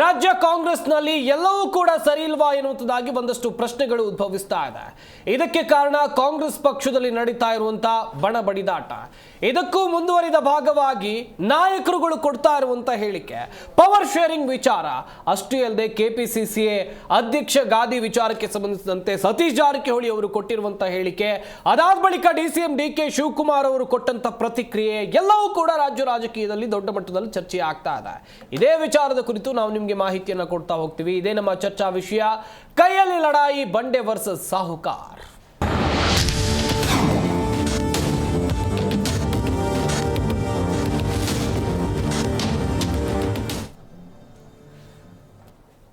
ರಾಜ್ಯ ಕಾಂಗ್ರೆಸ್ನಲ್ಲಿ ಎಲ್ಲವೂ ಕೂಡ ಸರಿ ಇಲ್ವಾ ಎನ್ನುವುದಾಗಿ ಒಂದಷ್ಟು ಪ್ರಶ್ನೆಗಳು ಉದ್ಭವಿಸ್ತಾ ಇದೆ. ಇದಕ್ಕೆ ಕಾರಣ ಕಾಂಗ್ರೆಸ್ ಪಕ್ಷದಲ್ಲಿ ನಡೀತಾ ಇರುವಂತಹ ಬಣಬಡಿದಾಟ. ಇದಕ್ಕೂ ಮುಂದುವರಿದ ಭಾಗವಾಗಿ ನಾಯಕರುಗಳು ಕೊಡ್ತಾ ಇರುವಂತಹ ಹೇಳಿಕೆ ಪವರ್ ಶೇರಿಂಗ್ ವಿಚಾರ ಅಷ್ಟೇ ಅಲ್ಲದೆ ಕೆಪಿಸಿಸಿಎ ಅಧ್ಯಕ್ಷ ಗಾದಿ ವಿಚಾರಕ್ಕೆ ಸಂಬಂಧಿಸಿದಂತೆ ಸತೀಶ್ ಜಾರಕಿಹೊಳಿ ಅವರು ಕೊಟ್ಟಿರುವಂತಹ ಹೇಳಿಕೆ, ಅದಾದ ಬಳಿಕ ಡಿಸಿಎಂ ಡಿಕೆ ಶಿವಕುಮಾರ್ ಅವರು ಕೊಟ್ಟಂತ ಪ್ರತಿಕ್ರಿಯೆ ಎಲ್ಲವೂ ಕೂಡ ರಾಜ್ಯ ರಾಜಕೀಯದಲ್ಲಿ ದೊಡ್ಡ ಮಟ್ಟದಲ್ಲಿ ಚರ್ಚೆ ಆಗ್ತಾ ಇದೆ. ಇದೇ ವಿಚಾರದ ಕುರಿತು ನಾವು ನಿಮಗೆ ಮಾಹಿತಿಯನ್ನು ಕೊಡ್ತಾ ಹೋಗ್ತೀವಿ. ಇದೇ ನಮ್ಮ ಚರ್ಚಾ ವಿಷಯ, ಕೈಯಲ್ಲಿ ಲಡಾಯಿ ಬಂಡೆ ವರ್ಸಸ್ ಸಾಹುಕಾರ್.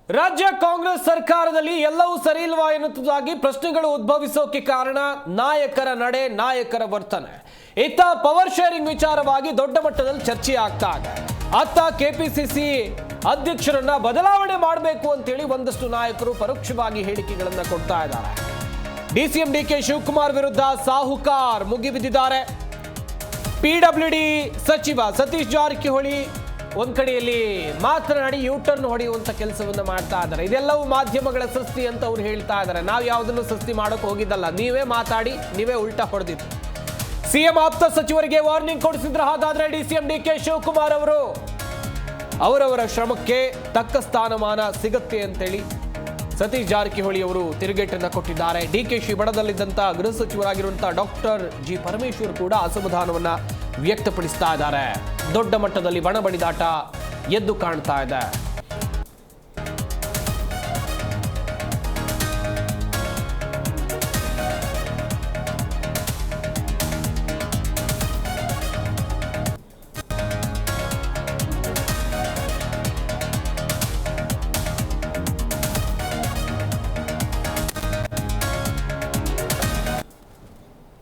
ರಾಜ್ಯ ಕಾಂಗ್ರೆಸ್ ಸರ್ಕಾರದಲ್ಲಿ ಎಲ್ಲವೂ ಸರಿ ಇಲ್ವಾ ಎನ್ನುವುದಾಗಿ ಪ್ರಶ್ನೆಗಳು ಉದ್ಭವಿಸೋಕೆ ಕಾರಣ ನಾಯಕರ ನಡೆ, ನಾಯಕರ ವರ್ತನೆ. ಇತ್ತ ಪವರ್ ಶೇರಿಂಗ್ ವಿಚಾರವಾಗಿ ದೊಡ್ಡ ಮಟ್ಟದಲ್ಲಿ ಚರ್ಚೆ ಆಗ್ತಾ ಇದೆ. ಅತ್ತ ಕೆಪಿಸಿಸಿ ಅಧ್ಯಕ್ಷರನ್ನ ಬದಲಾವಣೆ ಮಾಡಬೇಕು ಅಂತೇಳಿ ಒಂದಷ್ಟು ನಾಯಕರು ಪರೋಕ್ಷವಾಗಿ ಹೇಳಿಕೆಗಳನ್ನ ಕೊಡ್ತಾ ಇದ್ದಾರೆ. ಡಿಸಿಎಂ ಡಿಕೆ ಶಿವಕುಮಾರ್ ವಿರುದ್ಧ ಸಾಹುಕಾರ್ ಮುಗಿಬಿದ್ದಿದ್ದಾರೆ. ಪಿಡಬ್ಲ್ಯೂಡಿ ಸಚಿವ ಸತೀಶ್ ಜಾರಕಿಹೊಳಿ ಒಂದ್ ಕಡೆಯಲ್ಲಿ ಮಾತನಾಡಿ ಯೂಟರ್ನ್ ಹೊಡೆಯುವಂತ ಕೆಲಸವನ್ನ ಮಾಡ್ತಾ ಇದ್ದಾರೆ. ಇದೆಲ್ಲವೂ ಮಾಧ್ಯಮಗಳ ಸೃಷ್ಟಿ ಅಂತ ಅವ್ರು ಹೇಳ್ತಾ ಇದ್ದಾರೆ. ನಾವು ಯಾವುದನ್ನು ಸೃಷ್ಟಿ ಮಾಡೋಕೆ ಹೋಗಿದ್ದಲ್ಲ, ನೀವೇ ಮಾತಾಡಿ ನೀವೇ ಉಲ್ಟಾ ಹೊಡೆದಿತ್ತು. ಸಿಎಂ ಆಪ್ತ ಸಚಿವರಿಗೆ ವಾರ್ನಿಂಗ್ ಕೊಡಿಸಿದ್ರೆ ಹಾಗಾದ್ರೆ ಡಿಸಿಎಂ ಡಿಕೆ ಶಿವಕುಮಾರ್ ಅವರು ಅವರವರ ಶ್ರಮಕ್ಕೆ ತಕ್ಕ ಸ್ಥಾನಮಾನ ಸಿಗುತ್ತೆ ಅಂತೇಳಿ ಸತೀಶ್ ಜಾರಕಿಹೊಳಿ ಅವರು ತಿರುಗೇಟನ್ನ ಕೊಟ್ಟಿದ್ದಾರೆ. ಡಿಕೆಶಿ ಬಣದಲ್ಲಿದ್ದಂತ ಗೃಹ ಸಚಿವರಾಗಿರುವಂತಹ ಡಾಕ್ಟರ್ ಜಿ ಪರಮೇಶ್ವರ್ ಕೂಡ ಅಸಮಾಧಾನವನ್ನ ವ್ಯಕ್ತಪಡಿಸ್ತಾ ಇದ್ದಾರೆ. ದೊಡ್ಡ ಮಟ್ಟದಲ್ಲಿ ಬಣಬಡಿದಾಟ ಎದ್ದು ಕಾಣ್ತಾ ಇದೆ.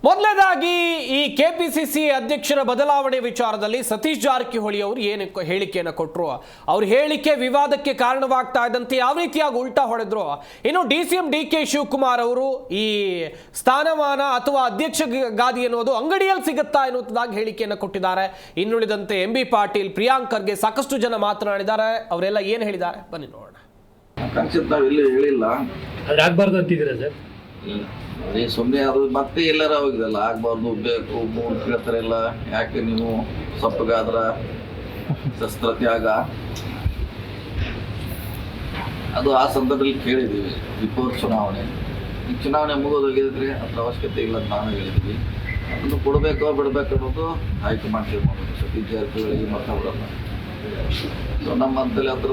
ಮೊದಲನೇದಾಗಿ ಈ ಕೆಪಿಸಿಸಿ ಅಧ್ಯಕ್ಷರ ಬದಲಾವಣೆ ವಿಚಾರದಲ್ಲಿ ಸತೀಶ್ ಜಾರಕಿಹೊಳಿ ಅವರು ಏನು ಹೇಳಿಕೆಯನ್ನು ಕೊಟ್ಟರು, ಅವ್ರ ಹೇಳಿಕೆ ವಿವಾದಕ್ಕೆ ಕಾರಣವಾಗ್ತಾ ಇದ್ದಂತೆ ಯಾವ ರೀತಿಯಾಗಿ ಉಲ್ಟಾ ಹೊಡೆದ್ರು. ಇನ್ನು ಡಿಸಿಎಂ ಡಿಕೆ ಶಿವಕುಮಾರ್ ಅವರು ಈ ಸ್ಥಾನಮಾನ ಅಥವಾ ಅಧ್ಯಕ್ಷ ಗಾದಿ ಅನ್ನೋದು ಅಂಗಡಿಯಲ್ಲಿ ಸಿಗುತ್ತಾ ಎನ್ನುವುದಾಗಿ ಹೇಳಿಕೆಯನ್ನು ಕೊಟ್ಟಿದ್ದಾರೆ. ಇನ್ನುಳಿದಂತೆ ಎಂಬಿ ಪಾಟೀಲ್, ಪ್ರಿಯಾಂಕ್ ಖರ್ಗೆ ಸಾಕಷ್ಟು ಜನ ಮಾತನಾಡಿದ್ದಾರೆ. ಅವರೆಲ್ಲ ಏನು ಹೇಳಿದ್ದಾರೆ ಬನ್ನಿ ನೋಡೋಣ. ಹೇಳಿಲ್ಲ ಆಗ್ಬಾರ್ದು ಅಂತಿದ್ದೀರಾ ಸರ್? ಅದೇ ಸುಮ್ಮನೆ ಅದು ಮತ್ತೆ ಎಲ್ಲಾರ ಹೋಗಿದಲ್ಲ, ಆಗ್ಬಾರ್ದು ಬೇಕು ಮೂರು ಕೇಳ್ತಾರೆಲ್ಲ, ಯಾಕೆ ನೀವು ಸಪ್ಪಗಾದ್ರ ಶಸ್ತ್ರ ತ್ಯಾಗ ಅದು ಆ ಸಂದರ್ಭದಲ್ಲಿ ಕೇಳಿದ್ದೀವಿ. ಬಿಫೋರ್ ಚುನಾವಣೆ, ಈ ಚುನಾವಣೆ ಮುಗಿದೋಗಿದ್ರೆ ಅದ್ರ ಅವಶ್ಯಕತೆ ಇಲ್ಲ ಅಂತ ನಾವು ಹೇಳಿದ್ವಿ. ಅದನ್ನು ಕೊಡಬೇಕೋ ಬಿಡಬೇಕು ಅನ್ನೋದು ಹೈಕಮಾಂಡ್ ತೀರ್ಮಾನ. ಸತೀಶ್ ಜಾರಕಿಹೊಳಿ ಮತ ಬಿಡಲ್ಲ. ಸೊ ನಮ್ಮ ಹಂತದಲ್ಲಿ ಅದ್ರ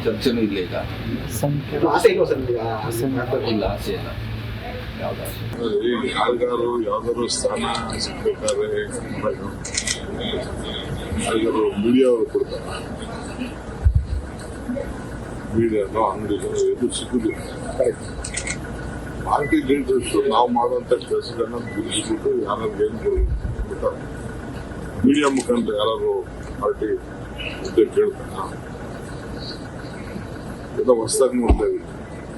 ಚರ್ಚೆನೂ ಇಲ್ಲ. ಈಗ ಇಲ್ಲ, ಆಸೆ ಇಲ್ಲ. ಯಾರಿಗಾರು ಯಾವ್ದಾದ್ರು ಸ್ಥಾನ ಸಿಗ್ಬೇಕಾದ್ರೆ ಯಾರಿಗಾರು ಮೀಡಿಯಾವರು ಕೊಡ್ತಾರೆ. ಮೀಡಿಯಾನೋ ಅಂಗಡಿಗಳು ಎದು ಸಿಗುದಿಲ್ಲ. ಪಾರ್ಟಿ ಲೀಡರ್ಸ್ ನಾವು ಮಾಡುವಂತ ಕೆಲಸಗಳನ್ನ ಬಿಡಿಸ್ಬಿಟ್ಟು ಯಾರು ಏನು ಕೊಡ್ತಾರೆ. ಮೀಡಿಯಾ ಮುಖಾಂತರ ಯಾರು ಪಾರ್ಟಿ ಹುದ್ದೆ ಕೇಳ್ತಾರ, ಎಲ್ಲ ಹೊಸದಾಗಿ ನೋಡ್ತಾ ಇದ್ದೀವಿ.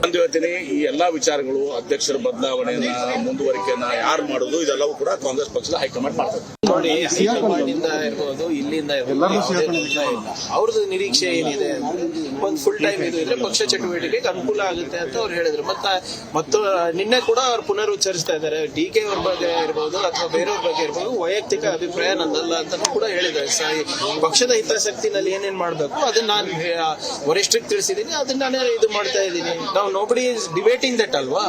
ಒಂದು ಹೇಳ್ತೀನಿ, ಈ ಎಲ್ಲಾ ವಿಚಾರಗಳು ಅಧ್ಯಕ್ಷರ ಬದಲಾವಣೆಯನ್ನ ಮುಂದುವರಿಕೆಯನ್ನ ಯಾರು ಮಾಡೋದು ಇದೆಲ್ಲವೂ ಕೂಡ ಕಾಂಗ್ರೆಸ್ ಪಕ್ಷದ ಹೈಕಮಾಂಡ್ ಮಾಡ್ತಾರೆ. ನೋಡಿ, ಹೈಕಮಾಂಡ್ ಇರ್ಬೋದು, ಇಲ್ಲಿಂದ ಅವ್ರದ್ದು ನಿರೀಕ್ಷೆ ಏನಿದೆ, ಒಂದು ಫುಲ್ ಟೈಮ್ ಇದು ಇದ್ರೆ ಪಕ್ಷ ಚಟುವಟಿಕೆಗೆ ಅನುಕೂಲ ಆಗುತ್ತೆ ಅಂತ ಅವ್ರು ಹೇಳಿದ್ರು. ಮತ್ತು ನಿನ್ನೆ ಕೂಡ ಅವ್ರು ಪುನರುಚ್ಚರಿಸ್ತಾ ಇದ್ದಾರೆ. ಡಿ ಕೆ ಅವ್ರ ಬಗ್ಗೆ ಇರ್ಬೋದು ಅಥವಾ ಬೇರೆಯವ್ರ ಬಗ್ಗೆ ಇರ್ಬೋದು, ವೈಯಕ್ತಿಕ ಅಭಿಪ್ರಾಯ ನಂದಲ್ಲ ಅಂತ ಕೂಡ ಹೇಳಿದ್ದಾರೆ. ಪಕ್ಷದ ಹಿತಾಸಕ್ತಿನಲ್ಲಿ ಏನೇನ್ ಮಾಡ್ಬೇಕು ಅದನ್ನ ನಾನು ವರಿಷ್ಠರಿಗೆ ತಿಳಿಸಿದ್ದೀನಿ, ಅದನ್ನ ನಾನೇ ಇದು ಮಾಡ್ತಾ ಇದ್ದೀನಿ. ನಾವು ನೋಬಡಿ ಇಸ್ ಡಿಬೇಟಿಂಗ್ ದಟ್ ಅಲ್ವಾ.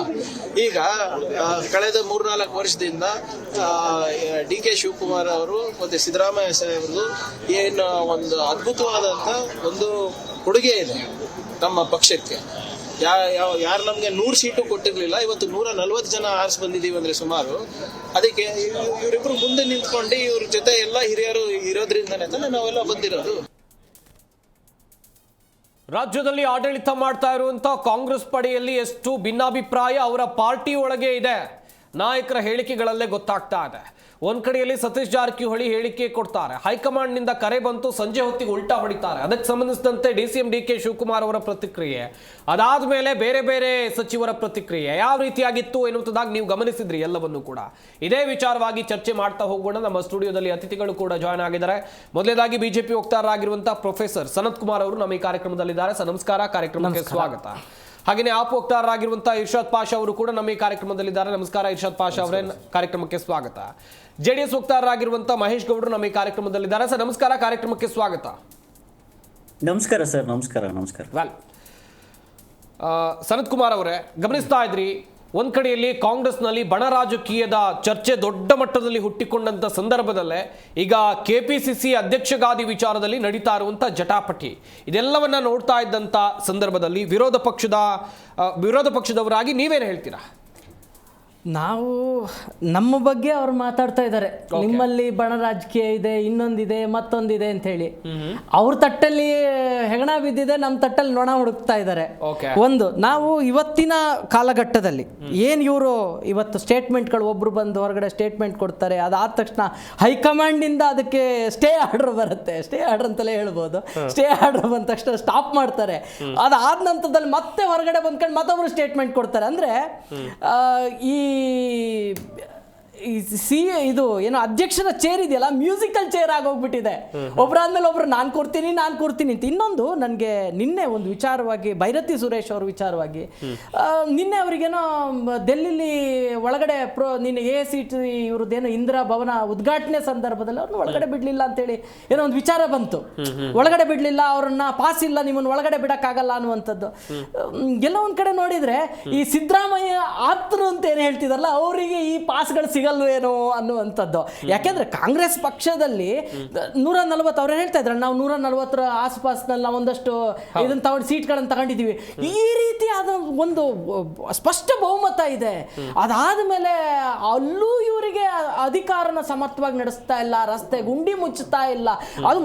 ಈಗ ಕಳೆದ 3-4 ವರ್ಷದಿಂದ ಡಿ ಕೆ ಶಿವಕುಮಾರ್ ಅವರು ಮತ್ತೆ ಸಿದ್ದರಾಮಯ್ಯ ಸಾಹೇಬರು ಏನು ಒಂದು ಅದ್ಭುತವಾದಂತ ಒಂದು ಕೊಡುಗೆ ಇದೆ ನಮ್ಮ ಪಕ್ಷಕ್ಕೆ. ಯಾರು ನಮ್ಗೆ 100 ಸೀಟು ಕೊಟ್ಟಿರ್ಲಿಲ್ಲ, ಇವತ್ತು 140 ಜನ ಆರಿಸಿ ಬಂದಿದೀವಿ ಅಂದ್ರೆ ಸುಮಾರು. ಅದಕ್ಕೆ ಇವರಿಬ್ರು ಮುಂದೆ ನಿಂತ್ಕೊಂಡು ಇವ್ರ ಜೊತೆ ಎಲ್ಲ ಹಿರಿಯರು ಇರೋದ್ರಿಂದನೇ ತಾನೆ ನಾವೆಲ್ಲ ಬಂದಿರೋದು. ರಾಜ್ಯದಲ್ಲಿ ಆಡಳಿತ ಮಾಡ್ತಾ ಇರುವಂತಹ ಕಾಂಗ್ರೆಸ್ ಪಡೆಯಲ್ಲಿ ಎಷ್ಟು ಭಿನ್ನಾಭಿಪ್ರಾಯ ಅವರ ಪಾರ್ಟಿ ಒಳಗೆ ಇದೆ. ನಾಯಕರ ಹೇಳಿಕೆಗಳಲ್ಲೇ ಗೊತ್ತಾಗ್ತಾ ಇದೆ. ಒಂದ್ ಕಡೆಯಲ್ಲಿ ಸತೀಶ್ ಜಾರಕಿಹೊಳಿ ಹೇಳಿಕೆ ಕೊಡ್ತಾರೆ, ಹೈಕಮಾಂಡ್ ನಿಂದ ಕರೆ ಬಂತು, ಸಂಜೆ ಹೊತ್ತಿಗೆ ಉಲ್ಟಾ ಹೊಡಿತಾರೆ. ಅದಕ್ಕೆ ಸಂಬಂಧಿಸಿದಂತೆ DCM DK ಶಿವಕುಮಾರ್ ಅವರ ಪ್ರತಿಕ್ರಿಯೆ, ಅದಾದ್ಮೇಲೆ ಬೇರೆ ಬೇರೆ ಸಚಿವರ ಪ್ರತಿಕ್ರಿಯೆ ಯಾವ ರೀತಿಯಾಗಿತ್ತು ಎನ್ನುವುದಾಗಿ ನೀವು ಗಮನಿಸಿದ್ರಿ ಎಲ್ಲವನ್ನು ಕೂಡ. ಇದೇ ವಿಚಾರವಾಗಿ ಚರ್ಚೆ ಮಾಡ್ತಾ ಹೋಗೋಣ. ನಮ್ಮ ಸ್ಟುಡಿಯೋದಲ್ಲಿ ಅತಿಥಿಗಳು ಕೂಡ ಜಾಯ್ನ್ ಆಗಿದ್ದಾರೆ. ಮೊದಲನೇದಾಗಿ ಬಿಜೆಪಿ ವಕ್ತಾರರಾಗಿರುವಂತಹ ಪ್ರೊಫೆಸರ್ ಸನತ್ ಕುಮಾರ್ ಅವರು ನಮ್ಮ ಈ ಕಾರ್ಯಕ್ರಮದಲ್ಲಿದ್ದಾರೆ. ಸರ್ ನಮಸ್ಕಾರ, ಕಾರ್ಯಕ್ರಮಕ್ಕೆ ಸ್ವಾಗತ. ಹಾಗೆಯೇ ಆಪ್ ವಕ್ತಾರರಾಗಿರುವಂತಹ ಇರ್ಷಾದ್ ಪಾಷಾ ಅವರು ಕೂಡ ನಮ್ಮ ಈ ಕಾರ್ಯಕ್ರಮದಲ್ಲಿದ್ದಾರೆ. ನಮಸ್ಕಾರ ಇರ್ಷಾದ್ ಪಾಷಾ ಅವರೇ, ಕಾರ್ಯಕ್ರಮಕ್ಕೆ ಸ್ವಾಗತ. JDS ವಕ್ತಾರರಾಗಿರುವಂತಹ ಮಹೇಶ್ ಗೌಡರು ನಮ್ಮ ಈ ಕಾರ್ಯಕ್ರಮದಲ್ಲಿದ್ದಾರೆ. ಸರ್ ನಮಸ್ಕಾರ, ಕಾರ್ಯಕ್ರಮಕ್ಕೆ ಸ್ವಾಗತ. ನಮಸ್ಕಾರ ಸರ್. ನಮಸ್ಕಾರ. ವೆಲ್, ಸನತ್ ಕುಮಾರ್ ಅವರೇ, ಗಮನಿಸ್ತಾ ಇದ್ರಿ, ಒಂದ್ ಕಡೆಯಲ್ಲಿ ಕಾಂಗ್ರೆಸ್ನಲ್ಲಿ ಬಣ ರಾಜಕೀಯದ ಚರ್ಚೆ ದೊಡ್ಡ ಮಟ್ಟದಲ್ಲಿ ಹುಟ್ಟಿಕೊಂಡಂತ ಸಂದರ್ಭದಲ್ಲೇ ಈಗ KPCC ಅಧ್ಯಕ್ಷಗಾದಿ ವಿಚಾರದಲ್ಲಿ ನಡೀತಾ ಇರುವಂತ ಜಟಾಪಟಿ, ಇದೆಲ್ಲವನ್ನ ನೋಡ್ತಾ ಇದ್ದಂತ ಸಂದರ್ಭದಲ್ಲಿ ವಿರೋಧ ಪಕ್ಷದವರಾಗಿ ನೀವೇನು ಹೇಳ್ತೀರಾ? ನಾವು ನಮ್ಮ ಬಗ್ಗೆ ಅವ್ರು ಮಾತಾಡ್ತಾ ಇದ್ದಾರೆ, ನಿಮ್ಮಲ್ಲಿ ಬಣ ರಾಜಕೀಯ ಇದೆ, ಇನ್ನೊಂದಿದೆ, ಮತ್ತೊಂದಿದೆ ಅಂತ ಹೇಳಿ. ಅವ್ರ ತಟ್ಟಲ್ಲಿ ಹೆಗಣ ಬಿದ್ದಿದೆ, ನಮ್ಮ ತಟ್ಟಲ್ಲಿ ನೊಣ ಹುಡುಕ್ತಾ ಇದ್ದಾರೆ. ಒಂದು, ನಾವು ಇವತ್ತಿನ ಕಾಲಘಟ್ಟದಲ್ಲಿ ಏನ್ ಇವರು ಇವತ್ತು ಸ್ಟೇಟ್ಮೆಂಟ್ಗಳು, ಒಬ್ರು ಬಂದು ಹೊರಗಡೆ ಸ್ಟೇಟ್ಮೆಂಟ್ ಕೊಡ್ತಾರೆ, ಅದಾದ ತಕ್ಷಣ ಹೈಕಮಾಂಡ್ ಇಂದ ಅದಕ್ಕೆ ಸ್ಟೇ ಆರ್ಡರ್ ಬರುತ್ತೆ. ಸ್ಟೇ ಆರ್ಡರ್ ಅಂತಲೇ ಹೇಳ್ಬೋದು. ಸ್ಟೇ ಆರ್ಡರ್ ಬಂದ ತಕ್ಷಣ ಸ್ಟಾಪ್ ಮಾಡ್ತಾರೆ. ಅದಾದ ನಂತರದಲ್ಲಿ ಮತ್ತೆ ಹೊರಗಡೆ ಬಂದ್ಕೊಂಡು ಮತ್ತೊಬ್ರು ಸ್ಟೇಟ್ಮೆಂಟ್ ಕೊಡ್ತಾರೆ. ಅಂದ್ರೆ ಇದು ಏನು ಅಧ್ಯಕ್ಷರ ಚೇರ್ ಇದೆಯಲ್ಲ, ಮ್ಯೂಸಿಕಲ್ ಚೇರ್ ಆಗೋಗ್ಬಿಟ್ಟಿದೆ. ಒಬ್ರಾದ್ಮೇಲೆ ಒಬ್ರು ನಾನು ಕೊಡ್ತೀನಿ ಅಂತ. ಇನ್ನೊಂದು, ನನಗೆ ನಿನ್ನೆ ಒಂದು ವಿಚಾರವಾಗಿ, ಭೈರತಿ ಸುರೇಶ್ ಅವ್ರ ವಿಚಾರವಾಗಿ, ನಿನ್ನೆ ಅವರಿಗೇನೋ ಡೆಲ್ಲಿಲಿ ಒಳಗಡೆ ನಿನ್ನೆ AICT ಇವ್ರದ್ದೇನೋ ಇಂದಿರಾ ಭವನ ಉದ್ಘಾಟನೆ ಸಂದರ್ಭದಲ್ಲಿ ಅವ್ರನ್ನ ಒಳಗಡೆ ಬಿಡ್ಲಿಲ್ಲ ಅಂತೇಳಿ ಏನೋ ಒಂದು ವಿಚಾರ ಬಂತು. ಒಳಗಡೆ ಬಿಡ್ಲಿಲ್ಲ, ಅವ್ರನ್ನ ಪಾಸ್ ಇಲ್ಲ, ನಿಮ್ಮನ್ನು ಒಳಗಡೆ ಬಿಡಕ್ಕಾಗಲ್ಲ ಅನ್ನುವಂಥದ್ದು. ಎಲ್ಲ ಒಂದ್ ಕಡೆ ನೋಡಿದ್ರೆ ಈ ಸಿದ್ದರಾಮಯ್ಯ ಆಪ್ತರು ಅಂತ ಏನು ಹೇಳ್ತಿದಾರಲ್ಲ, ಅವರಿಗೆ ಈ ಪಾಸ್ಗಳು ಸಿಗಲ್ವೇನೋ ಅನ್ನುವಂಥದ್ದು. ಯಾಕೆಂದ್ರೆ ಕಾಂಗ್ರೆಸ್ ಪಕ್ಷದಲ್ಲಿ 140 ಅವ್ರು ಹೇಳ್ತಾ ಇದ್ರು, ನಾವು 140 ಆಸುಪಾಸಿನಲ್ಲಿ ನಾವು ಒಂದಷ್ಟು ಇದನ್ನ ತಗೊಂಡು ಸೀಟ್ಗಳನ್ನು ತಗೊಂಡಿದ್ದೀವಿ. ಈ ರೀತಿಯಾದ ಒಂದು ಸ್ಪಷ್ಟ ಬಹುಮತ ಇದೆ. ಅದಾದ್ಮೇಲೆ ಅಲ್ಲೂ ಇವರಿಗೆ ಅಧಿಕಾರನ ಸಮರ್ಥವಾಗಿ ನಡೆಸ್ತಾ ಇಲ್ಲ, ರಸ್ತೆ ಗುಂಡಿ ಮುಚ್ಚುತ್ತಾ ಇಲ್ಲ. ಅದು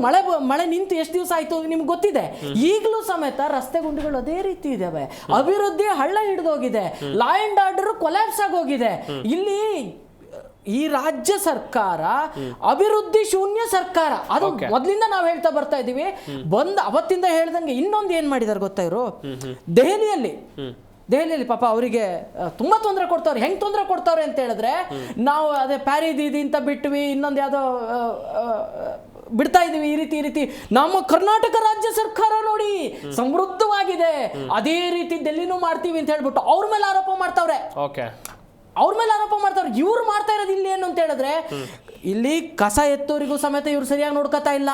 ಮಳೆ ನಿಂತು ಎಷ್ಟು ದಿವಸ ಆಯ್ತು ನಿಮ್ಗೆ ಗೊತ್ತಿದೆ. ಈಗಲೂ ಸಮೇತ ರಸ್ತೆ ಗುಂಡಿಗಳು ಅದೇ ರೀತಿ ಇದಾವೆ. ಅಭಿವೃದ್ಧಿ ಹಳ್ಳ ಹಿಡಿದೋಗಿದೆ. ಲಾ ಅಂಡ್ ಆರ್ಡರ್ ಕೊಲ್ಯಾಪ್ಸ್ ಆಗೋಗಿದೆ. ಇಲ್ಲಿ ಈ ರಾಜ್ಯ ಸರ್ಕಾರ ಅಭಿವೃದ್ಧಿ ಶೂನ್ಯ ಸರ್ಕಾರ. ಅದು ಮೊದಲಿಂದ ನಾವು ಹೇಳ್ತಾ ಬರ್ತಾ ಇದೀವಿ. ಅವತ್ತಿಂದ ಹೇಳ್ದಂಗೆ ಇನ್ನೊಂದು ಏನ್ ಮಾಡಿದಾರೆ ಗೊತ್ತಾ ಇವರು, ದೆಹಲಿಯಲ್ಲಿ ಪಾಪ ಅವರಿಗೆ ತುಂಬಾ ತೊಂದರೆ ಕೊಡ್ತಾವ್ರೆ. ಹೆಂಗ್ ತೊಂದರೆ ಕೊಡ್ತಾವ್ರೆ ಅಂತ ಹೇಳಿದ್ರೆ, ನಾವು ಅದೇ ಪ್ಯಾರಿ ದೀದಿ ಅಂತ ಬಿಟ್ವಿ, ಇನ್ನೊಂದು ಯಾವ್ದೋ ಬಿಡ್ತಾ ಇದೀವಿ. ಈ ರೀತಿ ನಮ್ಮ ಕರ್ನಾಟಕ ರಾಜ್ಯ ಸರ್ಕಾರ ನೋಡಿ ಸಮೃದ್ಧವಾಗಿದೆ, ಅದೇ ರೀತಿ ಡೆಲ್ಲಿನೂ ಮಾಡ್ತೀವಿ ಅಂತ ಹೇಳ್ಬಿಟ್ಟು ಅವ್ರ ಮೇಲೆ ಆರೋಪ ಮಾಡ್ತಾವ್ರೆ. ಇವ್ರು ಮಾಡ್ತಾ ಇರೋದು ಇಲ್ಲಿ ಏನು ಅಂತ ಹೇಳಿದ್ರೆ, ಇಲ್ಲಿ ಕಸ ಎತ್ತೋರಿಗೂ ಸಮೇತ ಇವ್ರು ಸರಿಯಾಗಿ ನೋಡ್ಕೊತಾ ಇಲ್ಲ,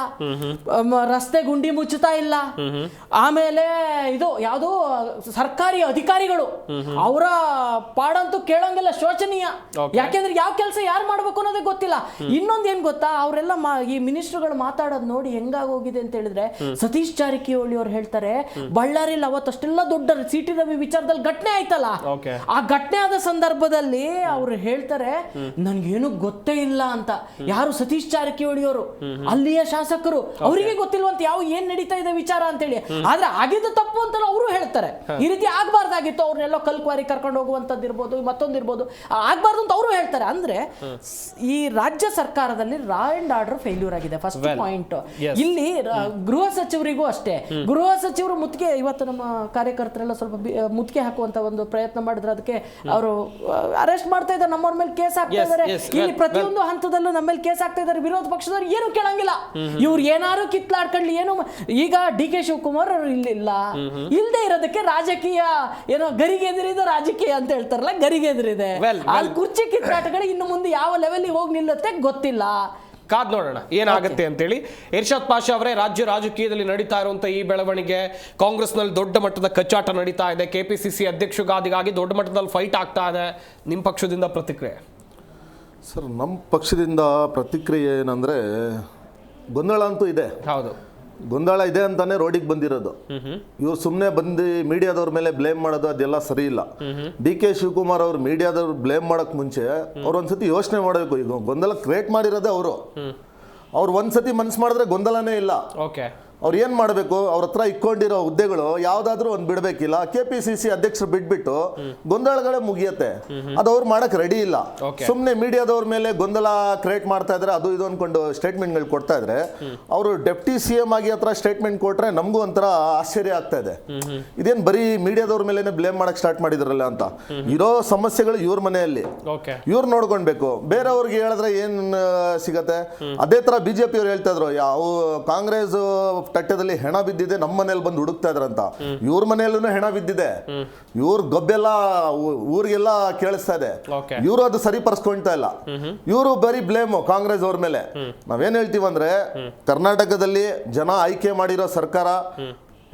ರಸ್ತೆ ಗುಂಡಿ ಮುಚ್ಚುತ್ತಾ ಇಲ್ಲ. ಆಮೇಲೆ ಇದು ಯಾವುದು ಸರ್ಕಾರಿ ಅಧಿಕಾರಿಗಳು ಅವರ ಪಾಡಂತೂ ಕೇಳಂಗಿಲ್ಲ, ಶೋಚನೀಯ. ಯಾಕೆಂದ್ರೆ ಯಾವ ಕೆಲಸ ಯಾರು ಮಾಡ್ಬೇಕು ಅನ್ನೋದೇ ಗೊತ್ತಿಲ್ಲ. ಇನ್ನೊಂದು ಏನ್ ಗೊತ್ತಾ, ಅವರೆಲ್ಲ ಈ ಮಿನಿಸ್ಟರ್ಗಳು ಮಾತಾಡೋದು ನೋಡಿ ಹೆಂಗಾಗೋಗಿದೆ ಅಂತ ಹೇಳಿದ್ರೆ, ಸತೀಶ್ ಜಾರಕಿಹೊಳಿ ಅವ್ರು ಹೇಳ್ತಾರೆ, ಬಳ್ಳಾರಿಯಲ್ಲಿ ಅವತ್ತಷ್ಟೆಲ್ಲ ದೊಡ್ಡ CT ರವಿ ವಿಚಾರದಲ್ಲಿ ಘಟನೆ ಆಯ್ತಲ್ಲ, ಆ ಘಟನೆ ಆದ ಸಂದರ್ಭದಲ್ಲಿ ಅವ್ರು ಹೇಳ್ತಾರೆ, ನನ್ಗೇನು ಗೊತ್ತೇ ಇಲ್ಲ ಅಂತ. ಯಾರು? ಸತೀಶ್ ಜಾರಕಿಹೊಳಿ ಅವರು, ಅಲ್ಲಿಯ ಶಾಸಕರು. ಅವರಿಗೆ ಗೊತ್ತಿಲ್ವಂತ ಏನ್ ನಡೀತಾ ಇದೆ ವಿಚಾರ ಅಂತೇಳಿ. ಆದ್ರೆ ಆಗಿದ್ದು ತಪ್ಪು ಅಂತ ಅವರು ಹೇಳ್ತಾರೆ. ಈ ರೀತಿ ಆಗ್ಬಾರ್ದಾಗಿತ್ತು, ಅವ್ರನ್ನೆಲ್ಲೋ ಕಲ್ಕ್ವಾರಿ ಕರ್ಕೊಂಡು ಹೋಗುವಂತದ್ದು ಇರ್ಬೋದು, ಮತ್ತೊಂದಿರ್ಬೋದು, ಆಗ್ಬಾರ್ದು ಅಂತ ಅವರು ಹೇಳ್ತಾರೆ. ಅಂದ್ರೆ ಈ ರಾಜ್ಯ ಸರ್ಕಾರದಲ್ಲಿ ಲಾ ಅಂಡ್ ಆರ್ಡರ್ ಫೇಲ್ಯೂರ್ ಆಗಿದೆ, ಫಸ್ಟ್ ಪಾಯಿಂಟ್. ಇಲ್ಲಿ ಗೃಹ ಸಚಿವರಿಗೂ ಅಷ್ಟೇ. ಗೃಹ ಸಚಿವರು ಮುತ್ತಿಗೆ, ಇವತ್ತು ನಮ್ಮ ಕಾರ್ಯಕರ್ತರೆಲ್ಲ ಸ್ವಲ್ಪ ಮುತ್ತಿಗೆ ಹಾಕುವಂತ ಒಂದು ಪ್ರಯತ್ನ ಮಾಡಿದ್ರೆ ಅದಕ್ಕೆ ಅವರು ಅರೆಸ್ಟ್ ಮಾಡ್ತಾ ಇದ್ದಾರೆ, ನಮ್ಮವ್ರ ಮೇಲೆ ಕೇಸ್ ಹಾಕ್ತಾ ಇದ್ದಾರೆ. ಇಲ್ಲಿ ಪ್ರತಿಯೊಂದು ಹಂತದಲ್ಲೂ ನಮ್ಮ ಮೇಲೆ ಕೇಸ್ ಹಾಕ್ತಾ ಇದ್ದಾರೆ. ವಿರೋಧ ಪಕ್ಷದವ್ರು ಏನು ಕೇಳಂಗಿಲ್ಲ, ಇವ್ರು ಏನಾರು ಕಿತ್ಲಾಡ್ಕೊಳ್ಳಿ. ಏನು ಈಗ DK ಶಿವಕುಮಾರ್ ಅವರು ಇಲ್ಲದೆ ಇರೋದಕ್ಕೆ ರಾಜಕೀಯ ಏನೋ ಗರಿಗೆದರಿದ ರಾಜಕೀಯ ಅಂತ ಹೇಳ್ತಾರಲ್ಲ, ಗರಿಗೆದರಿದೆ. ಅಲ್ಲಿ ಕುರ್ಚಿ ಕಿತ್ತಾಟಗಳು ಇನ್ನು ಮುಂದೆ ಯಾವ ಲೆವೆಲ್ ಹೋಗಿ ನಿಲ್ಲುತ್ತೆ ಗೊತ್ತಿಲ್ಲ. ಕಾದ್ ನೋಡೋಣ ಏನಾಗುತ್ತೆ ಅಂತೇಳಿ. ಇರ್ಷಾದ್ ಪಾಷಾ ಅವರೇ, ರಾಜ್ಯ ರಾಜಕೀಯದಲ್ಲಿ ನಡೀತಾ ಇರುವಂತಹ ಈ ಬೆಳವಣಿಗೆ, ಕಾಂಗ್ರೆಸ್ನಲ್ಲಿ ದೊಡ್ಡ ಮಟ್ಟದ ಕಚ್ಚಾಟ ನಡೀತಾ ಇದೆ, KPCC ಅಧ್ಯಕ್ಷಗಾದಿಗಾಗಿ ದೊಡ್ಡ ಮಟ್ಟದಲ್ಲಿ ಫೈಟ್ ಆಗ್ತಾ ಇದೆ. ನಿಮ್ಮ ಪಕ್ಷದಿಂದ ಪ್ರತಿಕ್ರಿಯೆ? ಸರ್, ನಮ್ಮ ಪಕ್ಷದಿಂದ ಪ್ರತಿಕ್ರಿಯೆ ಏನಂದರೆ, ಗೊಂದಲ ಅಂತೂ ಇದೆ. ಹೌದು, ಗೊಂದಲ ಇದೆ ಅಂತಾನೆ ರೋಡಿಗೆ ಬಂದಿರೋದು. ಇವ್ರು ಸುಮ್ಮನೆ ಬಂದು ಮೀಡಿಯಾದವ್ರ ಮೇಲೆ ಬ್ಲೇಮ್ ಮಾಡೋದು ಅದೆಲ್ಲ ಸರಿ ಇಲ್ಲ. DK ಶಿವಕುಮಾರ್ ಅವ್ರು ಮೀಡಿಯಾದವ್ರು ಬ್ಲೇಮ್ ಮಾಡೋಕ್ಕೆ ಮುಂಚೆ ಅವ್ರು ಒಂದ್ಸತಿ ಯೋಚನೆ ಮಾಡಬೇಕು. ಈಗ ಗೊಂದಲ ಕ್ರಿಯೇಟ್ ಮಾಡಿರೋದೇ ಅವರು. ಅವ್ರು ಒಂದ್ಸತಿ ಮನ್ಸು ಮಾಡಿದ್ರೆ ಗೊಂದಲನೇ ಇಲ್ಲ. ಅವ್ರು ಏನು ಮಾಡಬೇಕು, ಅವ್ರ ಹತ್ರ ಇಟ್ಕೊಂಡಿರೋ ಹುದ್ದೆಗಳು ಯಾವುದಾದ್ರೂ ಒಂದು ಬಿಡಬೇಕಿಲ್ಲ. KPCC ಅಧ್ಯಕ್ಷರು ಬಿಟ್ಬಿಟ್ಟು ಗೊಂದಲಗಳೇ ಮುಗಿಯುತ್ತೆ. ಅದು ಅವ್ರು ಮಾಡಕ್ ರೆಡಿ ಇಲ್ಲ. ಸುಮ್ಮನೆ ಮೀಡಿಯಾದವ್ರ ಮೇಲೆ ಗೊಂದಲ ಕ್ರಿಯೇಟ್ ಮಾಡ್ತಾ ಇದ್ರೆ ಅದು ಇದು ಅನ್ಕೊಂಡು ಸ್ಟೇಟ್ಮೆಂಟ್ಗಳು ಕೊಡ್ತಾ ಇದ್ರೆ, ಅವರು ಡೆಪ್ಟಿ CM ಆಗಿ ಹತ್ರ ಸ್ಟೇಟ್ಮೆಂಟ್ ಕೊಟ್ರೆ ನಮಗೂ ಒಂಥರ ಆಶ್ಚರ್ಯ ಆಗ್ತಾ ಇದೆ. ಇದೇನು ಬರೀ ಮೀಡಿಯಾದವ್ರ ಮೇಲೆ ಬ್ಲೇಮ್ ಮಾಡಕ್ ಸ್ಟಾರ್ಟ್ ಮಾಡಿದ್ರಲ್ಲ ಅಂತ. ಇರೋ ಸಮಸ್ಯೆಗಳು ಇವ್ರ ಮನೆಯಲ್ಲಿ ಇವ್ರು ನೋಡ್ಕೊಳ್ಬೇಕು. ಬೇರೆಯವ್ರಿಗೆ ಹೇಳಿದ್ರೆ ಏನ್ ಸಿಗತ್ತೆ? ಅದೇ ತರ BJP ಅವ್ರು ಹೇಳ್ತಾ ಇದ್ರು, ಯಾವ ಕಾಂಗ್ರೆಸ್ ತಟ್ಟೆದಲ್ಲಿ ಹೆಣ ಬಿದ್ದಿದೆ, ನಮ್ಮ ಮನೇಲಿ ಬಂದು ಹುಡುಕ್ತಾ ಇದ್ರಂತ. ಇವ್ರ ಮನೆಯಲ್ಲೂ ಹೆಣ ಬಿದ್ದಿದೆ. ಇವ್ರ ಗಬ್ಬೆಲ್ಲ ಊರಿಗೆಲ್ಲ ಕೇಳಿಸ್ತಾ ಇದೆ. ಇವರು ಅದು ಸರಿಪಡಿಸ್ಕೊಳ್ತಾ ಇಲ್ಲ. ಇವರು ಬರೀ ಬ್ಲೇಮ್ ಕಾಂಗ್ರೆಸ್ ಅವ್ರ ಮೇಲೆ. ನಾವೇನ್ ಹೇಳ್ತೀವಂದ್ರೆ, ಕರ್ನಾಟಕದಲ್ಲಿ ಜನ ಆಯ್ಕೆ ಮಾಡಿರೋ ಸರ್ಕಾರ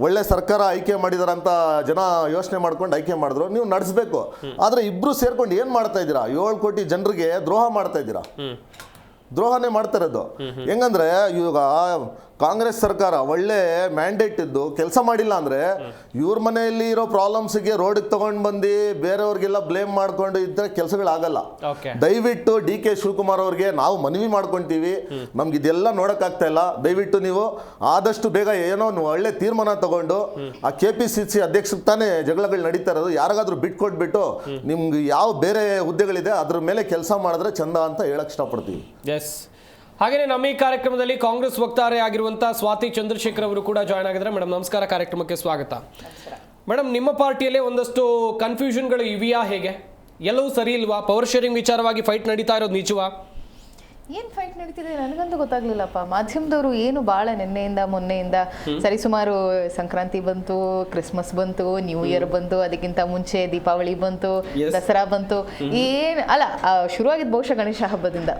ಒಳ್ಳೆ ಸರ್ಕಾರ ಆಯ್ಕೆ ಮಾಡಿದಾರಂತ ಜನ ಯೋಚನೆ ಮಾಡ್ಕೊಂಡು ಆಯ್ಕೆ ಮಾಡಿದ್ರು. ನೀವು ನಡೆಸಬೇಕು. ಆದ್ರೆ ಇಬ್ರು ಸೇರ್ಕೊಂಡು ಏನ್ ಮಾಡ್ತಾ ಇದ್ದೀರಾ? 7 ಕೋಟಿ ಜನರಿಗೆ ದ್ರೋಹ ಮಾಡ್ತಾ ಇದ್ದೀರಾ. ದ್ರೋಹನೇ ಮಾಡ್ತಾ ಇರೋದು. ಹೆಂಗಂದ್ರೆ ಇವಾಗ ಕಾಂಗ್ರೆಸ್ ಸರ್ಕಾರ ಒಳ್ಳೆ ಮ್ಯಾಂಡೇಟ್ ಇದ್ದು ಕೆಲಸ ಮಾಡಿಲ್ಲ ಅಂದ್ರೆ, ಇವ್ರ ಮನೆಯಲ್ಲಿ ಇರೋ ಪ್ರಾಬ್ಲಮ್ಸ್ಗೆ ರೋಡ್ಗೆ ತಗೊಂಡು ಬಂದು ಬೇರೆಯವ್ರಿಗೆಲ್ಲ ಬ್ಲೇಮ್ ಮಾಡ್ಕೊಂಡು ಇದ್ರೆ ಕೆಲಸಗಳಾಗಲ್ಲ. ದಯವಿಟ್ಟು DK ಶಿವಕುಮಾರ್ ಅವ್ರಿಗೆ ನಾವು ಮನವಿ ಮಾಡ್ಕೊಂತೀವಿ, ನಮ್ಗೆ ಇದೆಲ್ಲ ನೋಡಕ್ಕಾಗ್ತಾ ಇಲ್ಲ. ದಯವಿಟ್ಟು ನೀವು ಆದಷ್ಟು ಬೇಗ ಏನೋ ಒಳ್ಳೆ ತೀರ್ಮಾನ ತಗೊಂಡು, ಆ KPCC ಅಧ್ಯಕ್ಷಕ್ಕೆ ತಾನೇ ಜಗಳಗಳು ನಡೀತಾ ಇರೋದು, ಯಾರಿಗಾದ್ರೂ ಬಿಟ್ಕೊಟ್ಬಿಟ್ಟು ನಿಮ್ಗೆ ಯಾವ ಬೇರೆ ಹುದ್ದೆಗಳಿದೆ ಅದ್ರ ಮೇಲೆ ಕೆಲಸ ಮಾಡಿದ್ರೆ ಚಂದ ಅಂತ ಹೇಳಕ್ ಇಷ್ಟಪಡ್ತೀವಿ. ಹಾಗೇನೆ ನಮ್ಮ ಈ ಕಾರ್ಯಕ್ರಮದಲ್ಲಿ ಕಾಂಗ್ರೆಸ್ ವಕ್ತಾರೆ ಆಗಿರುವಂತಹ ಸ್ವಾತಿ ಚಂದ್ರಶೇಖರ್ ಅವರು ಕೂಡ ಜಾಯ್ನ್ ಆಗಿದ್ದಾರೆ. ಮೇಡಮ್ ನಮಸ್ಕಾರ, ಕಾರ್ಯಕ್ರಮಕ್ಕೆ ಸ್ವಾಗತ. ಮೇಡಮ್, ನಿಮ್ಮ ಪಾರ್ಟಿಯಲ್ಲೇ ಒಂದಷ್ಟು ಕನ್ಫ್ಯೂಷನ್ಗಳು ಇವೆಯಾ? ಹೇಗೆ ಎಲ್ಲವೂ ಸರಿ ಇಲ್ವಾ? ಪವರ್ ಶೇರಿಂಗ್ ವಿಚಾರವಾಗಿ ಫೈಟ್ ನಡೀತಾ ಇರೋದು ನಿಜವಾ? ಏನ್ ಫೈಟ್ ನಡೀತಿದೆ ನನಗಂತೂ ಗೊತ್ತಾಗ್ಲಿಲ್ಲಪ್ಪ. ಮಾಧ್ಯಮದವರು ಏನು ಭಾಳ ನಿನ್ನೆಯಿಂದ ಮೊನ್ನೆಯಿಂದ ಸರಿಸುಮಾರು ಸಂಕ್ರಾಂತಿ ಬಂತು, ಕ್ರಿಸ್ಮಸ್ ಬಂತು, ನ್ಯೂ ಇಯರ್ ಬಂತು, ಅದಕ್ಕಿಂತ ಮುಂಚೆ ದೀಪಾವಳಿ ಬಂತು, ದಸರಾ ಬಂತು. ಏನ್ ಅಲ್ಲ, ಶುರುವಾಗಿದ್ದು ಬಹುಶಃ ಗಣೇಶ ಹಬ್ಬದಿಂದ.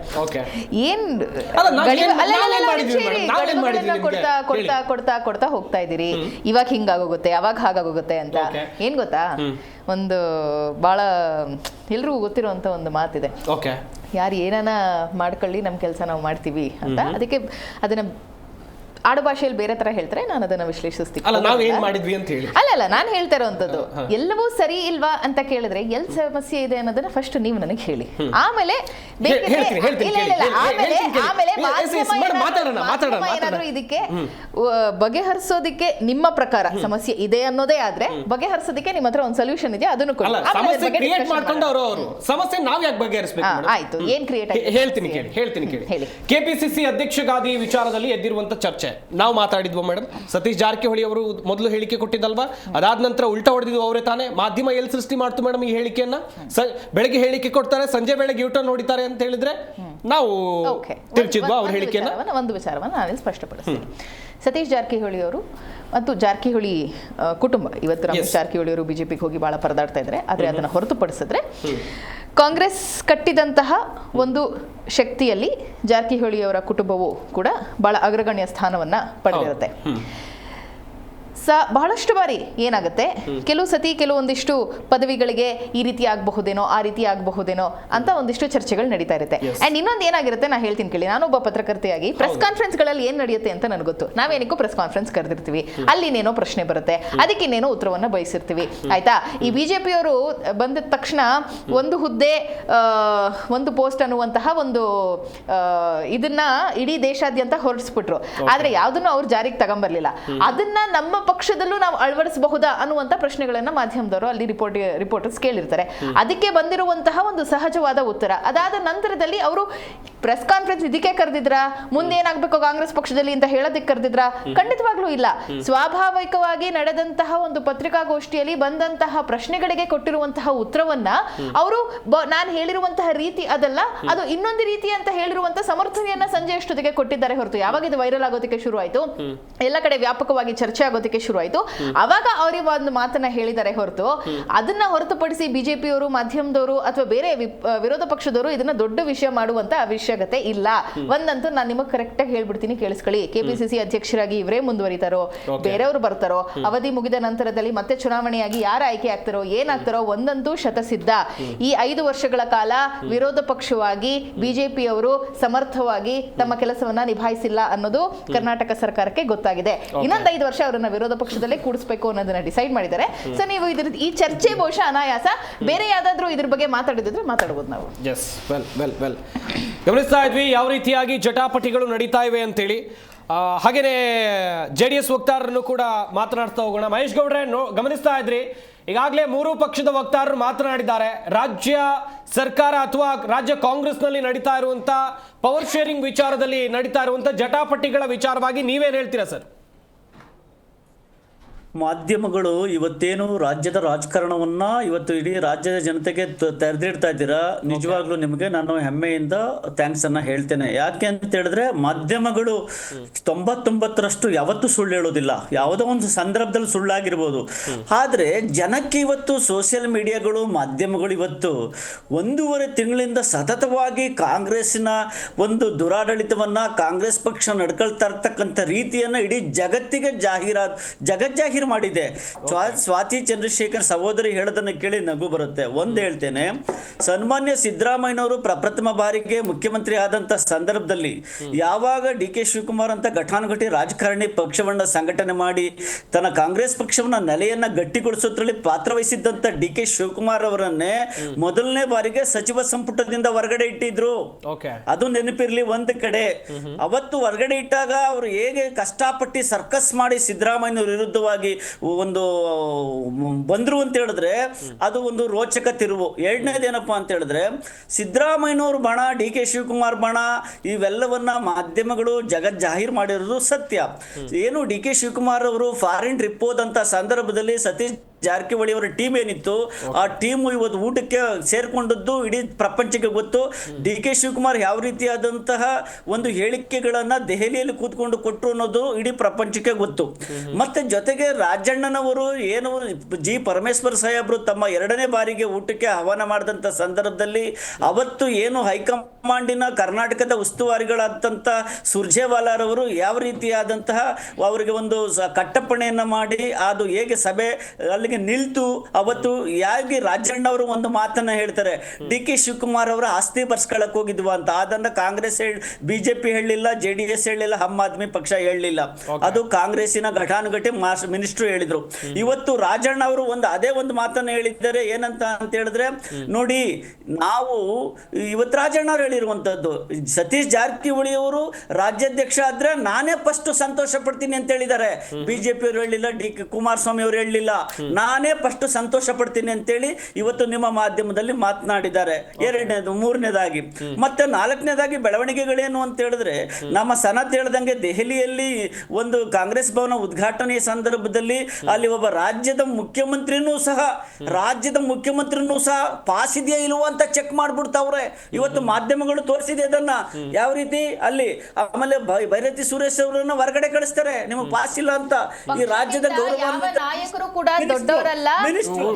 ಏನ್ ಕೊಡ್ತಾ ಕೊಡ್ತಾ ಕೊಡ್ತಾ ಕೊಡ್ತಾ ಹೋಗ್ತಾ ಇದೀರಿ. ಇವಾಗ ಹಿಂಗಾಗೋಗುತ್ತೆ, ಅವಾಗ ಹಾಗಾಗೋಗುತ್ತೆ ಅಂತ. ಏನ್ ಗೊತ್ತಾ, ಒಂದು ಭಾಳ ಎಲ್ರಿಗೂ ಗೊತ್ತಿರುವಂತ ಒಂದು ಮಾತಿದೆ, ಯಾರು ಏನಾನ ಮಾಡ್ಕೊಳ್ಳಿ, ನಮ್ಮ ಕೆಲಸ ನಾವು ಮಾಡ್ತೀವಿ ಅಂತ. ಅದಕ್ಕೆ ಅದನ್ನ ಆಡು ಭಾಷೆಯಲ್ಲಿ ಬೇರೆ ತರ ಹೇಳ್ತಾರೆ, ನಾನು ಅದನ್ನ ವಿಶ್ಲೇಷಿಸ್ತೀನಿ. ಅಲ್ಲ, ನಾನು ಹೇಳ್ತಾ ಇರೋವಂಥದ್ದು ಎಲ್ಲವೂ ಸರಿ ಇಲ್ವಾ ಅಂತ ಕೇಳಿದ್ರೆ ಎಲ್ಲಿ ಸಮಸ್ಯೆ ಇದೆ ಅನ್ನೋದನ್ನ ಫಸ್ಟ್ ನೀವು ನನಗೆ ಹೇಳಿ. ಆಮೇಲೆ ಏನಾದ್ರೂ ಇದಕ್ಕೆ ಬಗೆಹರಿಸೋದಿಕ್ಕೆ ನಿಮ್ಮ ಪ್ರಕಾರ ಸಮಸ್ಯೆ ಇದೆ ಅನ್ನೋದೇ ಆದ್ರೆ ಬಗೆಹರಿಸೋದಕ್ಕೆ ನಿಮ್ಮ ಹತ್ರ ಒಂದು ಸೊಲ್ಯೂಷನ್ ಇದೆ, ಅದನ್ನು ಕೊಡಿ. ಆಯ್ತು, ಏನ್ ಕ್ರಿಯೇಟ್ ಹೇಳ್ತೀನಿ ಕೇಳಿ. KPCC ಅಧ್ಯಕ್ಷಗಾದಿ ವಿಚಾರದಲ್ಲಿ ಎದ್ದಿರುವಂತ ಚರ್ಚೆ ನಾವು ಮಾತಾಡಿದ್ವು ಮೇಡಮ್. ಸತೀಶ್ ಜಾರಕಿಹೊಳಿ ಅವರು ಮೊದಲು ಹೇಳಿಕೆ ಕೊಟ್ಟಿದ್ದಲ್ವಾ, ಅದಾದ ನಂತರ ಉಲ್ಟಾ ಹೊಡೆದಿದ್ದು ಅವರೇ ತಾನೇ. ಮಾಧ್ಯಮ ಎಲ್ಲಿ ಸೃಷ್ಟಿ ಮಾಡ್ತು ಮೇಡಮ್ ಈ ಹೇಳಿಕೆಯನ್ನ? ಬೆಳಗ್ಗೆ ಹೇಳಿಕೆ ಕೊಡ್ತಾರೆ, ಸಂಜೆ ಬೆಳಗ್ಗೆ ಯೂಟರ್ನ್ ನೋಡಿತಾರೆ ಅಂತ ಹೇಳಿದ್ರೆ ನಾವು ತಿರ್ಚಿದ್ವಾ ಅವ್ರ ಹೇಳಿಕೆಯನ್ನ? ಒಂದು ವಿಚಾರವನ್ನು ನಾನು ಸ್ಪಷ್ಟಪಡಿಸ್ತೀನಿ. ಸತೀಶ್ ಜಾರಕಿಹೊಳಿ ಅವರು ಮತ್ತು ಜಾರಕಿಹೊಳಿ ಕುಟುಂಬ, ಇವತ್ತು ರಮೇಶ್ ಜಾರಕಿಹೊಳಿ ಅವರು BJPಗೆ ಹೋಗಿ ಬಹಳ ಪರದಾಡ್ತಾ ಇದ್ದಾರೆ. ಆದ್ರೆ ಅದನ್ನ ಹೊರತುಪಡಿಸಿದ್ರೆ ಕಾಂಗ್ರೆಸ್ ಕಟ್ಟಿದಂತಹ ಒಂದು ಶಕ್ತಿಯಲ್ಲಿ ಜಾರಕಿಹೊಳಿಯವರ ಕುಟುಂಬವು ಕೂಡ ಬಹಳ ಅಗ್ರಗಣ್ಯ ಸ್ಥಾನವನ್ನ ಪಡೆದಿರುತ್ತೆ. ಬಹಳಷ್ಟು ಬಾರಿ ಏನಾಗುತ್ತೆ, ಕೆಲವು ಸತಿ ಕೆಲವೊಂದಿಷ್ಟು ಪದವಿಗಳಿಗೆ ಈ ರೀತಿ ಆಗಬಹುದೇನೋ, ಆ ರೀತಿ ಆಗಬಹುದೇನೋ ಅಂತ ಒಂದಿಷ್ಟು ಚರ್ಚೆಗಳು ನಡೀತಾ ಇರುತ್ತೆ. ಅಂಡ್ ಇನ್ನೊಂದು ಏನಾಗಿರುತ್ತೆ, ನಾ ಹೇಳ್ತೀನಿ ಕೇಳಿ. ನಾನೊಬ್ಬ ಪತ್ರಕರ್ತೆಯಾಗಿ ಪ್ರೆಸ್ ಕಾನ್ಫರೆನ್ಸ್ ಗಳಲ್ಲಿ ಏನ್ ನಡೆಯುತ್ತೆ ಅಂತ ನನಗೆ ಗೊತ್ತು. ನಾವೇನಕ್ಕೂ ಪ್ರೆಸ್ ಕಾನ್ಫರೆನ್ಸ್ ಕರೆದಿರ್ತೀವಿ, ಅಲ್ಲಿ ಇನ್ನೇನೋ ಪ್ರಶ್ನೆ ಬರುತ್ತೆ, ಅದಕ್ಕೆ ಇನ್ನೇನೋ ಉತ್ತರವನ್ನ ಬಯಸಿರ್ತೀವಿ. ಆಯ್ತಾ? ಈ BJP ಅವರು ಬಂದ ತಕ್ಷಣ ಒಂದು ಹುದ್ದೆ ಒಂದು ಪೋಸ್ಟ್ ಅನ್ನುವಂತಹ ಒಂದು ಇದನ್ನ ಇಡೀ ದೇಶಾದ್ಯಂತ ಹೊರಡಿಸ್ಬಿಟ್ರು. ಆದ್ರೆ ಯಾವ್ದನ್ನು ಅವ್ರು ಜಾರಿಗೆ ತಗೊಂಬರ್ಲಿಲ್ಲ. ಅದನ್ನ ನಮ್ಮ ಪಕ್ಷದಲ್ಲೂ ನಾವು ಅಳವಡಿಸಬಹುದಾ ಅನ್ನುವಂತ ಪ್ರಶ್ನೆಗಳನ್ನ ಮಾಧ್ಯಮದವರು ಅಲ್ಲಿ ರಿಪೋರ್ಟರ್ಸ್ ಕೇಳಿರ್ತಾರೆ. ಅದಕ್ಕೆ ಬಂದಿರುವಂತಹ ಒಂದು ಸಹಜವಾದ ಉತ್ತರ. ಅದಾದ ನಂತರದಲ್ಲಿ ಅವರು ಪ್ರೆಸ್ ಕಾನ್ಫರೆನ್ಸ್ ಇದಕ್ಕೆ ಕರೆದಿದ್ರ, ಮುಂದೇನಾಗಬೇಕು ಕಾಂಗ್ರೆಸ್ ಪಕ್ಷದಲ್ಲಿ ಅಂತ ಹೇಳೋದಕ್ಕೆ ಕರೆದಿದ್ರ? ಖಂಡಿತವಾಗ್ಲೂ ಇಲ್ಲ. ಸ್ವಾಭಾವಿಕವಾಗಿ ನಡೆದಂತಹ ಒಂದು ಪತ್ರಿಕಾಗೋಷ್ಠಿಯಲ್ಲಿ ಬಂದಂತಹ ಪ್ರಶ್ನೆಗಳಿಗೆ ಕೊಟ್ಟಿರುವಂತಹ ಉತ್ತರವನ್ನ ಅವರು ನಾನು ಹೇಳಿರುವಂತಹ ರೀತಿ ಅದಲ್ಲ, ಅದು ಇನ್ನೊಂದು ರೀತಿ ಅಂತ ಹೇಳಿರುವಂತಹ ಸಮರ್ಥನೆಯನ್ನ ಸಂಜೆ ಅಷ್ಟೊತ್ತಿಗೆ ಕೊಟ್ಟಿದ್ದಾರೆ ಹೊರತು, ಯಾವಾಗ ಇದು ವೈರಲ್ ಆಗೋದಕ್ಕೆ ಶುರು ಆಯ್ತು, ಎಲ್ಲ ಕಡೆ ವ್ಯಾಪಕವಾಗಿ ಚರ್ಚೆ ಆಗೋದಕ್ಕೆ ಶುರು ಆಯ್ತು, ಅವಾಗ ಅವರಿಗೆ ಒಂದು ಮಾತನ್ನ ಹೇಳಿದ್ದಾರೆ ಹೊರತು, ಅದನ್ನ ಹೊರತುಪಡಿಸಿ ಬಿಜೆಪಿಯವರು, ಮಾಧ್ಯಮದವರು ಅಥವಾ ಬೇರೆ ವಿರೋಧ ಪಕ್ಷದವರು ಇದನ್ನ ದೊಡ್ಡ ವಿಷಯ ಮಾಡುವಂತ ಅವಶ್ಯಕತೆ ಇಲ್ಲ. ಒಂದಂತೂ ನಾನು ನಿಮಗೆ ಕರೆಕ್ಟ್ ಆಗಿ ಹೇಳ್ಬಿಡ್ತೀನಿ, ಕೇಳಿಸ್ಕೊಳ್ಳಿ. KPCC ಅಧ್ಯಕ್ಷರಾಗಿ ಇವರೇ ಮುಂದುವರಿತಾರೋ, ಬೇರೆಯವರು ಬರ್ತಾರೋ, ಅವಧಿ ಮುಗಿದ ನಂತರದಲ್ಲಿ ಮತ್ತೆ ಚುನಾವಣೆಯಾಗಿ ಯಾರು ಆಯ್ಕೆ ಆಗ್ತಾರೋ, ಏನಾಗ್ತಾರೋ, ಒಂದಂತೂ ಶತಸಿದ್ಧ. ಈ 5 ವರ್ಷಗಳ ಕಾಲ ವಿರೋಧ ಪಕ್ಷವಾಗಿ ಬಿಜೆಪಿಯವರು ಸಮರ್ಥವಾಗಿ ತಮ್ಮ ಕೆಲಸವನ್ನ ನಿಭಾಯಿಸಿಲ್ಲ ಅನ್ನೋದು ಕರ್ನಾಟಕ ಸರ್ಕಾರಕ್ಕೆ ಗೊತ್ತಾಗಿದೆ. ಇನ್ನೊಂದು 5 ವರ್ಷ ಅವರನ್ನ ವಿರೋಧ ಪಕ್ಷದಲ್ಲೇ ಕೂಡಿಸಬೇಕು ಅನ್ನೋದನ್ನ ಡಿಸೈಡ್ ಮಾಡಿದ್ದಾರೆ. ಸೊ ನೀವು ಈ ಚರ್ಚೆ ಬಹುಶಃ ಅನಾಯಾಸ. ಬೇರೆ ಯಾವ್ದಾದ್ರು ಇದ್ರ ಬಗ್ಗೆ ಮಾತಾಡಿದ್ರೆ ಮಾತಾಡಬಹುದು ನಾವು. ಗಮನಿಸ್ತಾ ಇದ್ವಿ ಯಾವ ರೀತಿಯಾಗಿ ಜಟಾಪಟಿಗಳು ನಡೀತಾ ಇವೆ ಅಂತೇಳಿ. ಹಾಗೇನೆ JDS ವಕ್ತಾರರನ್ನು ಕೂಡ ಮಾತನಾಡ್ತಾ ಹೋಗೋಣ. ಮಹೇಶ್ ಗೌಡ್ರೆ, ಗಮನಿಸ್ತಾ ಇದ್ರಿ, ಈಗಾಗಲೇ 3 ಪಕ್ಷದ ವಕ್ತಾರರು ಮಾತನಾಡಿದ್ದಾರೆ. ರಾಜ್ಯ ಸರ್ಕಾರ ಅಥವಾ ರಾಜ್ಯ ಕಾಂಗ್ರೆಸ್ನಲ್ಲಿ ನಡೀತಾ ಇರುವಂತ ಪವರ್ ಶೇರಿಂಗ್ ವಿಚಾರದಲ್ಲಿ ನಡೀತಾ ಇರುವಂತ ಜಟಾಪಟಿಗಳ ವಿಚಾರವಾಗಿ ನೀವೇನ್ ಹೇಳ್ತೀರಾ ಸರ್? ಮಾಧ್ಯಮಗಳು ಇವತ್ತೇನು ರಾಜ್ಯದ ರಾಜಕಾರಣವನ್ನ ಇವತ್ತು ಇಡೀ ರಾಜ್ಯದ ಜನತೆಗೆ ತೆರೆದಿಡ್ತಾ ಇದ್ದೀರಾ, ನಿಜವಾಗ್ಲೂ ನಿಮಗೆ ನಾನು ಹೆಮ್ಮೆಯಿಂದ ಥ್ಯಾಂಕ್ಸ್ ಅನ್ನ ಹೇಳ್ತೇನೆ. ಯಾಕೆ ಅಂತ ಹೇಳಿದ್ರೆ ಮಾಧ್ಯಮಗಳು 99% ಯಾವತ್ತೂ ಸುಳ್ಳು ಹೇಳೋದಿಲ್ಲ, ಯಾವುದೋ ಒಂದು ಸಂದರ್ಭದಲ್ಲಿ ಸುಳ್ಳಾಗಿರ್ಬೋದು. ಆದ್ರೆ ಜನಕ್ಕೆ ಇವತ್ತು ಸೋಷಿಯಲ್ ಮೀಡಿಯಾಗಳು, ಮಾಧ್ಯಮಗಳು ಇವತ್ತು 1.5 ತಿಂಗಳಿಂದ ಸತತವಾಗಿ ಕಾಂಗ್ರೆಸ್ಸಿನ ಒಂದು ದುರಾಡಳಿತವನ್ನ, ಕಾಂಗ್ರೆಸ್ ಪಕ್ಷ ನಡ್ಕೊಳ್ತಾ ಇರ್ತಕ್ಕಂಥ ರೀತಿಯನ್ನ ಇಡೀ ಜಗತ್ತಿಗೆ ಜಗಜ್ಜಾಹೀರ್ ಮಾಡಿದೆ. ಸ್ವಾತಿ ಚಂದ್ರಶೇಖರ್ ಸಹೋದರಿ ಹೇಳೋದನ್ನ ಕೇಳಿ ನಗು ಬರುತ್ತೆ. ಒಂದು ಹೇಳ್ತೇನೆ, ಸನ್ಮಾನ್ಯ ಸಿದ್ದರಾಮಯ್ಯನವರು ಪ್ರಪ್ರಥಮ ಬಾರಿಗೆ ಮುಖ್ಯಮಂತ್ರಿ ಆದಂತ ಸಂದರ್ಭದಲ್ಲಿ ಯಾವಾಗ DK ಶಿವಕುಮಾರ್ ಅಂತ ಘಟಾನುಘಟಿ ರಾಜಕಾರಣಿ ಪಕ್ಷವನ್ನ ಸಂಘಟನೆ ಮಾಡಿ ತನ್ನ ಕಾಂಗ್ರೆಸ್ ಪಕ್ಷವನ್ನ ನೆಲೆಯನ್ನ ಗಟ್ಟಿಗೊಳಿಸೋದ್ರಲ್ಲಿ ಪಾತ್ರವಹಿಸಿದ್ದಂತ DK ಶಿವಕುಮಾರ್ ಅವರನ್ನೇ ಮೊದಲನೇ ಬಾರಿಗೆ ಸಚಿವ ಸಂಪುಟದಿಂದ ಹೊರಗಡೆ ಇಟ್ಟಿದ್ರು. ಅದು ನೆನಪಿರ್ಲಿ. ಒಂದು ಕಡೆ ಅವತ್ತು ಹೊರಗಡೆ ಇಟ್ಟಾಗ ಅವರು ಹೇಗೆ ಕಷ್ಟಪಟ್ಟು ಸರ್ಕಸ್ ಮಾಡಿ ಸಿದ್ದರಾಮಯ್ಯನವ್ರ ವಿರುದ್ಧವಾಗಿ ಒಂದು ಬಂದ್ರು ಅಂತ ಹೇಳಿದ್ರೆ ಅದು ಒಂದು ರೋಚಕ ತಿರುವು. ಎರಡನೇದೇನಪ್ಪಾ ಅಂತ ಹೇಳಿದ್ರೆ, ಸಿದ್ದರಾಮಯ್ಯನವ್ರ ಬಣ, DK ಶಿವಕುಮಾರ್ ಬಣ ಇವೆಲ್ಲವನ್ನ ಮಾಧ್ಯಮಗಳು ಜಾಹೀರ್ ಮಾಡಿರೋದು ಸತ್ಯ. ಏನು DK ಶಿವಕುಮಾರ್ ಅವರು ಫಾರಿನ್ ಟ್ರಿಪ್ ಹೋದಂತ ಸಂದರ್ಭದಲ್ಲಿ ಸತೀಶ್ ಜಾರಕಿಹೊಳಿ ಅವರ ಟೀಮ್ ಏನಿತ್ತು, ಆ ಟೀಮ್ ಇವತ್ತು ಊಟಕ್ಕೆ ಸೇರ್ಕೊಂಡದ್ದು ಇಡೀ ಪ್ರಪಂಚಕ್ಕೆ ಗೊತ್ತು. DK ಶಿವಕುಮಾರ್ ಯಾವ ರೀತಿಯಾದಂತಹ ಒಂದು ಹೇಳಿಕೆಗಳನ್ನ ದೆಹಲಿಯಲ್ಲಿ ಕೂತ್ಕೊಂಡು ಕೊಟ್ಟರು ಅನ್ನೋದು ಇಡೀ ಪ್ರಪಂಚಕ್ಕೆ ಗೊತ್ತು. ಮತ್ತೆ ಜೊತೆಗೆ ರಾಜಣ್ಣನವರು ಏನು G ಪರಮೇಶ್ವರ್ ಸಾಹೇಬ್ರು ತಮ್ಮ 2ನೇ ಬಾರಿಗೆ ಊಟಕ್ಕೆ ಆಹ್ವಾನ ಮಾಡಿದಂತ ಸಂದರ್ಭದಲ್ಲಿ ಅವತ್ತು ಏನು ಹೈಕಮಾಂಡಿನ ಕರ್ನಾಟಕದ ಉಸ್ತುವಾರಿಗಳಾದಂತ ಸುರ್ಜೇವಾಲಾರವರು ಯಾವ ರೀತಿಯಾದಂತಹ ಅವರಿಗೆ ಒಂದು ಕಟ್ಟಪ್ಪಣೆಯನ್ನ ಮಾಡಿ ಅದು ಹೇಗೆ ಸಭೆ ಅಲ್ಲಿಗೆ ನಿಲ್ತು, ಅವತ್ತು ಯಾಕೆ ರಾಜಣ್ಣವರು ಒಂದು ಮಾತನ್ನ ಹೇಳ್ತಾರೆ, DK ಶಿವಕುಮಾರ್ ಅವರ ಆಸ್ತಿ ಬರ್ಸ್ಕೊಳಕ್ ಹೋಗಿದ್ವಾ ಅಂತ. ಅದನ್ನ ಕಾಂಗ್ರೆಸ್ ಬಿಜೆಪಿ ಹೇಳಲಿಲ್ಲ, JDS ಹೇಳಲಿಲ್ಲ, ಹಮ್ ಆದ್ಮಿ ಪಕ್ಷ ಹೇಳಲಿಲ್ಲ. ಅದು ಕಾಂಗ್ರೆಸ್ಸಿನ ಘಟಾನುಘಟಿ ಮಿನಿಸ್ಟರ್ ಹೇಳಿದ್ರು. ಇವತ್ತು ರಾಜಣ್ಣ ಅವರು ಅದೇ ಒಂದು ಮಾತನ್ನ ಹೇಳಿದ್ದಾರೆ. ಏನಂತ ಅಂತ ಹೇಳಿದ್ರೆ, ನೋಡಿ ನಾವು ಇವತ್ತು ರಾಜಣ್ಣ ಅವರು ಹೇಳಿರುವಂತದ್ದು, ಸತೀಶ್ ಜಾರಕಿಹೊಳಿ ಅವರು ರಾಜ್ಯಾಧ್ಯಕ್ಷ ಆದ್ರೆ ನಾನೇ ಫಸ್ಟ್ ಸಂತೋಷ ಪಡ್ತೀನಿ ಅಂತ ಹೇಳಿದ್ದಾರೆ. ಬಿಜೆಪಿ ಅವರು ಹೇಳಿಲ್ಲ, DK ಕುಮಾರಸ್ವಾಮಿ ಅವರು ಹೇಳಲಿಲ್ಲ, ನಾನೇ ಫಸ್ಟ್ ಸಂತೋಷ ಪಡ್ತೀನಿ ಅಂತೇಳಿ ಇವತ್ತು ನಿಮ್ಮ ಮಾಧ್ಯಮದಲ್ಲಿ ಮಾತನಾಡಿದ್ದಾರೆ. ಎರಡನೇದು. ಮೂರನೇದಾಗಿ ಮತ್ತೆ ನಾಲ್ಕನೇದಾಗಿ ಬೆಳವಣಿಗೆಗಳೇನು ಅಂತ ಹೇಳಿದ್ರೆ, ನಮ್ಮ ಸನತ್ ಹೇಳ್ದಂಗೆ ದೆಹಲಿಯಲ್ಲಿ ಒಂದು ಕಾಂಗ್ರೆಸ್ ಭವನ ಉದ್ಘಾಟನೆಯ ಸಂದರ್ಭದಲ್ಲಿ ಅಲ್ಲಿ ಒಬ್ಬ ರಾಜ್ಯದ ಮುಖ್ಯಮಂತ್ರಿನೂ ಸಹ ಪಾಸ್ ಇದೆಯಾ ಇಲ್ವೋ ಅಂತ ಚೆಕ್ ಮಾಡ್ಬಿಡ್ತಾವ್ರೆ. ಇವತ್ತು ಮಾಧ್ಯಮಗಳು ತೋರಿಸಿದೆ ಅದನ್ನ ಯಾವ ರೀತಿ ಅಲ್ಲಿ. ಆಮೇಲೆ ಭೈರತಿ ಸುರೇಶ್ ಅವರನ್ನ ಹೊರಗಡೆ ಕಳಿಸ್ತಾರೆ, ನಿಮಗೆ ಪಾಸ್ ಇಲ್ಲ ಅಂತ. ಈ ರಾಜ್ಯದ ಗೌರವ ನಾಯಕರು ಕೂಡ ದೊಡ್ಡವರಲ್ಲ,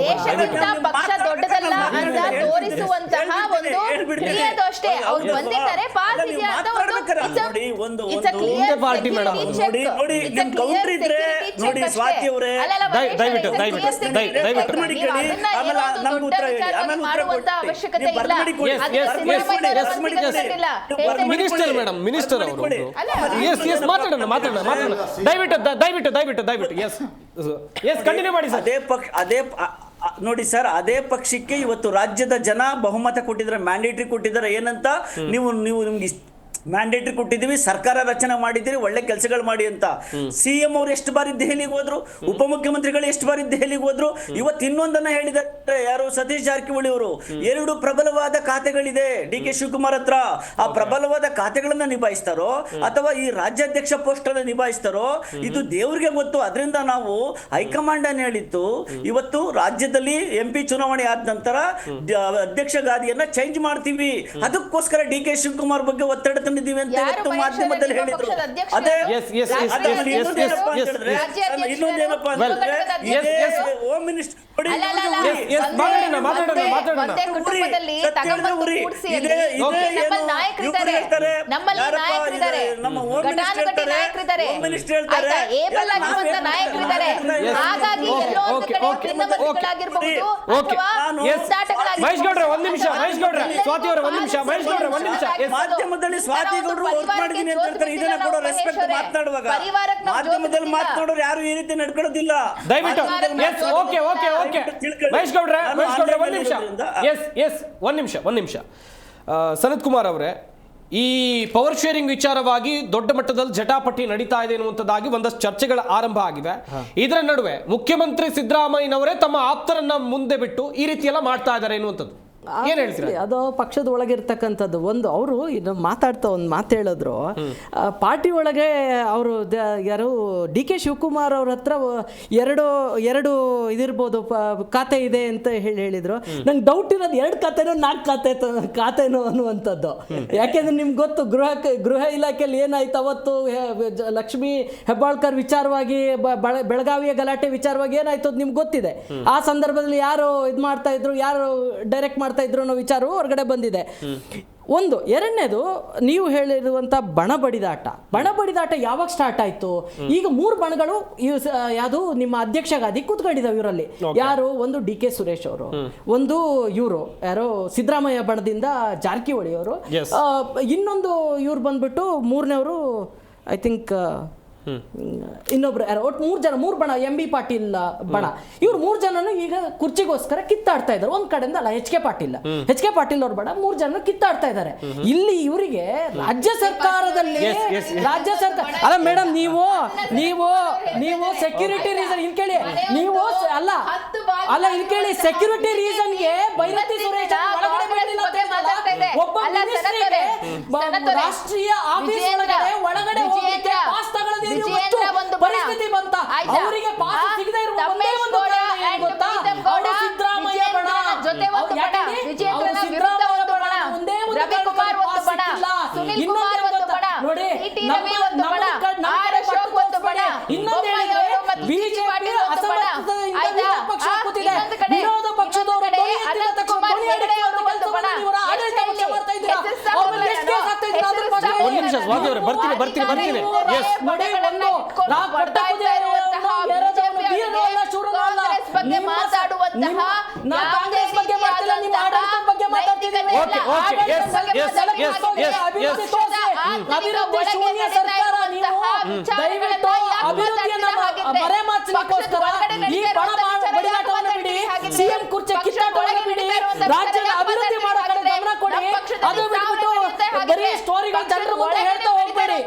ದೇಶಕ್ಕಿಂತ ಪಕ್ಷ ದೊಡ್ಡದಲ್ಲ ಅಂತ ತೋರಿಸುವಂತಹ ಒಂದು ಕ್ರಿಯೆದು ಅಷ್ಟೇ. ಅವ್ರು ಬಂದಿದ್ದಾರೆ, ಪಾಸ್ ಇದೆಯಾ ಅಂತ ಅವಶ್ಯಕತೆ ಇಲ್ಲ. ಮಿನಿಸ್ಟರ್ ಮೇಡಮ್, ಮಿನಿಸ್ಟರ್ ಅವರು ಮಾತಾಡೋಣ. ದಯವಿಟ್ಟು ಎಸ್ ಕಂಟಿನ್ಯೂ ಮಾಡಿ ಸರ್. ನೋಡಿ ಸರ್, ಅದೇ ಪಕ್ಷಕ್ಕೆ ಇವತ್ತು ರಾಜ್ಯದ ಜನ ಬಹುಮತ ಕೊಟ್ಟಿದ್ದಾರೆ, ಮ್ಯಾಂಡೇಟರಿ ಕೊಟ್ಟಿದ್ದಾರೆ. ಏನಂತ, ನೀವು ನಿಮ್ಗೆ ಮ್ಯಾಂಡೇಟರಿ ಕೊಟ್ಟಿದ್ದೀವಿ, ಸರ್ಕಾರ ರಚನೆ ಮಾಡಿದ್ದೀರಿ, ಒಳ್ಳೆ ಕೆಲಸಗಳು ಮಾಡಿ ಅಂತ. CM ಅವರು ಎಷ್ಟು ಬಾರಿ ದೆಹಲಿಗೆ ಹೋದ್ರು, ಉಪಮುಖ್ಯಮಂತ್ರಿಗಳು ಎಷ್ಟು ಬಾರಿ ದೆಹಲಿಗೆ ಹೋದ್ರು. ಇವತ್ತು ಇನ್ನೊಂದನ್ನ ಹೇಳಿದ್ದಾರೆ ಯಾರು, ಸತೀಶ್ ಜಾರಕಿಹೊಳಿ ಅವರು. 2 ಪ್ರಬಲವಾದ ಖಾತೆಗಳಿದೆ DK ಶಿವಕುಮಾರ್ ಹತ್ರ. ಆ ಪ್ರಬಲವಾದ ಖಾತೆಗಳನ್ನ ನಿಭಾಯಿಸ್ತಾರೋ ಅಥವಾ ಈ ರಾಜ್ಯಾಧ್ಯಕ್ಷ ಪೋಸ್ಟ್ ಅನ್ನ ನಿಭಾಯಿಸ್ತಾರೋ ಇದು ದೇವ್ರಿಗೆ ಗೊತ್ತು. ಅದರಿಂದ ನಾವು ಹೈಕಮಾಂಡ್ ಅನ್ನು ಹೇಳಿತ್ತು, ಇವತ್ತು ರಾಜ್ಯದಲ್ಲಿ MP ಚುನಾವಣೆ ಆದ ನಂತರ ಅಧ್ಯಕ್ಷ ಗಾದಿಯನ್ನ ಚೇಂಜ್ ಮಾಡ್ತೀವಿ. ಅದಕ್ಕೋಸ್ಕರ DK ಶಿವಕುಮಾರ್ ಬಗ್ಗೆ ಒತ್ತಡ ತಂದಿದ್ದೀವಿ ಅಂತ ಇವತ್ತು ಮಾಧ್ಯಮದಲ್ಲಿ ಹೇಳಿದ್ರು. ಅದೇ ಇನ್ನೊಂದೇನಪ್ಪ ಅಂತಂದ್ರೆ, ಹೋಮ್ ಮಿನಿಸ್ಟರ್ ಮಾಧ್ಯಮದಲ್ಲಿ ಸ್ವಾತಿ ಗೌಡ್ರು ವರ್ಕ್ ಮಾಡಿದೀನಿ ಅಂತ ಹೇಳ್ತಾರೆ. ಇದನ್ನ ಕೂಡ ರೆಸ್ಪೆಕ್ಟ್ ಮಾತನಾಡುವಾಗ ಮಾಧ್ಯಮದಲ್ಲಿ ಮಾತನಾಡೋರು ಯಾರು ಈ ರೀತಿ ನಡ್ಕೊಳ್ಳೋದಿಲ್ಲ. ದಯವಿಟ್ಟು ಮಹೇಶ್ ಗೌಡ್ರೆ ಒಂದ್ ನಿಮಿಷ. ಸನತ್ ಕುಮಾರ್ ಅವರೇ, ಈ ಪವರ್ ಶೇರಿಂಗ್ ವಿಚಾರವಾಗಿ ದೊಡ್ಡ ಮಟ್ಟದಲ್ಲಿ ಜಟಾಪಟಿ ನಡೀತಾ ಇದೆ ಎನ್ನುವಂಥದ್ದಾಗಿ ಒಂದಷ್ಟು ಚರ್ಚೆಗಳ ಆರಂಭ ಆಗಿವೆ. ಇದರ ನಡುವೆ ಮುಖ್ಯಮಂತ್ರಿ ಸಿದ್ದರಾಮಯ್ಯನವರೇ ತಮ್ಮ ಆಪ್ತರನ್ನ ಮುಂದೆ ಬಿಟ್ಟು ಈ ರೀತಿ ಎಲ್ಲ ಮಾಡ್ತಾ ಇದ್ದಾರೆ ಎನ್ನುವಂಥದ್ದು ಏನ್ ಹೇಳ್ತೀರಾ? ಅದು ಪಕ್ಷದ ಒಳಗಿರ್ತಕ್ಕಂಥದ್ದು. ಒಂದು ಅವರು ಇದು ಮಾತಾಡ್ತಾ ಒಂದು ಮಾತು ಹೇಳಿದ್ರು, ಪಾರ್ಟಿ ಒಳಗೆ ಅವರು ಯಾರು DK ಶಿವಕುಮಾರ್ ಅವ್ರ ಹತ್ರ ಎರಡು ಇದಿರ್ಬೋದು ಖಾತೆ ಇದೆ ಅಂತ ಹೇಳಿದ್ರು. ನಂಗೆ ಡೌಟ್ ಇರೋದು 2 ಖಾತೆನೋ 4 ಖಾತೆನೋ ಅನ್ನುವಂಥದ್ದು. ಯಾಕೆಂದ್ರೆ ನಿಮ್ಗೆ ಗೊತ್ತು ಗೃಹ ಇಲಾಖೆಯಲ್ಲಿ ಏನಾಯ್ತು ಅವತ್ತು ಲಕ್ಷ್ಮೀ ಹೆಬ್ಬಾಳ್ಕರ್ ವಿಚಾರವಾಗಿ ಬೆಳಗಾವಿಯ ಗಲಾಟೆ ವಿಚಾರವಾಗಿ ಏನಾಯ್ತು ಅದು ನಿಮ್ಗೆ ಗೊತ್ತಿದೆ. ಆ ಸಂದರ್ಭದಲ್ಲಿ ಯಾರು ಇದು ಮಾಡ್ತಾ ಇದ್ರು, ಯಾರು ಡೈರೆಕ್ಟ್ ಮಾಡ್ತಾ ಇದ್ರು ಅನ್ನೋ ವಿಚಾರವು ಹೊರಗಡೆ ಬಂದಿದೆ. ಒಂದು. ಎರಡನೇದು, ನೀವು ಹೇಳಿರುವಂಥ ಬಣ ಬಡಿದಾಟ ಯಾವಾಗ ಸ್ಟಾರ್ಟ್ ಆಯ್ತು? ಈಗ 3 ಬಣಗಳು ಯಾವುದು ನಿಮ್ಮ ಅಧ್ಯಕ್ಷಗಾದಿ ಕೂತ್ಕೊಂಡಿದ್ದಾವೆ ಇವರಲ್ಲಿ. ಯಾರು? ಒಂದು DK ಸುರೇಶ್ ಅವರು, ಒಂದು ಇವರು ಯಾರೋ ಸಿದ್ದರಾಮಯ್ಯ ಬಣದಿಂದ ಜಾರಕಿಹೊಳಿ ಅವರು, ಇನ್ನೊಂದು ಇವ್ರು ಬಂದ್ಬಿಟ್ಟು 3ನೇವರು ಐ ಥಿಂಕ್ ಇನ್ನೊಬ್ರು ಯಾರು, ಒಟ್ಟು 3 ಜನ, 3 ಬಣ, MB ಪಾಟೀಲ್ ಬಣ. ಇವ್ರು 3 ಜನನು ಈಗ ಕುರ್ಚಿಗೋಸ್ಕರ ಕಿತ್ತಾಡ್ತಾ ಇದ್ದಾರೆ. ಒಂದ್ ಕಡೆಯಿಂದ ಅಲ್ಲ, HK ಪಾಟೀಲ್ ಅವ್ರ ಬಣ 3 ಜನ ಕಿತ್ತಾಡ್ತಾ ಇದ್ದಾರೆ. ಇಲ್ಲಿ ಇವರಿಗೆ ರಾಜ್ಯ ಸರ್ಕಾರದಲ್ಲಿ ಅಲ್ಲ ಮೇಡಮ್, ನೀವು ಸೆಕ್ಯೂರಿಟಿ ರೀಸನ್ ಇಲ್ಲಿ ಕೇಳಿ, ನೀವು ಅಲ್ಲ ಇಲ್ಲಿ ಕೇಳಿ, ಸೆಕ್ಯೂರಿಟಿ ರೀಸನ್ಗೆ ಬೈರತಿ ಸುರೇಶ್ ಒಳಗಡೆ ಬರಲಿಲ್ಲ ಅಂತ ಹೇಳಿಲ್ಲ. ಒಬ್ಬ ಮಿನಿಸ್ಟ್ರಿಗೆ ರಾಷ್ಟ್ರೀಯ ಆಫೀಸ್ ಒಳಗಡೆ ಹೋಗಲಿಕ್ಕೆ ಪಾಸ್ ತಗೊಳ್ಳದೆ ಪರಿಸ್ಥಿತಿ ಬಂತ. ಅವರಿಗೆ ಪಾಸ್ ಸಿಗದೆ ಇರುವ ಒಂದೇ ಒಂದು ಕಾರಣ ಏನು ಗೊತ್ತಾ? ಅವರು ಸಿದ್ದರಾಮಯ್ಯ ಬಣ, ಒಂದೇ ಒಂದು ಪಾಸ್ ಸಿಕ್ಕಿಲ್ಲ. ನೋಡಿ, ಇನ್ನೊಂದು ಹೇಳಿದ್ರೆ ಬಿಜೆಪಿ ಅಸಮರ್ಥದಿಂದ ಪಕ್ಷ ಕೂತಿದೆ. ವಿರೋಧ ಪಕ್ಷದವರು ಒಂದು ನಿಮಿಷ ಸ್ವಾತಿ ಅವರೇ, ಬರ್ತೀನಿ. ಸಿಎಂ ಕುರ್ಚಿ ಕಿತ್ತಾಟವನ್ನು ಬಿಡಿ, ರಾಜ್ಯದ ಅಭಿವೃದ್ಧಿ ಮಾಡೋ ಕಡೆ ಗಮನ ಕೊಡಿ. ಅದು ಬಿಟ್ಬಿಟ್ಟು ಬರೀ ಸ್ಟೋರಿಗಳು ಜನರ ಮುಂದೆ ಹೇಳ್ತಾ ಹೋಗ್ಬೇಡಿ.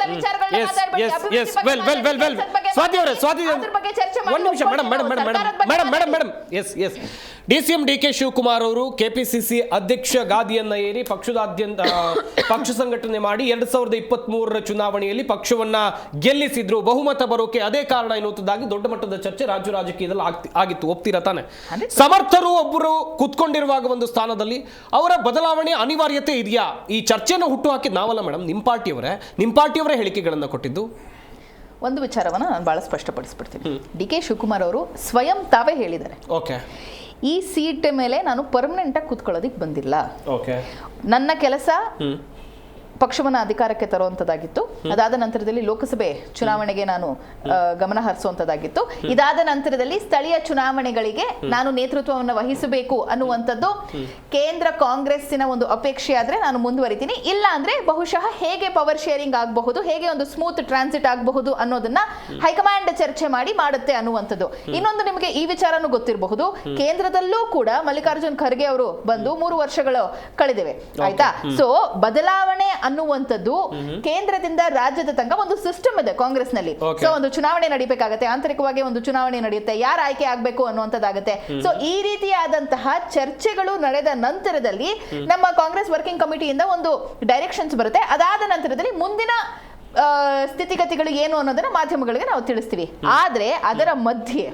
ಸ್ವಾತಿ ಅವರೇ, ಒಂದು ನಿಮಿಷ madam. Yes DCM DK Shivakumar ಅವರು KPCC ಅಧ್ಯಕ್ಷ ಗಾದಿಯನ್ನ ಏರಿ ಪಕ್ಷದಾದ್ಯಂತ ಪಕ್ಷ ಸಂಘಟನೆ ಮಾಡಿ 2023 ಚುನಾವಣೆಯಲ್ಲಿ ಪಕ್ಷವನ್ನ ಗೆಲ್ಲಿಸಿದ್ರು. ಬಹುಮತ ಬರೋಕೆ ಅದೇ ಕಾರಣ ಎನ್ನುವುದಾಗಿ ದೊಡ್ಡ ಮಟ್ಟದ ಚರ್ಚೆ ರಾಜ್ಯ ರಾಜಕೀಯದಲ್ಲಿ ಆಗಿತ್ತು. ಒಪ್ತೀರಾ ತಾನೆ? ಸಮರ್ಥರು ಒಬ್ಬರು ಕುತ್ಕೊಂಡಿರುವಾಗ ಒಂದು ಸ್ಥಾನದಲ್ಲಿ ಅವರ ಬದಲಾವಣೆ ಅನಿವಾರ್ಯತೆ ಇದೆಯಾ? ಈ ಚರ್ಚೆನ ಹುಟ್ಟು ಹಾಕಿದ್ ನಾವಲ್ಲ ಮೇಡಮ್, ನಿಮ್ಮ ಪಾರ್ಟಿಯವರೇ ಹೇಳಿಕೆಗಳನ್ನ ಕೊಟ್ಟಿದ್ದು. ಒಂದು ವಿಚಾರವನ್ನ ನಾನು ಬಹಳ ಸ್ಪಷ್ಟಪಡಿಸ್ಬಿಡ್ತೀನಿ. DK ಶಿವಕುಮಾರ್ ಅವರು ಸ್ವಯಂ ತಾವೇ ಹೇಳಿದ್ದಾರೆ, ಓಕೆ, ಈ ಸೀಟ್ ಮೇಲೆ ನಾನು ಪರ್ಮನೆಂಟ್ ಆಗಿ ಕೂತ್ಕೊಳ್ಳೋದಿಕ್ ಬಂದಿಲ್ಲ. ಓಕೆ, ನನ್ನ ಕೆಲಸ ಪಕ್ಷವನ್ನ ಅಧಿಕಾರಕ್ಕೆ ತರುವಂತದ್ದಾಗಿತ್ತು. ಅದಾದ ನಂತರದಲ್ಲಿ ಲೋಕಸಭೆ ಚುನಾವಣೆಗೆ ನಾನು ಗಮನ ಹರಿಸುವಂತದ್ದಾಗಿತ್ತು. ಇದಾದ ನಂತರದಲ್ಲಿ ಸ್ಥಳೀಯ ಚುನಾವಣೆಗಳಿಗೆ ನಾನು ನೇತೃತ್ವವನ್ನು ವಹಿಸಬೇಕು ಅನ್ನುವಂಥದ್ದು ಕೇಂದ್ರ ಕಾಂಗ್ರೆಸ್ಸಿನ ಒಂದು ಅಪೇಕ್ಷೆ ಆದ್ರೆ ನಾನು ಮುಂದುವರಿತೀನಿ. ಇಲ್ಲ ಅಂದ್ರೆ ಬಹುಶಃ ಹೇಗೆ ಪವರ್ ಶೇರಿಂಗ್ ಆಗಬಹುದು, ಹೇಗೆ ಒಂದು ಸ್ಮೂತ್ ಟ್ರಾನ್ಸಿಟ್ ಆಗಬಹುದು ಅನ್ನೋದನ್ನ ಹೈಕಮಾಂಡ್ ಚರ್ಚೆ ಮಾಡಿ ಮಾಡುತ್ತೆ ಅನ್ನುವಂಥದ್ದು. ಇನ್ನೊಂದು, ನಿಮಗೆ ಈ ವಿಚಾರನೂ ಗೊತ್ತಿರಬಹುದು, ಕೇಂದ್ರದಲ್ಲೂ ಕೂಡ ಮಲ್ಲಿಕಾರ್ಜುನ್ ಖರ್ಗೆ ಅವರು ಬಂದು 3 ವರ್ಷಗಳು ಕಳೆದಿವೆ, ಆಯ್ತಾ? ಸೊ ಬದಲಾವಣೆ ಅನ್ನುವಂಥದ್ದು ಕೇಂದ್ರದಿಂದ ರಾಜ್ಯದ ತನಕ ಒಂದು ಸಿಸ್ಟಮ್ ಇದೆ ಕಾಂಗ್ರೆಸ್ ನಲ್ಲಿ. ಸೊ ಒಂದು ಚುನಾವಣೆ ನಡೀಬೇಕಾಗತ್ತೆ, ಆಂತರಿಕವಾಗಿ ಒಂದು ಚುನಾವಣೆ ನಡೆಯುತ್ತೆ, ಯಾರು ಆಯ್ಕೆ ಆಗ್ಬೇಕು ಅನ್ನುವಂಥದ್ದಾಗತ್ತೆ. ಸೊ ಈ ರೀತಿಯಾದಂತಹ ಚರ್ಚೆಗಳು ನಡೆದ ನಂತರದಲ್ಲಿ ನಮ್ಮ ಕಾಂಗ್ರೆಸ್ ವರ್ಕಿಂಗ್ ಕಮಿಟಿಯಿಂದ ಒಂದು ಡೈರೆಕ್ಷನ್ಸ್ ಬರುತ್ತೆ. ಅದಾದ ನಂತರದಲ್ಲಿ ಮುಂದಿನ ಸ್ಥಿತಿಗತಿಗಳು ಏನು ಅನ್ನೋದನ್ನ ಮಾಧ್ಯಮಗಳಿಗೆ ನಾವು ತಿಳಿಸ್ತೀವಿ. ಆದ್ರೆ ಅದರ ಮಧ್ಯೆ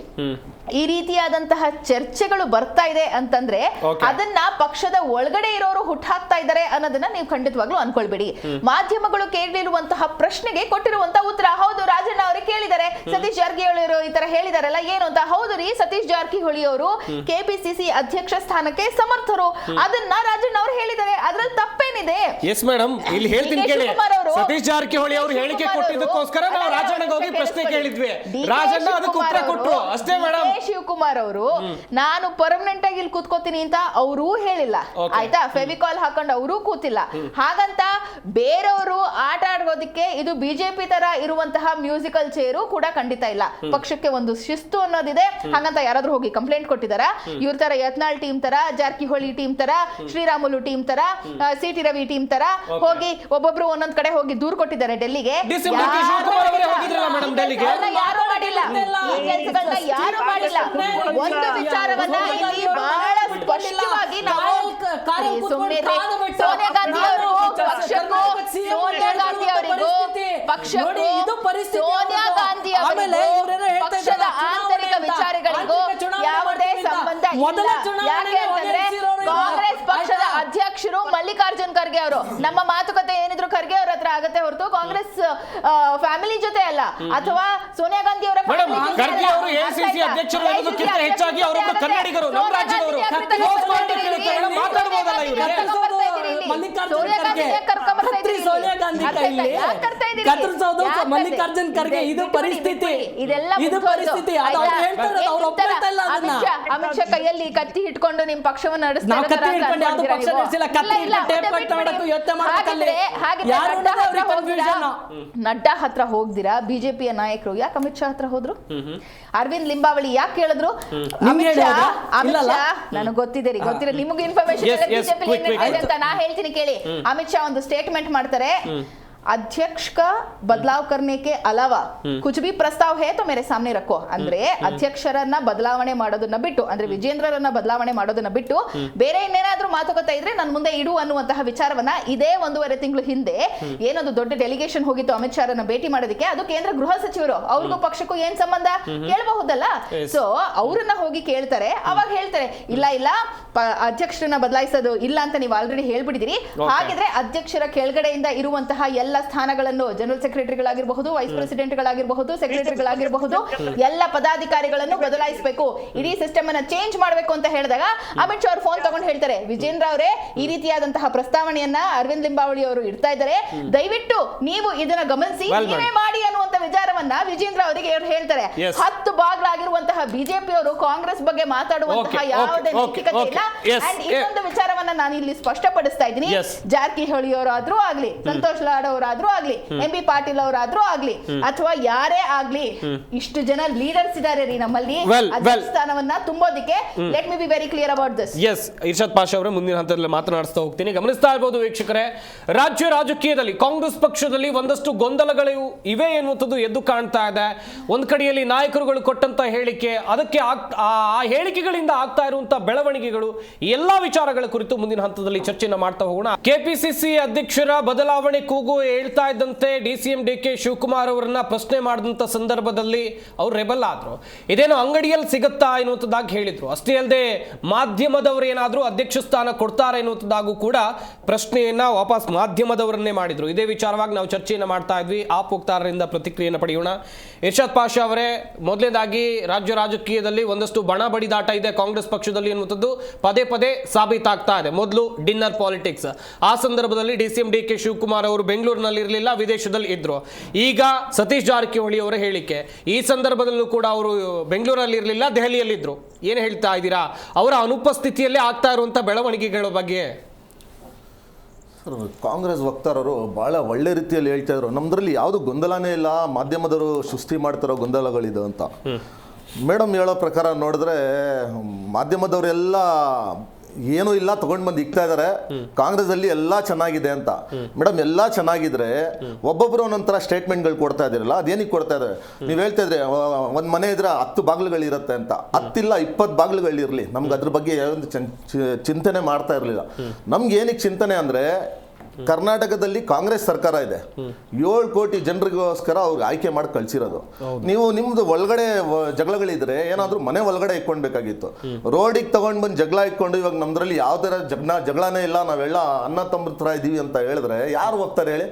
ಈ ರೀತಿಯಾದಂತಹ ಚರ್ಚೆಗಳು ಬರ್ತಾ ಇದೆ ಅಂತಂದ್ರೆ ಅದನ್ನ ಪಕ್ಷದ ಒಳಗಡೆ ಇರೋರು ಹುಟ್ಟಾಕ್ತಾ ಇದ್ದಾರೆ ಅನ್ನೋದನ್ನ ನೀವು ಖಂಡಿತವಾಗ್ಲೂ ಅನ್ಕೊಳ್ಬೇಡಿ. ಮಾಧ್ಯಮಗಳು ಕೇಳಿರುವಂತಹ ಪ್ರಶ್ನೆಗೆ ಕೊಟ್ಟಿರುವಂತಹ ಉತ್ತರ, ಹೌದು ರಾಜಣ್ಣ ಅವರೇ ಕೇಳಿದ್ದಾರೆ, ಸತೀಶ್ ಜಾರಕಿಹೊಳಿ ಅವರು ಈ ತರ ಹೇಳಿದಾರಲ್ಲ ಏನು ಅಂತ. ಹೌದು ರೀ, ಸತೀಶ್ ಜಾರಕಿಹೊಳಿ ಅವರು KPCC ಅಧ್ಯಕ್ಷ ಸ್ಥಾನಕ್ಕೆ ಸಮರ್ಥರು, ಅದನ್ನ ರಾಜಣ್ಣ ಅವರು ಹೇಳಿದ್ದಾರೆ, ಅದ್ರಲ್ಲಿ ತಪ್ಪೇನಿದೆ? ಎಸ್ ಮೇಡಮ್, ಇಲ್ಲಿ ಹೇಳ್ತೀನಿ ಕೇಳಿ. ಸತೀಶ್ ಜಾರಕಿಹೊಳಿ ಅವರು ಹೇಳಿಕೆ ಕೊಟ್ಟಿದ್ದಕ್ಕೋಸ್ಕರ ನಾವು ರಾಜಣ್ಣಗೆ ಹೋಗಿ ಪ್ರಶ್ನೆ ಕೇಳಿದ್ವಿ, ರಾಜಣ್ಣ ಅದಕ್ಕೆ ಉತ್ತರ ಕೊಟ್ಟರು ಅಷ್ಟೇ ಮೇಡಮ್. ಶಿವಕುಮಾರ್ ಅವರು ನಾನು ಪರ್ಮನೆಂಟ್ ಆಗಿ ಇಲ್ಲಿ ಕೂತ್ಕೋತೀನಿ ಅಂತ ಅವರೂ ಹೇಳಿಲ್ಲ, ಆಯ್ತಾ? ಫೆವಿಕಾಲ್ ಹಾಕೊಂಡು ಅವರೂ ಕೂತಿಲ್ಲ. ಹಾಗಂತ ಬೇರೆಯವರು ಆಟ ಆಡೋದಕ್ಕೆ ಹೇಳೋದಿಕ್ಕೆ ಇದು ಬಿಜೆಪಿ ತರ ಇರುವಂತಹ ಮ್ಯೂಸಿಕಲ್ ಚೇರು ಕೂಡ ಖಂಡಿತ ಇಲ್ಲ. ಪಕ್ಷಕ್ಕೆ ಒಂದು ಶಿಸ್ತು ಅನ್ನೋದಿದೆ. ಹಾಗಂತ ಯಾರಾದ್ರೂ ಹೋಗಿ ಕಂಪ್ಲೇಂಟ್ ಕೊಟ್ಟಿದಾರ? ಇವ್ರ ತರ ಯತ್ನಾಳ್ ಟೀಮ್ ತರ, ಜಾರಕಿಹೊಳಿ ಟೀಮ್ ತರ, ಶ್ರೀರಾಮುಲು ಟೀಮ್ ತರ, ಸಿಟಿ ರವಿ ಟೀಮ್ ತರ ಹೋಗಿ ಒಬ್ಬೊಬ್ರು ಒಂದೊಂದ್ ಕಡೆ ಹೋಗಿ ದೂರ್ ಕೊಟ್ಟಿದ್ದಾರೆ ಡೆಲ್ಲಿಗೆ. ಯಾರು ಮಾಡಿಲ್ಲ, ಯಾರು ಮಾಡಿಲ್ಲ. ಒಂದು ವಿಚಾರವನ್ನ ಇಲ್ಲಿ ಬಹಳ ಸ್ಪಷ್ಟವಾಗಿ ನಾವು ಸೋನಿಯಾ ಗಾಂಧಿ ಅವರು ಪಕ್ಷಕ್ಕೂ, ಸೋನಿಯಾ ಗಾಂಧಿ ಅವರಿಗೂ ಪಕ್ಷಕ್ಕೂ, ಸೋನಿಯಾ ಗಾಂಧಿ ಅವರಿಗೂ ಪಕ್ಷದ ಆಂತರಿಕ ವಿಚಾರಗಳಿಗೂ ಯಾವುದೇ ಸಂಬಂಧ ಇಲ್ಲ. ಯಾಕೆ ಅಂತಂದ್ರೆ ಕಾಂಗ್ರೆಸ್ ಪಕ್ಷದ ಅಧ್ಯಕ್ಷರು ಮಲ್ಲಿಕಾರ್ಜುನ್ ಖರ್ಗೆ ಅವರು, ನಮ್ಮ ಮಾತುಕತೆ ಏನಿದ್ರು ಖರ್ಗೆ ಅವ್ರ ಹತ್ರ ಆಗತ್ತೆ ಹೊರತು ಕಾಂಗ್ರೆಸ್ ಫ್ಯಾಮಿಲಿ ಜೊತೆ ಅಲ್ಲ, ಅಥವಾ ಸೋನಿಯಾ ಗಾಂಧಿ ಅವರ ಮಲ್ಲಿಕಾರ್ಜುನ್ ಖರ್ಗೆ ಇದು ಪರಿಸ್ಥಿತಿ, ಅಮಿತ್ ಶಾ ಕೈಯಲ್ಲಿ ಕತ್ತಿ ಹಿಡ್ಕೊಂಡು ನಿಮ್ ಪಕ್ಷವನ್ನು ನಡ್ಡಾ ಹತ್ರ ಹೋಗ್ದಿರಾ ಬಿಜೆಪಿಯ ನಾಯಕರು ಯಾಕೆ ಅಮಿತ್ ಶಾ ಹತ್ರ ಹೋದ್ರು? ಅರವಿಂದ್ ಲಿಂಬಾವಳಿ ಯಾಕೆ ಕೇಳಿದ್ರು? ಅಮಿತ್ ಶಾ ನನಗೆ ಗೊತ್ತಿದೆ ರೀ, ಗೊತ್ತಿರೋ ನಿಮಗೆ ಇನ್ಫಾರ್ಮೇಶನ್ ಬಿಜೆಪಿ ಅಂತ ನಾ ಹೇಳ್ತೀನಿ ಕೇಳಿ. ಅಮಿತ್ ಶಾ ಒಂದು ಸ್ಟೇಟ್ಮೆಂಟ್ ಮಾಡ್ತಾರೆ, अध्यक्ष का बदलाव करने के अलावा कुछ भी प्रस्ताव है तो मेरे सामने रखो. ಅಂದ್ರೆ ಅಧ್ಯಕ್ಷರನ್ನ ಬದಲಾವಣೆ ಮಾಡೋದನ್ನ ಬಿಟ್ಟು, ಅಂದ್ರೆ ವಿಜೇಂದ್ರರನ್ನ ಬದಲಾವಣೆ ಮಾಡೋದನ್ನ ಬಿಟ್ಟು ಬೇರೆ ಇನ್ನೇನಾದ್ರೂ ಮಾತುಕತೆ ಇದ್ರೆ ನನ್ನ ಮುಂದೆ ಇಡು ಅನ್ನುವಂತಹ ವಿಚಾರವನ್ನ ಇದೇ 1.5 ತಿಂಗಳು ಹಿಂದೆ ಏನೊಂದು ದೊಡ್ಡ ಡೆಲಿಗೇಷನ್ ಹೋಗಿತ್ತು ಅಮಿತ್ ಶಾ ರನ್ನ ಭೇಟಿ ಮಾಡೋದಕ್ಕೆ. ಅದು ಕೇಂದ್ರ ಗೃಹ ಸಚಿವರು, ಅವ್ರಿಗೂ ಪಕ್ಷಕ್ಕೂ ಏನ್ ಸಂಬಂಧ ಕೇಳಬಹುದಲ್ಲ. ಸೊ ಅವ್ರನ್ನ ಹೋಗಿ ಕೇಳ್ತಾರೆ, ಅವಾಗ ಹೇಳ್ತಾರೆ ಇಲ್ಲ ಇಲ್ಲ ಅಧ್ಯಕ್ಷರನ್ನ ಬದಲಾಯಿಸೋದು ಇಲ್ಲ ಅಂತ ನೀವು ಆಲ್ರೆಡಿ ಹೇಳ್ಬಿಟ್ಟಿದ್ದೀರಿ. ಹಾಗಿದ್ರೆ ಅಧ್ಯಕ್ಷರ ಕೆಳಗಡೆಯಿಂದ ಇರುವಂತಹ ಎಲ್ಲ ಸ್ಥಾನಗಳನ್ನು ಜನರಲ್ ಸೆಕ್ರೆಟರಿಗಳಾಗಿರಬಹುದು, ವೈಸ್ ಪ್ರೆಸಿಡೆಂಟ್ಗಳಾಗಿರಬಹುದು, ಸೆಕ್ರೆಟರಿಗಳಾಗಿರಬಹುದು, ಎಲ್ಲ ಪದಾಧಿಕಾರಿಗಳನ್ನು ಬದಲಾಯಿಸಬೇಕು, ಇಡೀ ಸಿಸ್ಟಮ್ ಅನ್ನ ಚೇಂಜ್ ಮಾಡಬೇಕು ಅಂತ ಹೇಳಿದಾಗ ಅಮಿತ್ ಶಾ ಅವರು ಫೋನ್ ತಗೊಂಡು ಹೇಳ್ತಾರೆ, ವಿಜೇಂದ್ರ ಅವರೇ ಈ ರೀತಿಯಾದಂತಹ ಪ್ರಸ್ತಾವನೆಯನ್ನ ಅರವಿಂದ್ ಲಿಂಬಾವಳಿ ಅವರು ಇಡ್ತಾ ಇದ್ದಾರೆ, ದಯವಿಟ್ಟು ನೀವು ಇದನ್ನ ಗಮನಿಸಿ ನೀವೇ ಮಾಡಿ ಅನ್ನುವಂತ ವಿಚಾರವನ್ನ ವಿಜೇಂದ್ರ ಅವರಿಗೆ ಹೇಳ್ತಾರೆ. 10 ಬಾಗ್ಲಾಗಿರುವಂತಹ ಬಿಜೆಪಿ ಅವರು ಕಾಂಗ್ರೆಸ್ ಬಗ್ಗೆ ಮಾತಾಡುವಂತಹ ಯಾವುದೇ ನೈತಿಕತೆ ಇಲ್ಲ. ಅಂಡ್ ಇನ್ನೊಂದು ವಿಚಾರವನ್ನ ನಾನು ಇಲ್ಲಿ ಸ್ಪಷ್ಟಪಡಿಸ್ತಾ ಇದ್ದೀನಿ, ಜಾರಕಿಹೊಳಿ ಅವರಾದ್ರೂ ಆಗ್ಲಿ, ಸಂತೋಷ್ ಲಾಡ್ ಅವರಾದ್ರೂ ಆಗ್ಲಿ, ಎಂ ಬಿ ಪಾಟೀಲ್ ಅವರಾದ್ರೂ ಆಗ್ಲಿ, ಅಥವಾ ಯಾರೇ ಆಗ್ಲಿ, ಇಷ್ಟು ಜನ ಲೀಡರ್ಸ್ ಇದ್ದಾರೆ ರೀ ನಮ್ಮಲ್ಲಿ ಸ್ಥಾನವನ್ನ ತುಂಬೋದಿಕ್ಕೆ. Let me be very clear about this. Yes, Irshad Pasha ಅವರೇ ಮುಂದಿನ ಹಂತದಲ್ಲಿ ಮಾತನಾಡಿಸ್ತಾ ಹೋಗ್ತೀನಿ. ಗಮನಿಸ್ತಾ ಇರಬಹುದು ವೀಕ್ಷಕರೇ, ರಾಜ್ಯ ರಾಜಕೀಯದಲ್ಲಿ ಕಾಂಗ್ರೆಸ್ ಪಕ್ಷದಲ್ಲಿ ಒಂದಷ್ಟು ಗೊಂದಲಗಳು ಇವೆ ಎನ್ನುವಂಥದ್ದು ಎದ್ದು ಕಾಣ್ತಾ ಇದೆ. ಒಂದ್ ಕಡೆಯಲ್ಲಿ ನಾಯಕರುಗಳು ಕೊಟ್ಟಂತ ಹೇಳಿಕೆ, ಅದಕ್ಕೆ ಆ ಹೇಳಿಕೆಗಳಿಂದ ಆಗ್ತಾ ಇರುವಂತಹ ಬೆಳವಣಿಗೆಗಳು, ಎಲ್ಲಾ ವಿಚಾರಗಳ ಕುರಿತು ಮುಂದಿನ ಹಂತದಲ್ಲಿ ಚರ್ಚೆನ ಮಾಡ್ತಾ ಹೋಗೋಣ. ಕೆಪಿಸಿಸಿ ಅಧ್ಯಕ್ಷರ ಬದಲಾವಣೆ ಕೂಗು ಹೇಳ್ತಾ ಇದ್ದಂತೆ ಡಿಸಿಎಂ ಡಿಕೆ ಶಿವಕುಮಾರ್ ಅವರನ್ನ ಪ್ರಶ್ನೆ ಮಾಡಿದಂತ ಸಂದರ್ಭದಲ್ಲಿ ಅವರು ರೆಬಲ್ ಆದ್ರು. ಇದೇನೋ ಅಂಗಡಿಯಲ್ಲಿ ಸಿಗುತ್ತಾ ಎನ್ನುವಂಥದ್ದಾಗಿ ಹೇಳಿದ್ರು. ಅಷ್ಟೇ ಅಲ್ಲದೆ ಮಾಧ್ಯಮದವರು ಏನಾದ್ರೂ ಅಧ್ಯಕ್ಷ ಸ್ಥಾನ ಕೊಡ್ತಾರೆ ಎನ್ನುವಂಥದ್ದಾಗೂ ಕೂಡ ಪ್ರಶ್ನೆಯನ್ನ ವಾಪಸ್ ಮಾಧ್ಯಮದವರನ್ನೇ ಮಾಡಿದ್ರು. ಇದೇ ವಿಚಾರವಾಗಿ ನಾವು ಚರ್ಚೆಯನ್ನ ಮಾಡ್ತಾ ಇದ್ವಿ. ಆಪ್ ವಕ್ತಾರರಿಂದ ಪ್ರತಿಕ್ರಿಯೆಯನ್ನು ಪಡೆಯೋಣ. ಇರ್ಷಾದ್ ಪಾಷಾ ಅವರೇ, ಮೊದಲನೇದಾಗಿ ರಾಜ್ಯ ರಾಜಕೀಯದಲ್ಲಿ ಒಂದಷ್ಟು ಬಣ ಬಡಿದಾಟ ಇದೆ ಕಾಂಗ್ರೆಸ್ ಪಕ್ಷದಲ್ಲಿ ಎನ್ನುವಂಥದ್ದು ಪದೇ ಪದೇ ಸಾಬೀತಾಗ್ತಾ ಇದೆ. ಮೊದಲು ಡಿನ್ನರ್ ಪಾಲಿಟಿಕ್ಸ್, ಆ ಸಂದರ್ಭದಲ್ಲಿ ಡಿಸಿಎಂ ಡಿಕೆ ಶಿವಕುಮಾರ್ ಅವರು ಬೆಂಗಳೂರಿನಲ್ಲಿ ಇರಲಿಲ್ಲ, ವಿದೇಶದಲ್ಲಿ ಇದ್ರು. ಈಗ ಸತೀಶ್ ಜಾರಕಿಹೊಳಿ ಅವರ ಹೇಳಿಕೆ, ಈ ಸಂದರ್ಭದಲ್ಲೂ ಕೂಡ ಅವರು ಬೆಂಗಳೂರಲ್ಲಿ ಇರಲಿಲ್ಲ, ದೆಹಲಿಯಲ್ಲಿ ಇದ್ರು. ಏನು ಹೇಳ್ತಾ ಇದ್ದೀರಾ ಅವರ ಅನುಪಸ್ಥಿತಿಯಲ್ಲೇ ಆಗ್ತಾ ಇರುವಂತ ಬೆಳವಣಿಗೆಗಳ ಬಗ್ಗೆ? ಕಾಂಗ್ರೆಸ್ ವಕ್ತಾರರು ಭಾಳ ಒಳ್ಳೆ ರೀತಿಯಲ್ಲಿ ಹೇಳ್ತಾ ಇದ್ರು, ನಮ್ದ್ರಲ್ಲಿ ಯಾವುದು ಗೊಂದಲನೇ ಇಲ್ಲ, ಮಾಧ್ಯಮದವರು ಸೃಷ್ಟಿ ಮಾಡ್ತಾರೋ ಗೊಂದಲಗಳಿದೆ ಅಂತ. ಮೇಡಮ್ ಹೇಳೋ ಪ್ರಕಾರ ನೋಡಿದ್ರೆ ಮಾಧ್ಯಮದವರೆಲ್ಲ ಏನೂ ಇಲ್ಲ ತಗೊಂಡು ಬಂದು ಇಕ್ತಾ ಇದ್ದಾರೆ, ಕಾಂಗ್ರೆಸ್ ಅಲ್ಲಿ ಎಲ್ಲ ಚೆನ್ನಾಗಿದೆ ಅಂತ. ಮೇಡಮ್ ಎಲ್ಲ ಚೆನ್ನಾಗಿದ್ರೆ ಒಬ್ಬೊಬ್ರು ಒಂದೊಂಥರ ಸ್ಟೇಟ್ಮೆಂಟ್ಗಳು ಕೊಡ್ತಾ ಇದ್ದೀರಲ್ಲ, ಅದೇನಿಗೆ ಕೊಡ್ತಾ ಇದ್ದಾರೆ? ನೀವು ಹೇಳ್ತಾ ಇದ್ರೆ ಒಂದ್ ಮನೆ ಇದ್ರೆ 10 ಬಾಗಿಲುಗಳಿರುತ್ತೆ ಅಂತ. 10 ಇಲ್ಲ 20 ಬಾಗಿಲುಗಳಿರಲಿ, ನಮ್ಗೆ ಅದ್ರ ಬಗ್ಗೆ ಯಾವೊಂದು ಚಿಂತನೆ ಮಾಡ್ತಾ ಇರಲಿಲ್ಲ. ನಮ್ಗೆ ಏನಕ್ಕೆ ಚಿಂತನೆ ಅಂದ್ರೆ, ಕರ್ನಾಟಕದಲ್ಲಿ ಕಾಂಗ್ರೆಸ್ ಸರ್ಕಾರ ಇದೆ, 7 ಕೋಟಿ ಜನರಿಗೋಸ್ಕರ ಅವ್ರಿಗೆ ಆಯ್ಕೆ ಮಾಡಿ ಕಳ್ಸಿರೋದು. ನೀವು ನಿಮ್ದು ಒಳಗಡೆ ಜಗಳಗಳಿದ್ರೆ ಏನಾದ್ರೂ ಮನೆ ಒಳಗಡೆ ಇಟ್ಕೊಳ್ಬೇಕಾಗಿತ್ತು. ರೋಡಿಗೆ ತಗೊಂಡ್ ಬಂದು ಜಗಳ ಇಟ್ಕೊಂಡು ಇವಾಗ ನಮ್ದ್ರಲ್ಲಿ ಯಾವ ತರ ಜಗಳನೇ ಇಲ್ಲ, ನಾವೆಲ್ಲ ಅಣ್ಣ ತಮ್ಮರ ತರ ಇದೀವಿ ಅಂತ ಹೇಳಿದ್ರೆ ಯಾರು ಹೋಗ್ತಾರೆ ಹೇಳಿ?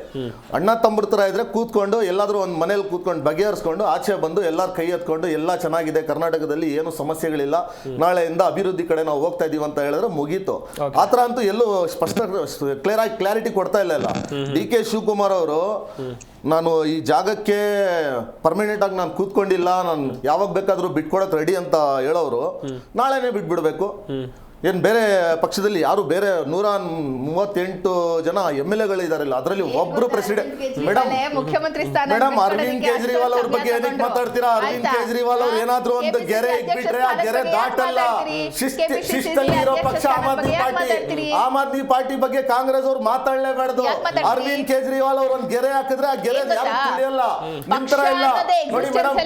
ಅಣ್ಣ ತಮ್ಮರ ತರ ಇದ್ರೆ ಕೂತ್ಕೊಂಡು ಎಲ್ಲಾದ್ರೂ ಒಂದ್ ಮನೇಲಿ ಕೂತ್ಕೊಂಡು ಬಗೆಹರಿಸ್ಕೊಂಡು ಆಚೆ ಬಂದು ಎಲ್ಲಾರು ಕೈ ಎತ್ಕೊಂಡು ಎಲ್ಲ ಚೆನ್ನಾಗಿದೆ, ಕರ್ನಾಟಕದಲ್ಲಿ ಏನು ಸಮಸ್ಯೆಗಳಿಲ್ಲ, ನಾಳೆಯಿಂದ ಅಭಿವೃದ್ಧಿ ಕಡೆ ನಾವು ಹೋಗ್ತಾ ಇದೀವಿ ಅಂತ ಹೇಳಿದ್ರೆ ಮುಗೀತು. ಆತರ ಅಂತೂ ಎಲ್ಲೂ ಸ್ಪಷ್ಟ ಕ್ಲಾರಿಟಿ ಕೊಡ್ತಾ ಇಲ್ಲ. ಡಿ ಕೆ ಶಿವಕುಮಾರ್ ಅವರು ನಾನು ಈ ಜಾಗಕ್ಕೆ ಪರ್ಮನೆಂಟ್ ಆಗಿ ನಾನು ಕೂತ್ಕೊಂಡಿಲ್ಲ, ನಾನು ಯಾವಾಗ ಬೇಕಾದ್ರೂ ಬಿಟ್ಕೊಡಕ್ ರೆಡಿ ಅಂತ ಹೇಳೋರು ನಾಳೆನೆ ಬಿಟ್ಬಿಡ್ಬೇಕು. ಏನು ಬೇರೆ ಪಕ್ಷದಲ್ಲಿ ಯಾರು ಬೇರೆ 138 ಜನ MLA ಇದಾರಲ್ಲ, ಅದರಲ್ಲಿ ಒಬ್ರು ಪ್ರೆಸಿಡೆಂಟ್. ಮುಖ್ಯಮಂತ್ರಿ ಸ್ಥಾನ ಮೇಡಮ್, ಅರವಿಂದ್ ಕೇಜ್ರಿವಾಲ್ ಅವ್ರ ಬಗ್ಗೆ ಏನಕ್ಕೆ ಮಾತಾಡ್ತೀರಾ? ಅರವಿಂದ್ ಕೇಜ್ರಿವಾಲ್ ಅವ್ರು ಏನಾದ್ರೂ ಒಂದು ಗೆರೆ ಇಟ್ಬಿಟ್ರೆ ಆ ಗೆರೆ ದಾಟಲ್ಲ. ಶಿಸ್ತಲ್ಲಿ ಇರೋ ಪಕ್ಷ ಆಮ್ ಆದ್ಮಿ ಪಾರ್ಟಿ. ಆಮ್ ಆದ್ಮಿ ಪಾರ್ಟಿ ಬಗ್ಗೆ ಕಾಂಗ್ರೆಸ್ ಅವ್ರು ಮಾತಾಡಲೇಬಾರ್ದು. ಅರವಿಂದ್ ಕೇಜ್ರಿವಾಲ್ ಅವ್ರು ಒಂದು ಗೆರೆ ಹಾಕಿದ್ರೆ ಆ ಗೆರೆ ಯಾರು ತಿಳಿಯಲ್ಲ. ನಿಮ್ ತರ ಇಲ್ಲ ನೋಡಿ ಮೇಡಮ್,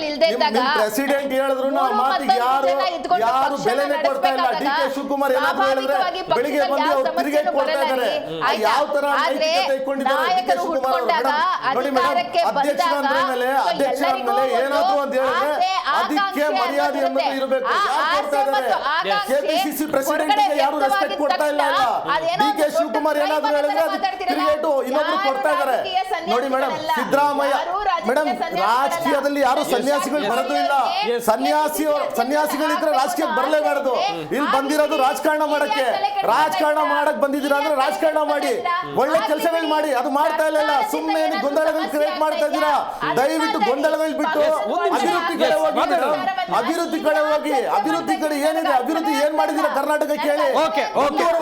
ನಿಮ್ ಪ್ರೆಸಿಡೆಂಟ್ ಹೇಳಿದ್ರು ಆ ಮಾತಿಗೆ ಯಾರು ಬೆಲೆನೇ ಕೊಡ್ತಾ ಇಲ್ಲ. DK ಶಿವಕುಮಾರ್ ಏನಾದ್ರು ಹೇಳಿದ್ರೆ ಬೆಳಿಗ್ಗೆ ಬಂದು ಅವ್ರು ತಿರುಗಿ ಕೊಡ್ತಾ ಇದ್ದಾರೆ. ಯಾವ ತರ ನೈತಿಕತೆ ಇಟ್ಕೊಂಡಿದ್ದಾರೆ DK ಶಿವಕುಮಾರ್ ಅವರು. ನೋಡಿ ಮೇಡಮ್, ಅಧ್ಯಕ್ಷರ ಮೇಲೆ ಏನಾದ್ರು ಅಂತ ಹೇಳಿದ್ರೆ ಅದಕ್ಕೆ ಮರ್ಯಾದೆ ಅನ್ನೋದು ಇರಬೇಕು. ಯಾರು ಕೊಡ್ತಾ ಇದ್ದಾರೆ? KPCC ಪ್ರೆಸಿಡೆಂಟ್ ಗೆ ಯಾರು ರೆಸ್ಪೆಕ್ಟ್ ಕೊಡ್ತಾ ಇಲ್ಲ. DK ಶಿವಕುಮಾರ್ ಏನಾದ್ರು ಹೇಳಿದ್ರೆ ತಿರುಗೇಟು ಇನ್ನೊಬ್ರು ಕೊಡ್ತಾ ಇದ್ದಾರೆ. ನೋಡಿ ಮೇಡಮ್, ಸಿದ್ದರಾಮಯ್ಯ ಮೇಡಮ್, ರಾಜಕೀಯದಲ್ಲಿ ಯಾರು ಸನ್ಯಾಸಿಗಳು ಬರೋದು ಇಲ್ಲ. ಸನ್ಯಾಸಿಗಳಿದ್ರೆ ರಾಜಕೀಯಕ್ಕೆ ಬರಲೇಬಾರದು. ಇಲ್ಲಿ ಬಂದಿರೋದು ರಾಜಕಾರಣ ಮಾಡಕ್ಕೆ. ರಾಜಕಾರಣ ಮಾಡಕ್ ಬಂದಿದ್ದೀರಾ ಅಂದ್ರೆ ರಾಜಕಾರಣ ಮಾಡಿ, ಒಳ್ಳೆ ಕೆಲಸಗಳು ಮಾಡಿ. ಅದು ಮಾಡ್ತಾ ಇಲ್ಲ. ಸುಮ್ಮನೆ ಗೊಂದಲಗಳು ಕ್ರಿಯೇಟ್ ಮಾಡ್ತಾ ಇದ್ದೀರಾ. ದಯವಿಟ್ಟು ಗೊಂದಲಗಳು ಬಿಟ್ಟು ಅಭಿವೃದ್ಧಿ ಕಡೆ ಹೋಗಿ. ಅಭಿವೃದ್ಧಿ ಕಡೆ ಹೋಗಿ. ಅಭಿವೃದ್ಧಿ ಕಡೆ ಏನಿದೆ, ಅಭಿವೃದ್ಧಿ ಏನ್ ಮಾಡಿದಿರ ಕರ್ನಾಟಕ ಕೇಳಿ.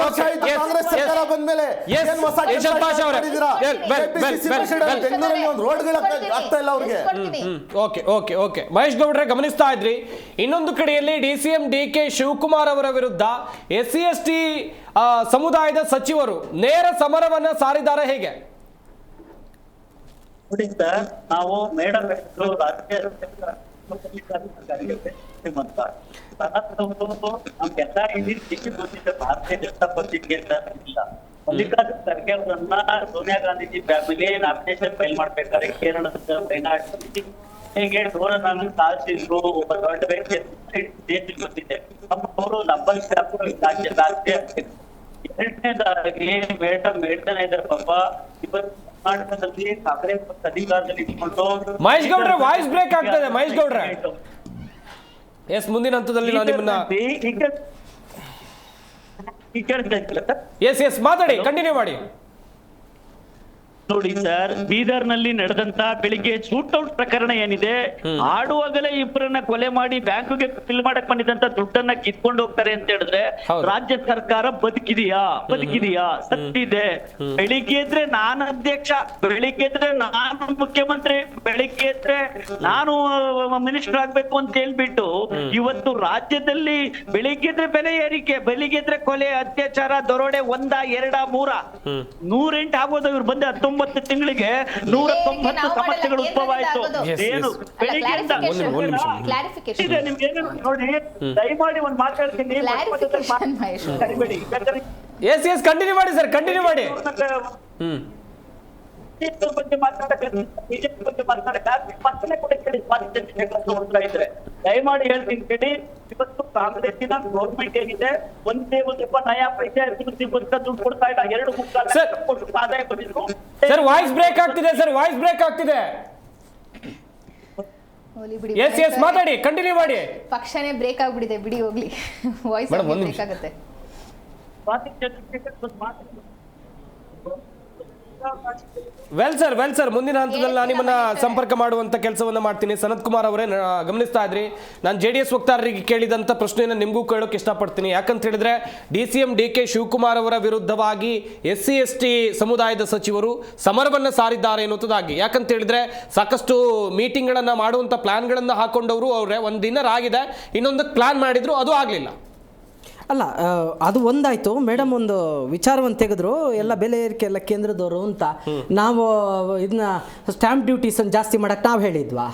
ವರ್ಷ ಆಯ್ತು ಕಾಂಗ್ರೆಸ್ ಸರ್ಕಾರ ಬಂದ್ಮೇಲೆ ಏನ್ ಹೊಸ ಮಾಡಿದಿರಾ? ಬೆಂಗಳೂರಲ್ಲಿ ಒಂದು ರೋಡ್ಗಳ ಆಗ್ತಾ ಇಲ್ಲ ಅವ್ರಿಗೆ. ಓಕೆ ಮಹೇಶ್ ಗೌಡ್ರೆ, ಗಮನಿಸ್ತಾ ಇದ್ರಿ. ಇನ್ನೊಂದು ಕಡೆಯಲ್ಲಿ DCM DK ಶಿವಕುಮಾರ್ ಅವರ ವಿರುದ್ಧ SC ST ಸಮುದಾಯದ ಸಚಿವರು ನೇರ ಸಮರವನ್ನ ಸಾರಿದ್ದಾರೆ. ಹೇಗೆ ನೋಡಿ ಸರ್, ನಾವು ಮೇಡಮ್ ಭಾರತೀಯ ಜನತಾ ಪಕ್ಷಕ್ಕೆ ಇಲ್ಲ. ಮಲ್ಲಿಕಾರ್ಜುನ ಖರ್ಗೆ ಅವರನ್ನ Sonia Gandhiji family nomination file ಮಾಡ್ಬೇಕಾದ್ರೆ ಕೇರಳದ ವಯನಾಡ್ ಹೇಗೆ ನಾನು ಸಾಧಿಸಿದ್ರು. ಒಬ್ಬ ದೊಡ್ಡ ವ್ಯಕ್ತಿ ದೇಶಕ್ಕೆ ಗೊತ್ತಿದೆ. ಅವರು ನಂಬರ್ ರಾಜ್ಯ. ಎರಡನೇದಾಗಿ ಮೇಡಮ್ ಹೇಳ್ತಾನೆ ಇದ್ದಾರೆ ಪಾಪ, ಇವತ್ತು ಕರ್ನಾಟಕದಲ್ಲಿ ಕಾಂಗ್ರೆಸ್ ಅಧಿಕಾರದಲ್ಲಿ ಇಟ್ಕೊಂಡು. ಮಹೇಶ್ ಗೌಡ್ರೆ, ವಾಯ್ಸ್ ಬ್ರೇಕ್ ಆಗ್ತದೆ. ಮಹೇಶ್ ಗೌಡ್ರೆ, ಮುಂದಿನ ಹಂತದಲ್ಲಿ ನಾನು ನಿಮ್ಮನ್ನ ಮಾತಾಡಿ, ಕಂಟಿನ್ಯೂ ಮಾಡಿ. ನೋಡಿ ಸರ್, ಬೀದರ್ ನಲ್ಲಿ ನಡೆದಂತ ಬೆಳಿಗ್ಗೆ ಶೂಟ್ಔಟ್ ಪ್ರಕರಣ ಏನಿದೆ, ಆಡುವಾಗಲೇ ಇಬ್ಬರನ್ನ ಕೊಲೆ ಮಾಡಿ ಬ್ಯಾಂಕ್ಗೆ ಫಿಲ್ ಮಾಡಕ್ ಬಂದಿದ್ದಂತ ದುಡ್ಡನ್ನ ಕಿತ್ಕೊಂಡು ಹೋಗ್ತಾರೆ ಅಂತ ಹೇಳಿದ್ರೆ ರಾಜ್ಯ ಸರ್ಕಾರ ಬದುಕಿದೆಯಾ? ಸತ್ತಿದೆ. ಬೆಳಿಗ್ಗೆ ಎದ್ರೆ ನಾನು ಅಧ್ಯಕ್ಷ, ಬೆಳಿಗ್ಗೆ ಎದ್ರೆ ನಾನು ಮುಖ್ಯಮಂತ್ರಿ, ಬೆಳಿಗ್ಗೆ ಎದ್ರೆ ನಾನು ಮಿನಿಸ್ಟರ್ ಆಗ್ಬೇಕು ಅಂತ ಹೇಳ್ಬಿಟ್ಟು ಇವತ್ತು ರಾಜ್ಯದಲ್ಲಿ ಬೆಳಿಗ್ಗೆ ಎದ್ರೆ ಬೆಲೆ ಏರಿಕೆ, ಬೆಳಿಗ್ಗೆ ಎದ್ರೆ ಕೊಲೆ, ಅತ್ಯಾಚಾರ, ದರೋಡೆ 1, 2, 3 108 ಆಗೋದು. ಇವ್ರು ಬಂದ 19 ತಿಂಗಳಿಗೆ 190 ಸಮಸ್ಯೆಗಳು ಉದ್ಭವ ಆಯ್ತು. ಏನು ಬೆಳಿಗ್ಗೆಯಿಂದ ನಿಮ್ಗೆ ನೋಡಿ, ದಯಮಾಡಿ ಒಂದು ಮಾತಾಡ್ತೀನಿ. ಕಂಟಿನ್ಯೂ ಮಾಡಿ ಸರ್, ಕಂಟಿನ್ಯೂ ಮಾಡಿ. ಬಗ್ಗೆ ಮಾತಾಡಕ್ಕೆ, ಬಿಜೆಪಿ ಬಗ್ಗೆ ಮಾತಾಡಕ್ಕೆ ಪತ್ರನೇ ಕೂಡ ಕೇಳಿ ದಯಮಾಡಿ ಹೇಳ್ತೀನಿ ಕೇಳಿ. ಇವತ್ತು ಕಾಂಗ್ರೆಸ್ಸಿನ ಗೌರ್ಮೆಂಟ್ ಏನಿದೆ, ಒಂದೇ ರೂಪಾಯಿ ನಯಾ ಪೈಸೆ ಅಭಿವೃದ್ಧಿ ದುಡ್ಡು ಕೊಡ್ತಾ ಇಲ್ಲ. 2-3 ಲಕ್ಷ ಆದಾಯ ಬಂದಿದ್ರು. ಸರ್ ವಾಯ್ಸ್ ಬ್ರೇಕ್ ಆಗ್ತಿದೆ. ಮಾತಾಡಿ, ಕಂಟಿನ್ಯೂ ಮಾಡಿ. ಪಕ್ಷನೇ ಬ್ರೇಕ್ ಆಗ್ಬಿಟ್ಟಿದೆ, ಬಿಡಿ ಹೋಗ್ಲಿ. ವಾಯ್ಸ್ ಬ್ರೇಕ್ ಆಗುತ್ತೆ. ವೆಲ್ ಸರ್, ಮುಂದಿನ ಹಂತದಲ್ಲಿ ನಾನು ನಿಮ್ಮನ್ನ ಸಂಪರ್ಕ ಮಾಡುವಂತ ಕೆಲಸವನ್ನ ಮಾಡ್ತೀನಿ. ಸನತ್ ಕುಮಾರ್ ಅವರೇ, ಗಮನಿಸ್ತಾ ಇದ್ರಿ, ನಾನು JDS ವಕ್ತಾರರಿಗೆ ಕೇಳಿದಂತ ಪ್ರಶ್ನೆಯನ್ನು ನಿಮಗೂ ಕೇಳೋಕೆ ಇಷ್ಟಪಡ್ತೀನಿ. ಯಾಕಂತ ಹೇಳಿದ್ರೆ DCM DK ಶಿವಕುಮಾರ್ ಅವರ ವಿರುದ್ಧವಾಗಿ SC ST ಸಮುದಾಯದ ಸಚಿವರು ಸಮರವನ್ನ ಸಾರಿದ್ದಾರೆ ಎನ್ನುವುದಾಗಿ. ಯಾಕಂತ ಹೇಳಿದ್ರೆ ಸಾಕಷ್ಟು ಮೀಟಿಂಗ್ಗಳನ್ನ ಮಾಡುವಂತ ಪ್ಲಾನ್ಗಳನ್ನ ಹಾಕೊಂಡವರು ಅವರೇ. ಒಂದು ದಿನ ಆಗಿದೆ, ಇನ್ನೊಂದು ಪ್ಲಾನ್ ಮಾಡಿದ್ರು, ಅದು ಆಗ್ಲಿಲ್ಲ. ಅಲ್ಲ, ಅದು ಒಂದಾಯ್ತು. ಮೇಡಮ್ ಒಂದು ವಿಚಾರವನ್ನು ತೆಗೆದ್ರು, ಎಲ್ಲ ಬೆಲೆ ಏರಿಕೆ ಎಲ್ಲ ಕೇಂದ್ರದವರು ಅಂತ. ನಾವು ಇದನ್ನ ಸ್ಟ್ಯಾಂಪ್ ಡ್ಯೂಟೀಸ್ ಜಾಸ್ತಿ ಮಾಡಕ್ ನಾವು ಹೇಳಿದ್ವಾ?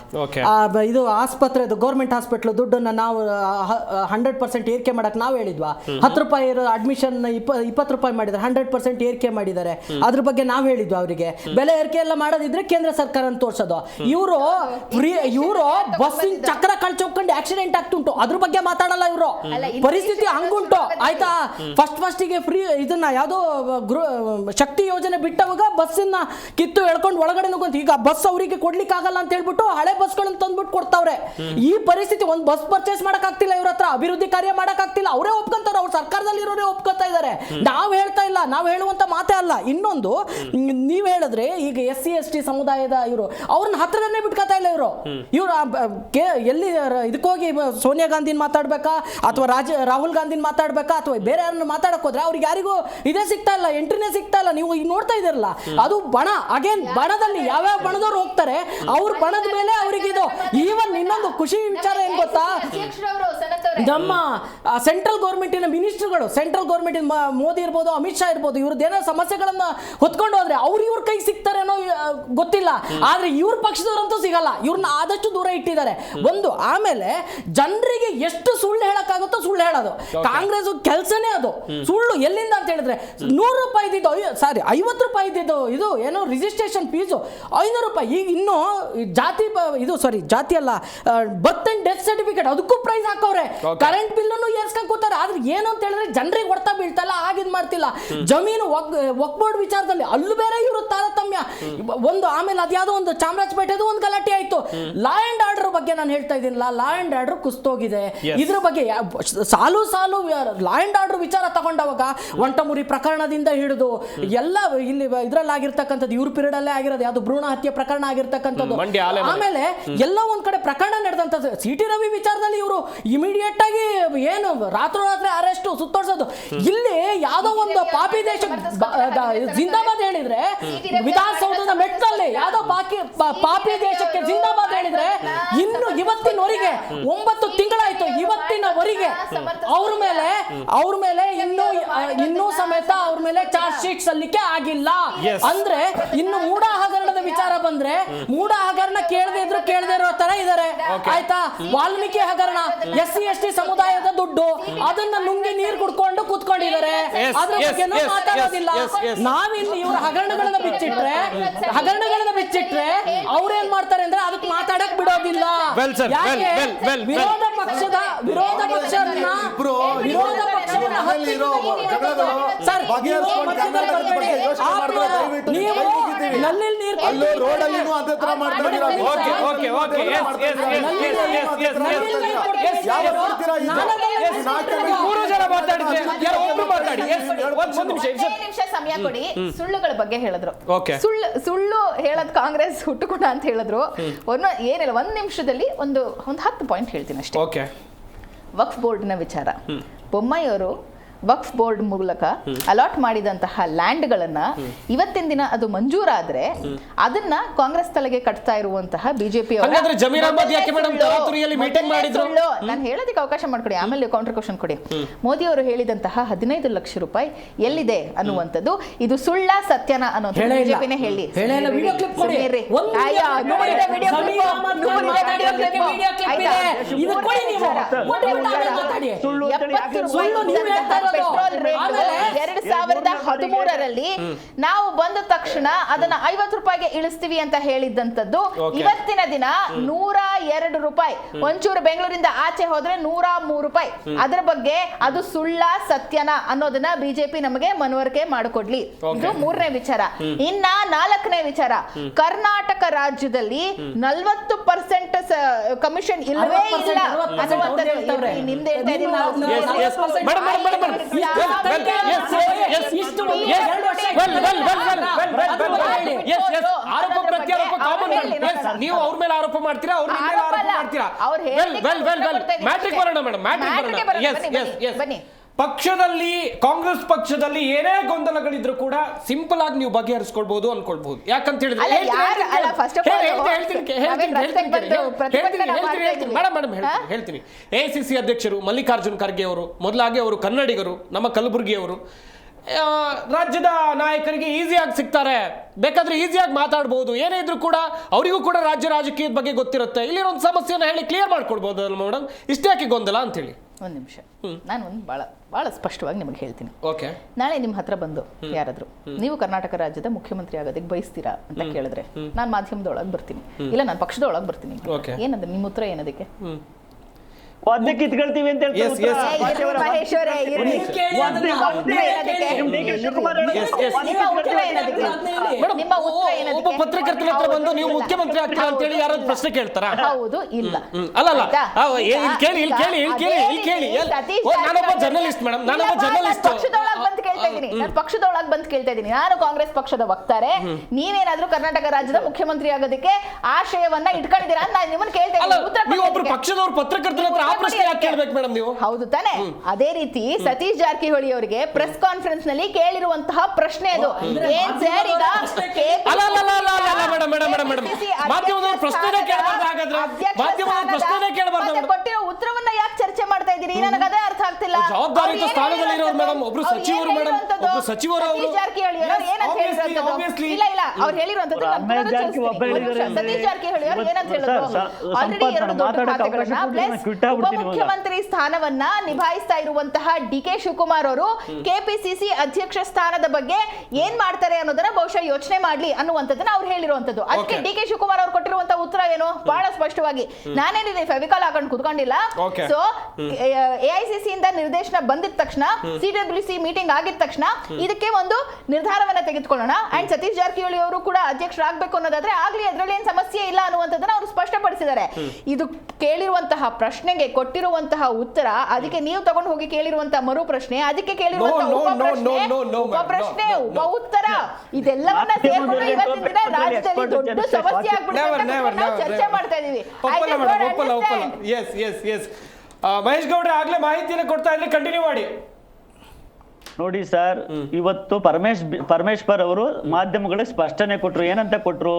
ಇದು ಆಸ್ಪತ್ರೆದು ಗೌರ್ಮೆಂಟ್ ಹಾಸ್ಪಿಟ್ಲ್ ದುಡ್ಡನ್ನ ನಾವು 100% ಏರಿಕೆ ಮಾಡಕ್ ನಾವು ಹೇಳಿದ್ವಾ? 10 ರೂಪಾಯಿ ಅಡ್ಮಿಷನ್ 20 ರೂಪಾಯಿ ಮಾಡಿದ್ದಾರೆ, 100% ಏರಿಕೆ ಮಾಡಿದ್ದಾರೆ. ಅದ್ರ ಬಗ್ಗೆ ನಾವು ಹೇಳಿದ್ವಾ ಅವರಿಗೆ? ಬೆಲೆ ಏರಿಕೆ ಎಲ್ಲ ಮಾಡೋದಿದ್ರೆ ಕೇಂದ್ರ ಸರ್ಕಾರ ತೋರ್ಸೋದು. ಇವರು ಬಸ್ಸಿನ ಚಕ್ರ ಕಳ್ಚೊಕ್ಕೊಂಡು ಆಕ್ಸಿಡೆಂಟ್ ಆಗ್ತುಂಟು, ಅದ್ರ ಬಗ್ಗೆ ಮಾತಾಡಲ್ಲ ಇವರು. ಪರಿಸ್ಥಿತಿ ಹಂಗುಂಟು, ಆಯ್ತಾ? ಫಸ್ಟಿಗೆ ಫ್ರೀ ಇದನ್ನ ಯಾವ್ದೋ ಶಕ್ತಿ ಯೋಜನೆ ಬಿಟ್ಟವಾಗ ಬಸ್ಸನ್ನ ಕಿತ್ತು ಎಳ್ಕೊಂಡು ಒಳಗಡೆ ನುಗ್ಗಂತ. ಈಗ ಬಸ್ ಅವರಿಗೆ ಕೊಡ್ಲಿಕ್ಕೆ ಆಗಲ್ಲ ಅಂತ ಹೇಳ್ಬಿಟ್ಟು ಹಳೆ ಬಸ್ಗಳನ್ನ ತಂದ್ಬಿಟ್ಟು ಕೊಡ್ತಾವ್ರೆ. ಈ ಪರಿಸ್ಥಿತಿ, ಒಂದು ಬಸ್ ಪರ್ಚೇಸ್ ಮಾಡಕ್ ಆಗ್ತಿಲ್ಲ ಇವ್ರ ಹತ್ರ, ಅಭಿವೃದ್ಧಿ ಕಾರ್ಯ ಮಾಡಕ್ ಆಗ್ತಿಲ್ಲ. ಅವರೇ ಒಪ್ಕೊಂತಾರೆ, ಅವ್ರ ಸರ್ಕಾರದಲ್ಲಿ ಇರೋರೇ ಒಪ್ಕೊತಾ ಇದ್ದಾರೆ. ನಾವು ಹೇಳ್ತಾ ಇಲ್ಲ, ನಾವು ಹೇಳುವಂತ ಮಾತೇ ಅಲ್ಲ. ಇನ್ನೊಂದು, ನೀವ್ ಹೇಳಿದ್ರೆ ಈಗ SC ST ಸಮುದಾಯದ ಇವರು ಅವ್ರನ್ನ ಹತ್ರನೇ ಬಿಟ್ಕೊತಾ ಇಲ್ಲ ಇವರು. ಎಲ್ಲಿ ಇದಕ್ಕೋಗಿ ಸೋನಿಯಾ ಗಾಂಧಿನ ಮಾತಾಡ್ಬೇಕಾ ಅಥವಾ ರಾಹುಲ್ ಗಾಂಧಿನ ಮಾತಾಡ್ಬೇಕಾ ಅಥವಾ ಬೇರೆ ಯಾರನ್ನ ಮಾತಾಡಕ್ ಹೋದ್ರೆ ಅವ್ರಿಗೆ ಯಾರಿಗೂ ಇದೇ ಸಿಗ್ತಾ ಇಲ್ಲ, ಎಂಟ್ರಿನೇ ಸಿಗ್ತಾ ಇಲ್ಲ. ನೀವು ಈಗ ನೋಡ್ತಾ ಇದಿರಲ್ಲ, ಅದು ಬಣ ಅಗೇನ್ ಬಣದಲ್ಲಿ ಯಾವ್ಯಾವ ಬಣದವ್ರು ಹೋಗ್ತಾರೆ ಅವ್ರ ಬಣದ ಮೇಲೆ ಅವ್ರಿಗೆ ಇದು. ಈವನ್ ಇನ್ನೊಂದು ಖುಷಿ ವಿಚಾರ ಏನ್ ಗೊತ್ತಾ, ನಮ್ಮ ಸೆಂಟ್ರಲ್ ಗೌರ್ಮೆಂಟಿನ ಮಿನಿಸ್ಟರ್ಗಳು, ಸೆಂಟ್ರಲ್ ಗೌರ್ಮೆಂಟ್ ಮೋದಿ ಇರ್ಬೋದು, ಅಮಿತ್ ಶಾ ಇರ್ಬೋದು, ಇವ್ರದ್ದೇನೋ ಸಮಸ್ಯೆಗಳನ್ನ ಹೊತ್ಕೊಂಡು ಹೋದ್ರೆ ಅವ್ರು ಇವ್ರ ಕೈ ಸಿಗ್ತಾರೇನೋ ಗೊತ್ತಿಲ್ಲ, ಆದ್ರೆ ಇವ್ರ ಪಕ್ಷದವ್ರಂತೂ ಸಿಗಲ್ಲ. ಇವ್ರನ್ನ ಆದಷ್ಟು ದೂರ ಇಟ್ಟಿದ್ದಾರೆ ಒಂದು. ಆಮೇಲೆ ಜನರಿಗೆ ಎಷ್ಟು ಸುಳ್ಳು ಹೇಳಕ್ಕಾಗುತ್ತೋ ಸುಳ್ಳು ಹೇಳೋದು ಕಾಂಗ್ರೆಸ್ ಕೆಲಸನೇ ಅದು. ಸುಳ್ಳು ಎಲ್ಲಿಂದ ಅಂತ ಹೇಳಿದ್ರೆ 100 ರೂಪಾಯಿ ಇದ್ದಿದ್ದು, ಸಾರಿ 50 ರೂಪಾಯಿ ಇದ್ದಿದ್ದು ಇದು ಏನೋ ರಿಜಿಸ್ಟ್ರೇಷನ್ ಫೀಸು 500 ರೂಪಾಯಿ. ಈಗ ಇನ್ನು ಜಾತಿ ಇದು ಸಾರಿ ಜಾತಿ ಅಲ್ಲ, ಬರ್ತ್ ಅಂಡ್ ಡೆತ್ ಸರ್ಟಿಫಿಕೇಟ್ ಅದಕ್ಕೂ ಪ್ರೈಸ್ ಹಾಕವ್ರೆ. ಕರೆಂಟ್ ಬಿಲ್ ಅನ್ನು ಏರ್ಸ್ಕೊಂಡ್ ಕೂತಾರೆ. ಆದ್ರೆ ಏನು ಅಂತ ಹೇಳಿದ್ರೆ ಜನರಿಗೆ ಹೊಡ್ತಾ ಬೀಳ್ತಲ್ಲ, ಆಗಿದ್ ಮಾಡ್ತಿಲ್ಲ. ಜಮೀನು ವಕ್ಫ್ ಬೋರ್ಡ್ ವಿಚಾರದಲ್ಲಿ ಅಲ್ಲೂ ಬೇರೆ ಇವರು ತಾರತಮ್ಯ ಒಂದು. ಆಮೇಲೆ ಅದ್ಯಾವುದೋ ಒಂದು ಚಾಮರಾಜಪೇಟೆದು ಒಂದು ಗಲಾಟೆ ಆಯ್ತು. ಲಾ ಅಂಡ್ ಆರ್ಡರ್ ಬಗ್ಗೆ ನಾನು ಹೇಳ್ತಾ ಇದ್ದೀನಿ, ಲಾ ಅಂಡ್ ಆರ್ಡರ್ ಕುಸ್ತೋಗಿದೆ. ಇದ್ರ ಬಗ್ಗೆ ಸಾಲು ಲಾ ಅಂಡ್ ಆರ್ಡರ್ ವಿಚಾರ ತಗೊಂಡವಾಗ ವಂಟಮುರಿ ಪ್ರಕರಣದಿಂದ ಹಿಡಿದು ಎಲ್ಲ ಇಲ್ಲಿ ಇದ್ರಲ್ಲಿ ಆಗಿರ್ತಕ್ಕಂಥದ್ದು, ಇವ್ರ ಪೀರಿಯಡ್ ಅಲ್ಲೇ ಆಗಿರೋದು ಯಾವ್ದು ಭ್ರೂಣ ಹತ್ಯೆ ಪ್ರಕರಣ ಆಗಿರ್ತಕ್ಕಂಥದ್ದು. ಆಮೇಲೆ ಎಲ್ಲ ಒಂದ್ ಕಡೆ ಪ್ರಕರಣ ನಡೆದಂಥದ್ದು. ಸಿ.ಟಿ. ರವಿ ವಿಚಾರದಲ್ಲಿ ಇವರು ಇಮಿಡಿಯೇಟ್ ಆಗಿ ಏನು ರಾತ್ರೋರಾತ್ರಿ ಅರೆಸ್ಟ್ ಸುತ್ತೋಡ್ಸೋದು. ಇಲ್ಲಿ ಯಾವ್ದೋ ಒಂದು ಪಾಪಿ ದೇಶ ಜಿಂದಾಬಾದ್ ಹೇಳಿದ್ರೆ ವಿಧಾನಸೌಧದ ಮೆಟ್ಟಲ್ಲಿ ಯಾವ್ದೋ ಪಾಪಿ ದೇಶಕ್ಕೆ ಜಿಂದಾಬಾದ್ ಹೇಳಿದ್ರೆ ಇನ್ನು ಇವತ್ತಿನವರೆಗೆ 9 ತಿಂಗಳಾಯ್ತು. ಇವತ್ತಿನವರೆಗೆ ಅವ್ರ ಮೇಲೆ ಇನ್ನೂ ಸಮೇತ ಅವ್ರ ಮೇಲೆ ಚಾರ್ಜ್ ಶೀಟ್ ಸಲ್ಲಿಕೆ ಆಗಿಲ್ಲ. ಅಂದ್ರೆ ಇನ್ನು ಮೂಡ ಹಗರಣದ ವಿಚಾರ ಬಂದ್ರೆ ಮೂಡ ಹಗರಣ ಕೇಳದೆ ಇದ್ರು ಕೇಳದೆ ಇರೋ ತರ ಇದಾರೆ. ಆಯ್ತಾ, ವಾಲ್ಮೀಕಿ ಹಗರಣ SC ST ಸಮುದಾಯದ ದುಡ್ಡು ಅದನ್ನ ನುಂಗಿ ನೀರು ಕುಡ್ಕೊಂಡು ಕೂತ್ಕೊಂಡಿದ್ದಾರೆ. ಅದ್ರ ಬಗ್ಗೆ ಮಾತಾಡೋದಿಲ್ಲ. ನಾವಿಲ್ಲಿ ಇವ್ರ ಹಗರಣಗಳನ್ನ ಬಿಚ್ಚಿಟ್ರೆ ಅವ್ರೇನ್ ಮಾಡ್ತಾರೆ ಅಂದ್ರೆ ಅದಕ್ಕೆ ಮಾತಾಡಕ್ ಬಿಡೋದಿಲ್ಲ. ಯಾಕೆ ವಿರೋಧ ಪಕ್ಷದ ಸಮಯ ಕೊಡಿ. ಸುಳ್ಳುಗಳ ಬಗ್ಗೆ ಹೇಳಿದ್ರು, ಸುಳ್ಳು ಹೇಳದ್ ಕಾಂಗ್ರೆಸ್ ಹುಟ್ಟುಕೊಂಡ ಅಂತ ಹೇಳಿದ್ರು. ಏನಿಲ್ಲ, 1 ನಿಮಿಷದಲ್ಲಿ ಒಂದು 10 ಪಾಯಿಂಟ್ ಹೇಳ್ತೀನಿ ಅಷ್ಟೇ. ವಕ್ಫ್ ಬೋರ್ಡ್ನ ವಿಚಾರ, ಬೊಮ್ಮಾಯಿ ಅವರು ವಕ್ಫ್ ಬೋರ್ಡ್ ಮೂಲಕ ಅಲಾಟ್ ಮಾಡಿದಂತಹ ಲ್ಯಾಂಡ್ಗಳನ್ನ ಇವತ್ತಿನ ದಿನ ಅದು ಮಂಜೂರಾದ್ರೆ ಅದನ್ನ ಕಾಂಗ್ರೆಸ್ ತಲೆಗೆ ಕಟ್ತಾ ಇರುವಂತಹ ಬಿಜೆಪಿ ನಾನು ಹೇಳೋದಕ್ಕೆ ಅವಕಾಶ ಮಾಡ್ಕೊಡಿ, ಆಮೇಲೆ ಕೌಂಟರ್ ಕ್ವಶನ್ ಕೊಡಿ. ಮೋದಿ ಅವರು ಹೇಳಿದಂತಹ 15 ಲಕ್ಷ ರೂಪಾಯಿ ಎಲ್ಲಿದೆ ಅನ್ನುವಂಥದ್ದು, ಇದು ಸುಳ್ಳ ಸತ್ಯನ ಅನ್ನೋದು ಬಿಜೆಪಿನೇ ಹೇಳಿ. ಪೆಟ್ರೋಲ್ ರೇಟ್ 2013ರಲ್ಲಿ ನಾವು ಬಂದ ತಕ್ಷಣ ಅದನ್ನ 50 ರೂಪಾಯಿಗೆ ಇಳಿಸ್ತೀವಿ ಅಂತ ಹೇಳಿದ್ದಂಥದ್ದು ಇವತ್ತಿನ ದಿನ 102 ರೂಪಾಯಿ. ಒಂಚೂರು ಬೆಂಗಳೂರಿಂದ ಆಚೆ ಹೋದ್ರೆ 103 ರೂಪಾಯಿ. ಅದರ ಬಗ್ಗೆ ಅದು ಸುಳ್ಳ ಸತ್ಯನ ಅನ್ನೋದನ್ನ ಬಿಜೆಪಿ ನಮಗೆ ಮನವರಿಕೆ ಮಾಡಿಕೊಡ್ಲಿ. ಇದು 3ನೇ ವಿಚಾರ. ಇನ್ನ 4ನೇ ವಿಚಾರ, ಕರ್ನಾಟಕ ರಾಜ್ಯದಲ್ಲಿ 40% ಕಮಿಷನ್ ಇಲ್ಲವೇ ಇಲ್ಲ ಅನ್ನುವಂಥದ್ದು ನಿಮ್ದು ಹೇಳ್ತಾ ಇದ್ದೀನಿ. ನೀವು ಅವ್ರ ಮೇಲೆ ಆರೋಪ ಮಾಡ್ತೀರಾ, ಅವ್ರ ಮೇಲೆ ಆರೋಪ ಮಾಡ್ತೀರಾ. ಪಕ್ಷದಲ್ಲಿ, ಕಾಂಗ್ರೆಸ್ ಪಕ್ಷದಲ್ಲಿ ಏನೇ ಗೊಂದಲಗಳಿದ್ರು ಕೂಡ ಸಿಂಪಲ್ ಆಗಿ ನೀವು ಬಗೆಹರಿಸ್ಕೊಳ್ಬಹುದು ಅನ್ಕೊಳ್ಬಹುದು. ಯಾಕಂತ ಹೇಳಿದ್ರೆ ಹೇಳ್ತೀನಿ, ACC ಅಧ್ಯಕ್ಷರು ಮಲ್ಲಿಕಾರ್ಜುನ್ ಖರ್ಗೆ ಅವರು ಮೊದಲಾಗಿ ಅವರು ಕನ್ನಡಿಗರು, ನಮ್ಮ ಕಲಬುರಗಿಯವರು, ರಾಜ್ಯದ ನಾಯಕರಿಗೆ ಈಸಿಯಾಗಿ ಸಿಗ್ತಾರೆ, ಬೇಕಾದ್ರೆ ಈಸಿಯಾಗಿ ಮಾತಾಡ್ಬೋದು. ಏನೇ ಇದ್ರು ಕೂಡ ಅವರಿಗೂ ಕೂಡ ರಾಜ್ಯ ರಾಜಕೀಯದ ಬಗ್ಗೆ ಗೊತ್ತಿರುತ್ತೆ. ಇಲ್ಲಿರೋ ಒಂದು ಸಮಸ್ಯೆನ ಹೇಳಿ ಕ್ಲಿಯರ್ ಮಾಡ್ಕೊಡ್ಬೋದು ಅಲ್ಲ ಮೇಡಮ್, ಇಷ್ಟೇ ಯಾಕೆ ಗೊಂದಲ ಅಂತ ಹೇಳಿ. ಒಂದು ನಿಮಿಷ, ನಾನು ಒಂದು ಬಹಳ ಸ್ಪಷ್ಟವಾಗಿ ನಿಮಗೆ ಹೇಳ್ತೀನಿ. ನಾಳೆ ನಿಮ್ಮ ಹತ್ರ ಬಂದು ಯಾರಾದ್ರು ನೀವು ಕರ್ನಾಟಕ ರಾಜ್ಯದ ಮುಖ್ಯಮಂತ್ರಿ ಆಗೋದಕ್ಕೆ ಬಯಸ್ತೀರಾ ಅಂತ ಕೇಳಿದ್ರೆ ನಾನು ಮಾಧ್ಯಮದೊಳಗೆ ಬರ್ತೀನಿ, ಇಲ್ಲ ನಾನು ಪಕ್ಷದೊಳಗೆ ಬರ್ತೀನಿ. ಏನಂದ್ರೆ ನಿಮ್ಮ ಉತ್ತರ ಏನದಕ್ಕೆ? ಕಿತ್ಕೊಳ್ತೀವಿ ಅಂತ ಒಬ್ಬ ಪತ್ರಕರ್ತರ ಹತ್ರ ಬಂದು ನೀವು ಮುಖ್ಯಮಂತ್ರಿ ಆಗ್ತೀರಾ ಅಂತ ಹೇಳಿ ಯಾರಾದ್ರೂ ಪ್ರಶ್ನೆ ಕೇಳ್ತಾರ? ಹೌದು, ಇಲ್ಲ. ಅಲ್ಲಲ್ಲ, ಕೇಳಿ ನಾನೊಬ್ಬ ಜರ್ನಲಿಸ್ಟ್ ಮೇಡಮ್, ನಾನೊಬ್ಬ ಜರ್ನಲಿಸ್ಟ್. ಹೇಳ್ತಾ ಇದ್ದೀನಿ, ನಾನು ಪಕ್ಷದೊಳಗೆ ಬಂದು ಕೇಳ್ತಾ ಇದ್ದೀನಿ. ನಾನು ಕಾಂಗ್ರೆಸ್ ಪಕ್ಷದ ವಕ್ತಾರೆ, ನೀವೇನಾದ್ರೂ ಕರ್ನಾಟಕ ರಾಜ್ಯದ ಮುಖ್ಯಮಂತ್ರಿ ಆಗೋದಕ್ಕೆ ಆಶಯವನ್ನ ಇಟ್ಕೊಂಡಿದ್ದೀರಾ ಅಂತ ನಾನು ನಿಮ್ಮನ್ನ ಕೇಳ್ತಾ ಅಲ್ಲ, ಇದ್ದೀನಿ. ಉತ್ತರ ನೀವು ಒಬ್ರು ಕೊಡಿ. ಪಕ್ಷದವ್ರ ಪತ್ರಕರ್ತರ ಹತ್ರ ಆ ಪ್ರಶ್ನೆ ಯಾಕೆ ಕೇಳ್ಬೇಕು ಮೇಡಮ್ ನೀವು? ಹೌದು ತಾನೆ? ಅದೇ ರೀತಿ ಸತೀಶ್ ಜಾರಕಿಹೊಳಿ ಅವರಿಗೆ ಪ್ರೆಸ್ ಕಾನ್ಫರೆನ್ಸ್ ನಲ್ಲಿ ಕೇಳಿರುವಂತಹ ಪ್ರಶ್ನೆ ಅದು. ಏನ್ ಸರ್ ಈಗ ಅಲ್ಲ ಮೇಡಮ್ ಮಾಧ್ಯಮದವ್ರ ಪ್ರಶ್ನೆನೇ ಕೇಳಬಾರ್ದು. ಹಾಗಾದ್ರೆ ಮಾಧ್ಯಮದವ್ರ ಪ್ರಶ್ನೆನೇ ಕೇಳಬಾರ್ದು. ಕೊಟ್ಟಿರೋ ಉತ್ತರವನ್ನ ಯಾಕೆ ಚರ್ಚೆ ಮಾಡ್ತಾ ಇದ್ದೀರಿ? ನನಗೆ ಅದೇ ಅರ್ಥ ಆಗ್ತಿಲ್ಲ. ಜವಾಬ್ದಾರಿಯುತ ಸ್ಥಾನದಲ್ಲಿ ಇರೋರು ಮೇಡಮ್, ಒಬ್ರು ಸಚಿವರು ಮೇಡಮ್, ಒಬ್ರು ಸಚಿವರು ಅವರು. ಸತೀಶ್ ಜಾರಕಿಹೊಳಿ ಅವರು ಏನಂತ ಹೇಳಿರುವಂತದ್ದು? ಇಲ್ಲ ಅವ್ರು ಹೇಳಿರುವಂತದ್ದು ಸತೀಶ್ ಜಾರಕಿಹೊಳಿ ಅವರು ಏನಂತ ಹೇಳೋದು? ಆಲ್ರೆಡಿ 2 ದೊಡ್ಡ ಖಾತೆಗಳನ್ನ ಪ್ಲಸ್ ಉಪಮುಖ್ಯಮಂತ್ರಿ ಸ್ಥಾನವನ್ನ ನಿಭಾಯಿಸ್ತಾ ಇರುವಂತಹ ಡಿ.ಕೆ. ಶಿವಕುಮಾರ್ ಅವರು ಕೆಪಿಸಿಸಿ ಅಧ್ಯಕ್ಷ ಸ್ಥಾನದ ಬಗ್ಗೆ ಏನ್ ಮಾಡ್ತಾರೆ ಅನ್ನೋದನ್ನ ಬಹುಶಃ ಯೋಚನೆ ಮಾಡ್ಲಿ ಅನ್ನುವಂಥದ್ದನ್ನ ಅವ್ರು ಹೇಳಿರುವಂತದ್ದು. ಅದಕ್ಕೆ ಡಿ.ಕೆ. ಶಿವಕುಮಾರ್ ಅವ್ರು ಕೊಟ್ಟಿರುವಂತಹ ಉತ್ತರ ಏನು ಬಹಳ ಸ್ಪಷ್ಟವಾಗಿ, ನಾನೇನಿದೆ ಫೆವಿಕಾಲ್ ಹಾಕೊಂಡು ಕುತ್ಕೊಂಡಿಲ್ಲ. ಸೊ ಎಐಸಿಸಿ ಇಂದ ನಿರ್ದೇಶನ ಬಂದಿದ ತಕ್ಷಣ, ಸಿಡಬ್ಲ್ಯೂಸಿ ಮೀಟಿಂಗ್ ಆಗಿದ ತಕ್ಷಣ ಇದಕ್ಕೆ ಒಂದು ನಿರ್ಧಾರವನ್ನ ತೆಗೆದುಕೊಳ್ಳೋಣ. ಅಂಡ್ ಸತೀಶ್ ಜಾರಕಿಹೊಳಿ ಅವರು ಕೂಡ ಅಧ್ಯಕ್ಷರಾಗಬೇಕು ಅನ್ನೋದಾದ್ರೆ ಆಗ್ಲಿ, ಅದರಲ್ಲಿ ಏನ್ ಸಮಸ್ಯೆ ಇಲ್ಲ ಅನ್ನುವಂಥದ್ದನ್ನ ಅವರು ಸ್ಪಷ್ಟಪಡಿಸಿದ್ದಾರೆ. ಇದು ಕೇಳಿರುವಂತಹ ಪ್ರಶ್ನೆಗೆ ಕೊಟ್ಟಿರುವಂತಹ ಉತ್ತರ, ಅದಕ್ಕೆ ನೀವು ತಗೊಂಡು ಹೋಗಿ ಕೇಳಿರುವಂತಹ ಮರು ಪ್ರಶ್ನೆ, ಅದಕ್ಕೆ ಕೇಳಿರುವಂತಹ ಉಪ ಪ್ರಶ್ನೆ, ಉಪ ಉತ್ತರ, ಇದೆಲ್ಲವನ್ನ ಸೇರ್ಕೊಂಡು ಇವತ್ತಿನ ದಿನ ರಾಜ್ಯದಲ್ಲಿ ದೊಡ್ಡ ಸಮಸ್ಯೆ ಆಗ್ಬಿಡುತ್ತೆ. ಚರ್ಚೆ ಮಾಡ್ತಾ ಇದೀವಿ. ಮಹೇಶ್ ಗೌಡ್ರೆ ಆಗ್ಲೇ ಮಾಹಿತಿಯನ್ನು ಕೊಡ್ತಾ ಇದ್ರೆ ಕಂಟಿನ್ಯೂ ಮಾಡಿ. ನೋಡಿ ಸರ್, ಇವತ್ತು ಪರಮೇಶ್ವರ್ ಅವರು ಮಾಧ್ಯಮಗಳಿಗೆ ಸ್ಪಷ್ಟನೆ ಕೊಟ್ರು. ಏನಂತ ಕೊಟ್ರು?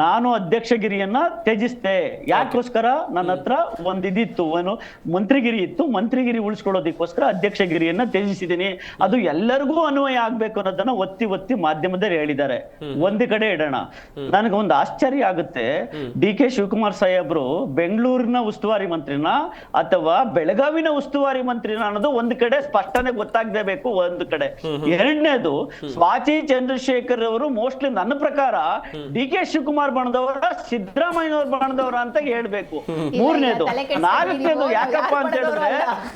ನಾನು ಅಧ್ಯಕ್ಷಗಿರಿಯನ್ನ ತ್ಯಜಿಸ್ತೆ. ಯಾಕೋಸ್ಕರ? ನನ್ನ ಹತ್ರ ಒಂದಿತ್ತು, ಮಂತ್ರಿಗಿರಿ ಇತ್ತು, ಮಂತ್ರಿಗಿರಿ ಉಳಿಸ್ಕೊಳ್ಳೋದಕ್ಕೋಸ್ಕರ ಅಧ್ಯಕ್ಷಗಿರಿಯನ್ನ ತ್ಯಜಿಸಿದ್ದೀನಿ. ಅದು ಎಲ್ಲರಿಗೂ ಅನ್ವಯ ಆಗ್ಬೇಕು ಅನ್ನೋದನ್ನ ಒತ್ತಿ ಮಾಧ್ಯಮದಲ್ಲಿ ಹೇಳಿದ್ದಾರೆ. ಒಂದು ಕಡೆ ಇಡೋಣ. ನನಗೆ ಒಂದು ಆಶ್ಚರ್ಯ ಆಗುತ್ತೆ, ಡಿ.ಕೆ. ಶಿವಕುಮಾರ್ ಸಾಹೇಬ್ರು ಬೆಂಗಳೂರಿನ ಉಸ್ತುವಾರಿ ಮಂತ್ರಿನ ಅಥವಾ ಬೆಳಗಾವಿನ ಉಸ್ತುವಾರಿ ಮಂತ್ರಿನ ಅನ್ನೋದು ಒಂದು ಕಡೆ ಸ್ಪಷ್ಟನೆ ಗೊತ್ತಾಗಲೇಬೇಕು. ಒಂದು ಕಡೆ. ಎರಡನೇದು, ಸ್ವಾತಿ ಚಂದ್ರಶೇಖರ್ ಅವರು ಮೋಸ್ಟ್ಲಿ ನನ್ನ ಪ್ರಕಾರ ಡಿ.ಕೆ. ಶಿವಕುಮಾರ್ ಬಣದವರ, ಸಿದ್ದರಾಮಯ್ಯನವ್ರ ಬಣದವರ ಅಂತ ಹೇಳ್ಬೇಕು. ಮೂರನೇದು, ನಾಲ್ಕನೇದು ಯಾಕಪ್ಪ ಅಂತ ಹೇಳಿದ್ರೆ,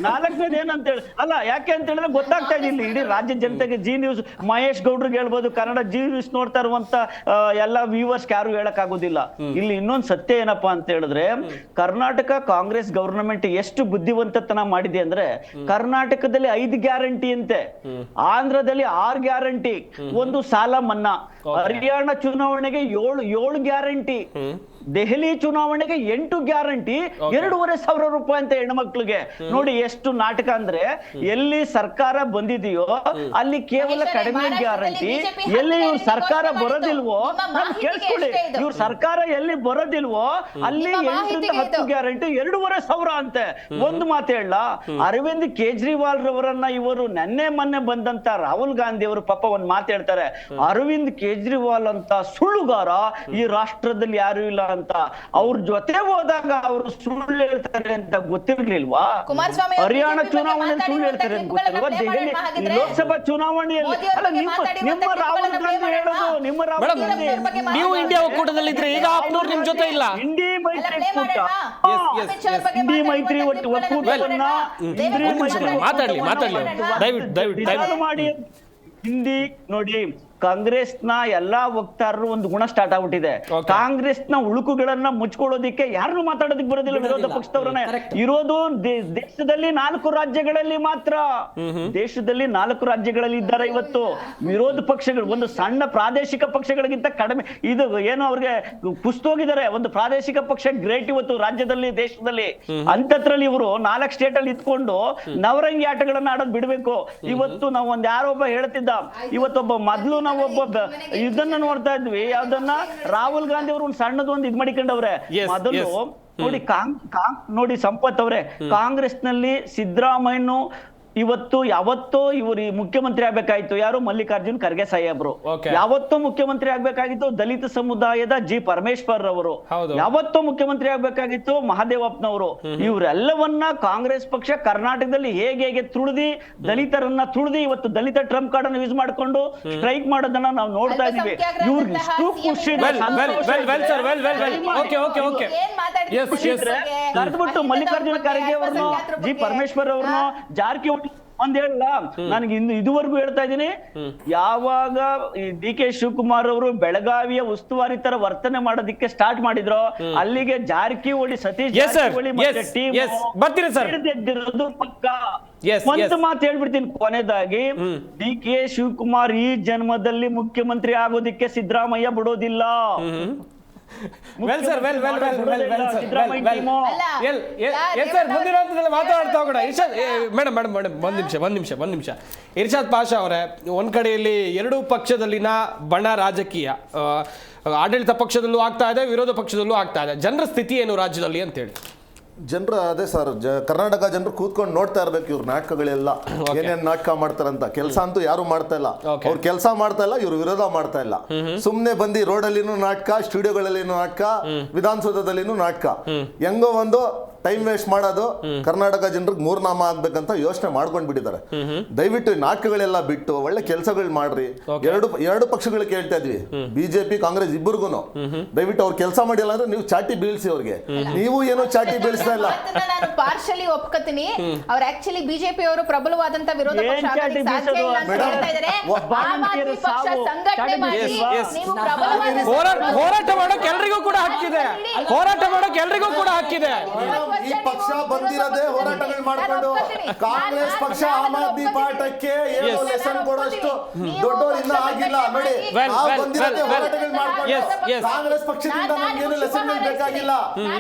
ನಾಲ್ಕನೇದು ಏನಂತ ಹೇಳಿ ಅಲ್ಲ, ಯಾಕೆ ಅಂತ ಹೇಳಿದ್ರೆ ಗೊತ್ತಾಗ್ತಾ ಇಲ್ಲ ಇಡೀ ರಾಜ್ಯ ಜನತೆಗೆ. ಜಿ ನ್ಯೂಸ್ ಮಹೇಶ್ ಗೌಡ್ರಿಗೆ ಹೇಳ್ಬೋದು, ಕನ್ನಡ ಜಿ ನ್ಯೂಸ್ ನೋಡ್ತಾ ಇರುವಂತ ಎಲ್ಲ ವ್ಯೂವರ್ಸ್ ಯಾರು ಹೇಳಕ್ ಆಗೋದಿಲ್ಲ. ಇಲ್ಲಿ ಇನ್ನೊಂದು ಸತ್ಯ ಏನಪ್ಪಾ ಅಂತ ಹೇಳಿದ್ರೆ, ಕರ್ನಾಟಕ ಕಾಂಗ್ರೆಸ್ ಗವರ್ನಮೆಂಟ್ ಎಷ್ಟು ಬುದ್ಧಿವಂತತನ ಮಾಡಿದೆ ಅಂದ್ರೆ, ಕರ್ನಾಟಕದಲ್ಲಿ 5 ಗ್ಯಾರಂಟಿ ಅಂತೆ, ಆಂಧ್ರದಲ್ಲಿ 6 ಗ್ಯಾರಂಟಿ, ಒಂದು ಸಾಲ ಮನ್ನಾ, ಹರಿಯಾಣ ಚುನಾವಣೆಗೆ 7 ಗ್ಯಾರಂಟಿ, ದೆಹಲಿ ಚುನಾವಣೆಗೆ 8 ಗ್ಯಾರಂಟಿ, 2,500 ರೂಪಾಯಿ ಅಂತ ಹೆಣ್ಮಕ್ಳಿಗೆ. ನೋಡಿ ಎಷ್ಟು ನಾಟಕ ಅಂದ್ರೆ, ಎಲ್ಲಿ ಸರ್ಕಾರ ಬಂದಿದೆಯೋ ಅಲ್ಲಿ ಕೇವಲ ಕಡಿಮೆ ಗ್ಯಾರಂಟಿ, ಎಲ್ಲಿ ಇವ್ರ ಸರ್ಕಾರ ಬರೋದಿಲ್ವೋ, ನಮ್ ಕೇಳಿಸ್ಕೊಳ್ಳಿ, ಇವ್ರ ಸರ್ಕಾರ ಎಲ್ಲಿ ಬರೋದಿಲ್ವೋ ಅಲ್ಲಿ 8ರಿಂದ 10 ಗ್ಯಾರಂಟಿ, 2,500 ಅಂತೆ. ಒಂದು ಮಾತು ಹೇಳ, ಅರವಿಂದ್ ಕೇಜ್ರಿವಾಲ್ ರವರನ್ನ ಇವರು ಮೊನ್ನೆ ಬಂದಂತ ರಾಹುಲ್ ಗಾಂಧಿ ಅವರು ಪಾಪ ಒಂದ್ ಮಾತು ಹೇಳ್ತಾರೆ, ಅರವಿಂದ್ ಕೇಜ್ರಿವಾಲ್ ಅಂತ ಸುಳ್ಳುಗಾರ ಈ ರಾಷ್ಟ್ರದಲ್ಲಿ ಯಾರು ಇಲ್ಲ ಅಂತ. ಅವ್ರ ಜೊತೆ ಹೋದಾಗ ಅವರು ಸುಳ್ಳು ಹೇಳ್ತಾರೆ ಅಂತ ಗೊತ್ತಿರ್ಲಿಲ್ವಾ? ಹರಿಯಾಣ ಚುನಾವಣೆ ಸುಳ್ಳು ಹೇಳ್ತಾರೆ ಅಂತ ಗೊತ್ತಿಲ್ವಾ? ದೆಹಲಿ ಲೋಕಸಭಾ ಚುನಾವಣೆಯಲ್ಲಿ ನಿಮ್ಮ ರಾಹುಲ್ ಗಾಂಧಿ ಹೇಳೋದು, ನಿಮ್ಮ ರಾಹುಲ್ ಗಾಂಧಿ ನೀವು ಇಂಡಿಯಾ ಒಕ್ಕೂಟದಲ್ಲಿದ್ರೆ ಈಗ ಆಪ್ನವ್ರು ನಿಮ್ ಜೊತೆ ಇಲ್ಲ. ಇಂಡಿ ಮೈತ್ರಿ ಒಕ್ಕೂಟ, ಇಂಡಿ ಮೈತ್ರಿ ಒಕ್ಕೂಟವನ್ನ ಮಾತಾಡ್ಲಿ ದಯವಿಟ್ಟು ಮಾಡಿ. ಹಿಂದಿ ನೋಡಿ, ಕಾಂಗ್ರೆಸ್ನ ಎಲ್ಲಾ ವಕ್ತಾರರು ಒಂದು ಗುಣ ಸ್ಟಾರ್ಟ್ ಆಗ್ಬಿಟ್ಟಿದೆ. ಕಾಂಗ್ರೆಸ್ನ ಉಳುಕುಗಳನ್ನ ಮುಚ್ಕೊಳ್ಳೋದಿಕ್ಕೆ ಯಾರನ್ನು ಮಾತಾಡೋದಕ್ಕೆ ಬರೋದಿಲ್ಲ. ವಿರೋಧ ಪಕ್ಷದವರನ್ನ ಇರೋದು ದೇಶದಲ್ಲಿ 4 ರಾಜ್ಯಗಳಲ್ಲಿ ಮಾತ್ರ. ದೇಶದಲ್ಲಿ 4 ರಾಜ್ಯಗಳಲ್ಲಿ ಇದ್ದಾರೆ ಇವತ್ತು ವಿರೋಧ ಪಕ್ಷಗಳು. ಒಂದು ಸಣ್ಣ ಪ್ರಾದೇಶಿಕ ಪಕ್ಷಗಳಿಗಿಂತ ಕಡಿಮೆ ಇದು ಏನು ಅವ್ರಿಗೆ ಕುಸ್ತೋಗಿದ್ದಾರೆ. ಒಂದು ಪ್ರಾದೇಶಿಕ ಪಕ್ಷ ಗ್ರೇಟ್ ಇವತ್ತು ರಾಜ್ಯದಲ್ಲಿ, ದೇಶದಲ್ಲಿ. ಅಂತದ್ರಲ್ಲಿ ಇವರು 4 ಸ್ಟೇಟ್ ಅಲ್ಲಿ ಇದ್ಕೊಂಡು ನವರಂಗಿ ಆಟಗಳನ್ನ ಆಡೋದು ಬಿಡ್ಬೇಕು. ಇವತ್ತು ನಾವು ಒಂದ್ ಯಾರೊಬ್ಬ ಹೇಳ್ತಿದ್ದ, ಇವತ್ತೊಬ್ಬ ಮೊದ್ಲು ನಾವು ಇದನ್ನ ನೋಡ್ತಾ ಇದ್ವಿ, ಯಾವ್ದನ್ನ ರಾಹುಲ್ ಗಾಂಧಿ ಅವರು ಒಂದು ಸಣ್ಣದು ಒಂದು ಇದ್ ಮಾಡಿಕೊಂಡವ್ರೆ. ಮೊದಲು ನೋಡಿ ನೋಡಿ ಸಂಪತ್ ಅವ್ರೆ, ಕಾಂಗ್ರೆಸ್ ನಲ್ಲಿ ಸಿದ್ದರಾಮಯ್ಯ ಇವತ್ತು ಯಾವತ್ತೋ ಇವರು ಮುಖ್ಯಮಂತ್ರಿ ಆಗ್ಬೇಕಾಯ್ತು. ಯಾರು? ಮಲ್ಲಿಕಾರ್ಜುನ್ ಖರ್ಗೆ ಸಾಹೇಬ್ರು. ಯಾವತ್ತೋ ಮುಖ್ಯಮಂತ್ರಿ ಆಗ್ಬೇಕಾಗಿತ್ತು ದಲಿತ ಸಮುದಾಯದ ಜಿ ಪರಮೇಶ್ವರ್ ಅವರು. ಯಾವತ್ತೋ ಮುಖ್ಯಮಂತ್ರಿ ಆಗ್ಬೇಕಾಗಿತ್ತು ಮಹದೇವಪ್ಪನವರು. ಇವರೆಲ್ಲವನ್ನ ಕಾಂಗ್ರೆಸ್ ಪಕ್ಷ ಕರ್ನಾಟಕದಲ್ಲಿ ಹೇಗೆ ತುಳಿದಿ, ದಲಿತರನ್ನ ತುಳಿದಿ ಇವತ್ತು ದಲಿತ ಟ್ರಂಪ್ ಕಾರ್ಡ್ ಅನ್ನು ಯೂಸ್ ಮಾಡ್ಕೊಂಡು ಸ್ಟ್ರೈಕ್ ಮಾಡೋದನ್ನ ನಾವು ನೋಡ್ತಾ ಇದೀವಿ. ಇವ್ರಿಗೆ ಇಷ್ಟು ಖುಷಿ ಕರೆದ್ಬಿಟ್ಟು ಮಲ್ಲಿಕಾರ್ಜುನ ಖರ್ಗೆ ಅವ್ರನ್ನು, ಜಿ ಪರಮೇಶ್ವರ್ ಅವ್ರನ್ನು, ಜಾರಕಿಹೊಳಿ ಒಂದ್ ಹೇಳಲ್ಲ, ನನಗೆ ಇದುವರೆಗೂ ಹೇಳ್ತಾ ಇದ್ದೀನಿ, ಯಾವಾಗ ಡಿ ಕೆ ಶಿವಕುಮಾರ್ ಅವರು ಬೆಳಗಾವಿಯ ಉಸ್ತುವಾರಿ ತರ ವರ್ತನೆ ಮಾಡೋದಿಕ್ಕೆ ಸ್ಟಾರ್ಟ್ ಮಾಡಿದ್ರು, ಅಲ್ಲಿಗೆ ಜಾರಕಿಹೊಳಿ ಸತೀಶ್ ಜಾರಕಿಹೊಳಿ ಮತ್ತೆ ಟೀಮ್ ಹಿಡಿದಿರೋದು ಪಕ್ಕ. ಒಂದು ಮಾತು ಹೇಳ್ಬಿಡ್ತೀನಿ ಕೊನೆದಾಗಿ, ಡಿ ಕೆ ಶಿವಕುಮಾರ್ ಈ ಜನ್ಮದಲ್ಲಿ ಮುಖ್ಯಮಂತ್ರಿ ಆಗೋದಿಕ್ಕೆ ಸಿದ್ದರಾಮಯ್ಯ ಬಿಡೋದಿಲ್ಲ. ಮಾತಾಡ್ತಾ ಹೋಗೋಣ. ಮೇಡಮ್ ಒಂದ್ ನಿಮಿಷ ಇರ್ಷಾದ್ ಪಾಷಾ ಅವರೇ, ಒಂದ್ ಕಡೆಯಲ್ಲಿ ಎರಡೂ ಪಕ್ಷದಲ್ಲಿನ ಬಣ ರಾಜಕೀಯ, ಆಡಳಿತ ಪಕ್ಷದಲ್ಲೂ ಆಗ್ತಾ ಇದೆ, ವಿರೋಧ ಪಕ್ಷದಲ್ಲೂ ಆಗ್ತಾ ಇದೆ. ಜನರ ಸ್ಥಿತಿ ಏನು ರಾಜ್ಯದಲ್ಲಿ ಅಂತ ಹೇಳಿ? ಜನರ ಅದೇ ಸರ್, ಕರ್ನಾಟಕ ಜನರು ಕೂತ್ಕೊಂಡು ನೋಡ್ತಾ ಇರ್ಬೇಕು ಇವ್ರ ನಾಟಕಗಳೆಲ್ಲ, ಏನೇನ್ ನಾಟಕ ಮಾಡ್ತಾರಂತ. ಕೆಲಸ ಅಂತೂ ಯಾರು ಮಾಡ್ತಾ ಇಲ್ಲ, ಅವ್ರು ಕೆಲಸ ಮಾಡ್ತಾ ಇಲ್ಲ, ಇವ್ರು ವಿರೋಧ ಮಾಡ್ತಾ ಇಲ್ಲ. ಸುಮ್ನೆ ಬಂದು ರೋಡಲ್ಲಿನೂ ನಾಟಕ, ಸ್ಟುಡಿಯೋಗಳಲ್ಲಿನೂ ನಾಟಕ, ವಿಧಾನಸೌಧದಲ್ಲಿನೂ ನಾಟಕ, ಹೆಂಗೋ ಒಂದು ಟೈಮ್ ವೇಸ್ಟ್ ಮಾಡೋದು. ಕರ್ನಾಟಕ ಜನರಿಗೆ ಮೂರ್ನಾಮ ಆಗ್ಬೇಕಂತ ಯೋಚನೆ ಮಾಡ್ಕೊಂಡ್ ಬಿಟ್ಟಿದ್ದಾರೆ. ದಯವಿಟ್ಟು ನಾಟಕಗಳೆಲ್ಲ ಬಿಟ್ಟು ಒಳ್ಳೆ ಕೆಲಸಗಳು ಮಾಡ್ರಿ. ಎರಡು ಪಕ್ಷಗಳು ಕೇಳ್ತಾ ಇದ್ವಿ, ಬಿಜೆಪಿ ಕಾಂಗ್ರೆಸ್ ಇಬ್ಬರಿಗೂ. ದಯವಿಟ್ಟು ಅವ್ರು ಕೆಲಸ ಮಾಡಿಲ್ಲ ಅಂದ್ರೆ ನೀವು ಚಾಟಿ ಬೀಳ್ಸಿ ಅವ್ರಿಗೆ. ನೀವು ಏನೋ ಚಾಟಿ ಬೀಳ್ಸ್ತಾ ಇಲ್ಲ. ನಾನು ಪಾರ್ಶಲಿ ಒಪ್ಕೋತೀನಿ, ಅವ್ರು ಆಕ್ಚುಲಿ ಬಿಜೆಪಿ ಅವರು ಪ್ರಬಲವಾದಂತ ವಿರೋಧ ಪಕ್ಷ ಆಗೋದಕ್ಕೆ ಸಾಧ್ಯ ಇಲ್ಲ ಅಂತ ಹೇಳ್ತಾ ಇದ್ದಾರೆ. ಆಮ್ ಆದ್ಮಿ ಪಕ್ಷ ಸಂಘಟನೆ ಮಾಡಿ ನೀವು ಪ್ರಬಲವಾದ ಹೋರಾಟ ಮಾಡೋಕೆ ಎಲ್ರಿಗೂ ಕೂಡ ಹಕ್ಕಿದೆ, ಹೋರಾಟ ಮಾಡೋಕೆ ಎಲ್ರಿಗೂ ಕೂಡ ಹಕ್ಕಿದೆ. ಈ ಪಕ್ಷ ಬಂದಿರೋದೇ ಹೋರಾಟಗಳು ಮಾಡ್ಕೊಂಡು. ಕಾಂಗ್ರೆಸ್ ಪಕ್ಷ ಆಮ್ ಆದ್ಮಿ ಪಾರ್ಟಕ್ಕೆ ಏನೋ ಲೆಸನ್ ಕೊಡೋಷ್ಟು ದೊಡ್ಡವರು ಇನ್ನ ಆಗಿಲ್ಲ ನೋಡಿ. ಬಂದಿರೋದೇ ಹೋರಾಟಗಳು ಮಾಡ್ಕೊಂಡು. ಕಾಂಗ್ರೆಸ್ ಪಕ್ಷದಿಂದ ನಮ್ಗೇನು ಲೆಸನ್ ಬೇಕಾಗಿಲ್ಲ.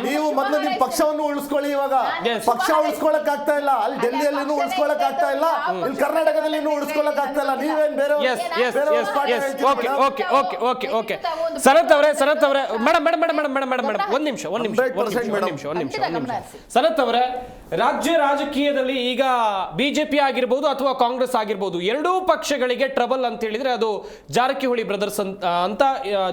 ನೀವು ಮೊದಲು ನಿಮ್ ಪಕ್ಷವನ್ನು ಉಳಿಸ್ಕೊಳ್ಳಿ. ಇವಾಗ ಪಕ್ಷ ಉಳಿಸ್ಕೊಳಕ್ ಆಗ್ತಾ ಇಲ್ಲ, ಅಲ್ಲಿ ಡೆಲ್ಲಿಯಲ್ಲಿನೂ ಉಳಿಸ್ಕೊಳಕ್ ಆಗ್ತಾ ಇಲ್ಲ, ಇಲ್ಲಿ ಕರ್ನಾಟಕದಲ್ಲಿನೂ ಉಳಿಸ್ಕೊಳಕ್ ಆಗ್ತಾ ಇಲ್ಲ. ನೀವೇನ್ ಬೇರೆ ಸನತ್ ಅವರೇ ಮೇಡಮ್ ಒಂದ್ ನಿಮಿಷ ಸನತ್ ಅವರೇ, ರಾಜ್ಯ ರಾಜಕೀಯದಲ್ಲಿ ಈಗ ಬಿಜೆಪಿ ಆಗಿರ್ಬೋದು ಅಥವಾ ಕಾಂಗ್ರೆಸ್ ಆಗಿರ್ಬೋದು, ಎರಡೂ ಪಕ್ಷಗಳಿಗೆ ಟ್ರಬಲ್ ಅಂತ ಹೇಳಿದ್ರೆ ಅದು ಜಾರಕಿಹೊಳಿ ಬ್ರದರ್ಸ್ ಅಂತ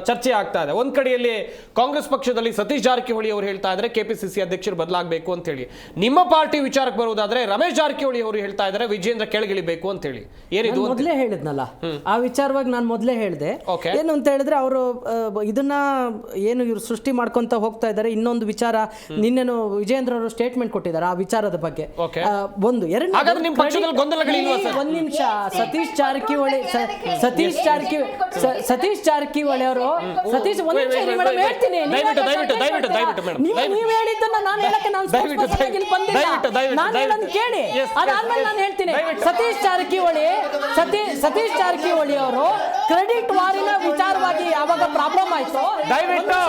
ಚರ್ಚೆ ಆಗ್ತಾ ಇದೆ. ಒಂದ್ ಕಡೆಯಲ್ಲಿ ಕಾಂಗ್ರೆಸ್ ಪಕ್ಷದಲ್ಲಿ ಸತೀಶ್ ಜಾರಕಿಹೊಳಿ ಅವರು ಹೇಳ್ತಾ ಇದ್ದಾರೆ ಕೆಪಿಸಿಸಿ ಅಧ್ಯಕ್ಷರು ಬದಲಾಗಬೇಕು ಅಂತ ಹೇಳಿ. ನಿಮ್ಮ ಪಾರ್ಟಿ ವಿಚಾರಕ್ಕೆ ಬರುವುದಾದ್ರೆ ರಮೇಶ್ ಜಾರಕಿಹೊಳಿ ಅವರು ಹೇಳ್ತಾ ಇದ್ದಾರೆ ವಿಜೇಂದ್ರ ಕೆಳಗಿಳಿಬೇಕು ಅಂತ ಹೇಳಿ. ಏನಿದು? ಮೊದಲೇ ಹೇಳಿದ್ನಲ್ಲ ಆ ವಿಚಾರವಾಗಿ ನಾನು ಮೊದಲೇ ಹೇಳಿದೆ. ಏನು ಅಂತ ಹೇಳಿದ್ರೆ ಅವರು ಇದನ್ನ ಏನು ಇವ್ರು ಸೃಷ್ಟಿ ಮಾಡ್ಕೊಂತ ಹೋಗ್ತಾ ಇದ್ದಾರೆ. ಇನ್ನೊಂದು ವಿಚಾರ, ನಿನ್ನೆನು ವಿಜೇಂದ್ರ ಅವರು ಸ್ಟೇಟ್ಮೆಂಟ್ ಕೊಟ್ಟಿದ್ದಾರೆ ಆ ವಿಚಾರದ ಬಗ್ಗೆ. ಒಂದು ಒಂದ್ ನಿಮಿಷ, ಸತೀಶ್ ಜಾರಕಿಹೊಳಿ ಅವರು ಮೇಡಮ್ ಹೇಳ್ತೀನಿ, ನೀವು ಹೇಳಿದ್ದನ್ನ ನಾನು ಹೇಳಕ್ಕೆ ನಾನು ಕೇಳಿ, ಅದಾದ್ಮೇಲೆ ನಾನು ಹೇಳ್ತೀನಿ. ಸತೀಶ್ ಜಾರಕಿಹೊಳಿ ಅವರು ಕ್ರೆಡಿಟ್ ವಾರಿನ ವಿಚಾರವಾಗಿ ಯಾವಾಗ ಪ್ರಾಬ್ಲಮ್ ಆಯ್ತು, ದಯವಿಟ್ಟು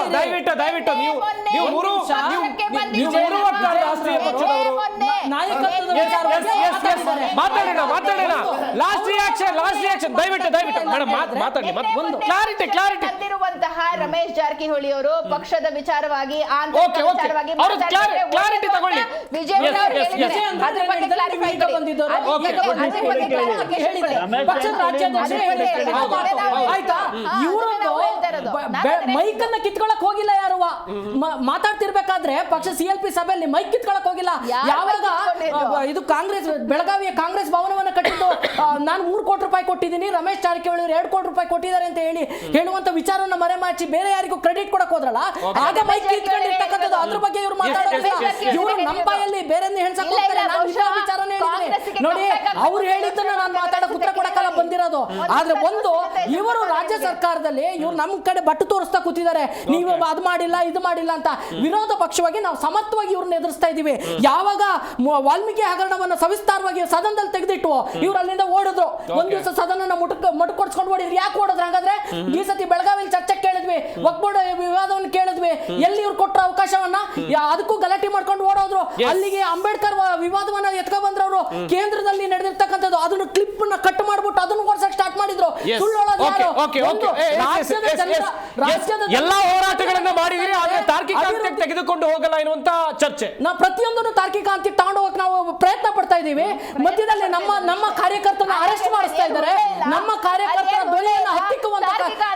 ರಮೇಶ್ ಜಾರಕಿಹೊಳಿ ಅವರು ಪಕ್ಷದ ವಿಚಾರವಾಗಿ ಮೈಕನ್ನ ಕಿತ್ಕೊಳಕ್ ಹೋಗಿಲ್ಲ ಯಾರು. ಮಾತಾಡ್ತಿರ್ಬೇಕಾದ್ರೆ ಪಕ್ಷ CLP ಸಭೆಯಲ್ಲಿ ಮೈಕ್ ಕಿತ್ಕೊಳಕ್ ಹೋಗಿಲ್ಲ. ಯಾವಾಗ ಇದು ಕಾಂಗ್ರೆಸ್ ಬೆಳಗಾವಿಯ ಕಾಂಗ್ರೆಸ್ ಭವನವನ್ನ ಕಟ್ಟಿದ್ದು ನಾನು 3 ಕೋಟಿ ರೂಪಾಯಿ ಕೊಟ್ಟಿದ್ದೀನಿ, ರಮೇಶ್ ಜಾರಕಿಹೊಳಿ ಅವರು 2 ಕೋಟಿ ರೂಪಾಯಿ ಕೊಟ್ಟಿದ್ದಾರೆ ಅಂತ ಹೇಳುವಂತ ವಿಚಾರವನ್ನ ಮರೆಮಾಚಿ ಬೇರೆ ಯಾರಿಗೂ ಕ್ರೆಡಿಟ್ ಕೊಡಕ್ ಹೋದ್ರಲ್ಲ, ಆಗ ಮೈಕ್ ಕಿತ್ಕೊಂಡಿರ್ತಕ್ಕಂಥದ್ದು. ಅದ್ರ ಬಗ್ಗೆ ಇವ್ರು ಮಾತಾಡೋದಿಲ್ಲ. ಇವರು ನಮ್ಮ ಬಾಯಲ್ಲಿ ಬೇರೆ ಹೇಳ್ಸಕ್ ಹೋಗ್ತಾರೆ. ನಾನು ವಿಚಾರನೇ ಹೇಳಿದ್ದೀನಿ ನೋಡಿ, ಅವ್ರು ಹೇಳಿದ್ದನ್ನ ನಾನು ಮಾತಾಡಕ್ ಉತ್ತರ ಕೊಡಕ್ಕಲ್ಲ ಬಂದಿರೋದು. ಆದ್ರೆ ಒಂದು, ಇವರು ರಾಜ್ಯ ಸರ್ಕಾರದಲ್ಲಿ ಇವ್ರು ನಮ್ ಕಡೆ ಬಟ್ಟು ತೋರಿಸ್ತಾ ಕೂತಿದ್ದಾರೆ, ನೀವು ಅದ್ ಮಾಡಿಲ್ಲ ಇದು ಮಾಡಿಲ್ಲ ಅಂತ. ವಿರೋಧ ಪಕ್ಷವಾಗಿ ನಾವು ಸಮತ್ವವಾಗಿ ಇವ್ರನ್ನ ಎದುರಿಸ್ತಾ ಇದೀವಿ. ಯಾವಾಗ ವಾಲ್ಮೀಕಿ ಹಗರಣವನ್ನು ಸವಿಸ್ತಾರವಾಗಿ ಸದನದಲ್ಲಿ ತೆಗೆದಿಟ್ಟು ಇವ್ರು ಅಲ್ಲಿಂದ ಓಡಿದ್ರು, ಒಂದ್ ದಿವಸ ಸದನ ಮುಟ್ಕೊಡ್ಸ್ಕೊಂಡು ಓಡಿದ್ರು. ಯಾಕೆ ಓಡಿದ್ರು ಹಾಗಾದ್ರೆ? ಈ ಸತಿ ಬೆಳಗಾವಿಯಲ್ಲಿ ಚರ್ಚೆ ಕೇಳಿದ್ವಿ, ವಕ್ಬೋರ್ಡ್ ವಿವಾದವನ್ನು ಕೇಳಿದ್ವಿ, ಎಲ್ಲಿ ಇವ್ರು ಕೊಟ್ರ ಅವಕಾಶವನ್ನ ಅದಕ್ಕೂ ಗಲಾಟೆ ಮಾಡ್ಕೊಂಡು ಓಡೋದ್ರು. ಅಲ್ಲಿಗೆ ಅಂಬೇಡ್ಕರ್ ವಿವಾದವನ್ನ ಎತ್ಕೊ ಬಂದ್ರವ್ರು. ಕೇಂದ್ರದಲ್ಲಿ ನಡೆದಿರ್ತಕ್ಕಂಥದ್ದು ಅದನ್ನು ಕ್ಲಿಪ್ ನ ಕಟ್ ಮಾಡ್ಬಿಟ್ಟು ಅದನ್ನು ಕೊಡ್ಸಕ್ ಸ್ಟಾರ್ಟ್ ಮಾಡಿದ್ರು. ಎಲ್ಲಾ ಹೋರಾಟಗಳನ್ನ ಮಾಡಿದಿರಿ, ಆದ್ರೆ ತಾರ್ಕಿಕ ಅಂತ್ಯಕ್ಕೆ ತೆಗೆದುಕೊಂಡು ಹೋಗಲ್ಲ ಎನ್ನುವಂತ ಚರ್ಚೆ. ನಾವು ಪ್ರತಿಯೊಂದನ್ನು ತಾರ್ಕಿಕ ಅಂತ್ಯಕ್ಕೆ ತಗೊಂಡು ಹೋಗಕ್ಕೆ ನಾವು ಪ್ರಯತ್ನ ಪಡ್ತಾ ಇದೀವಿ. ಮಧ್ಯದಲ್ಲಿ ನಮ್ಮ ಕಾರ್ಯಕರ್ತರನ್ನ ಅರೆಸ್ಟ್ ಮಾಡಿಸ್ತಾ ಇದ್ದಾರೆ. ನಮ್ಮ ಕಾರ್ಯಕರ್ತರ ಬೆಲೆಯನ್ನು ಹತ್ತಿಕ್ಕುವಂತ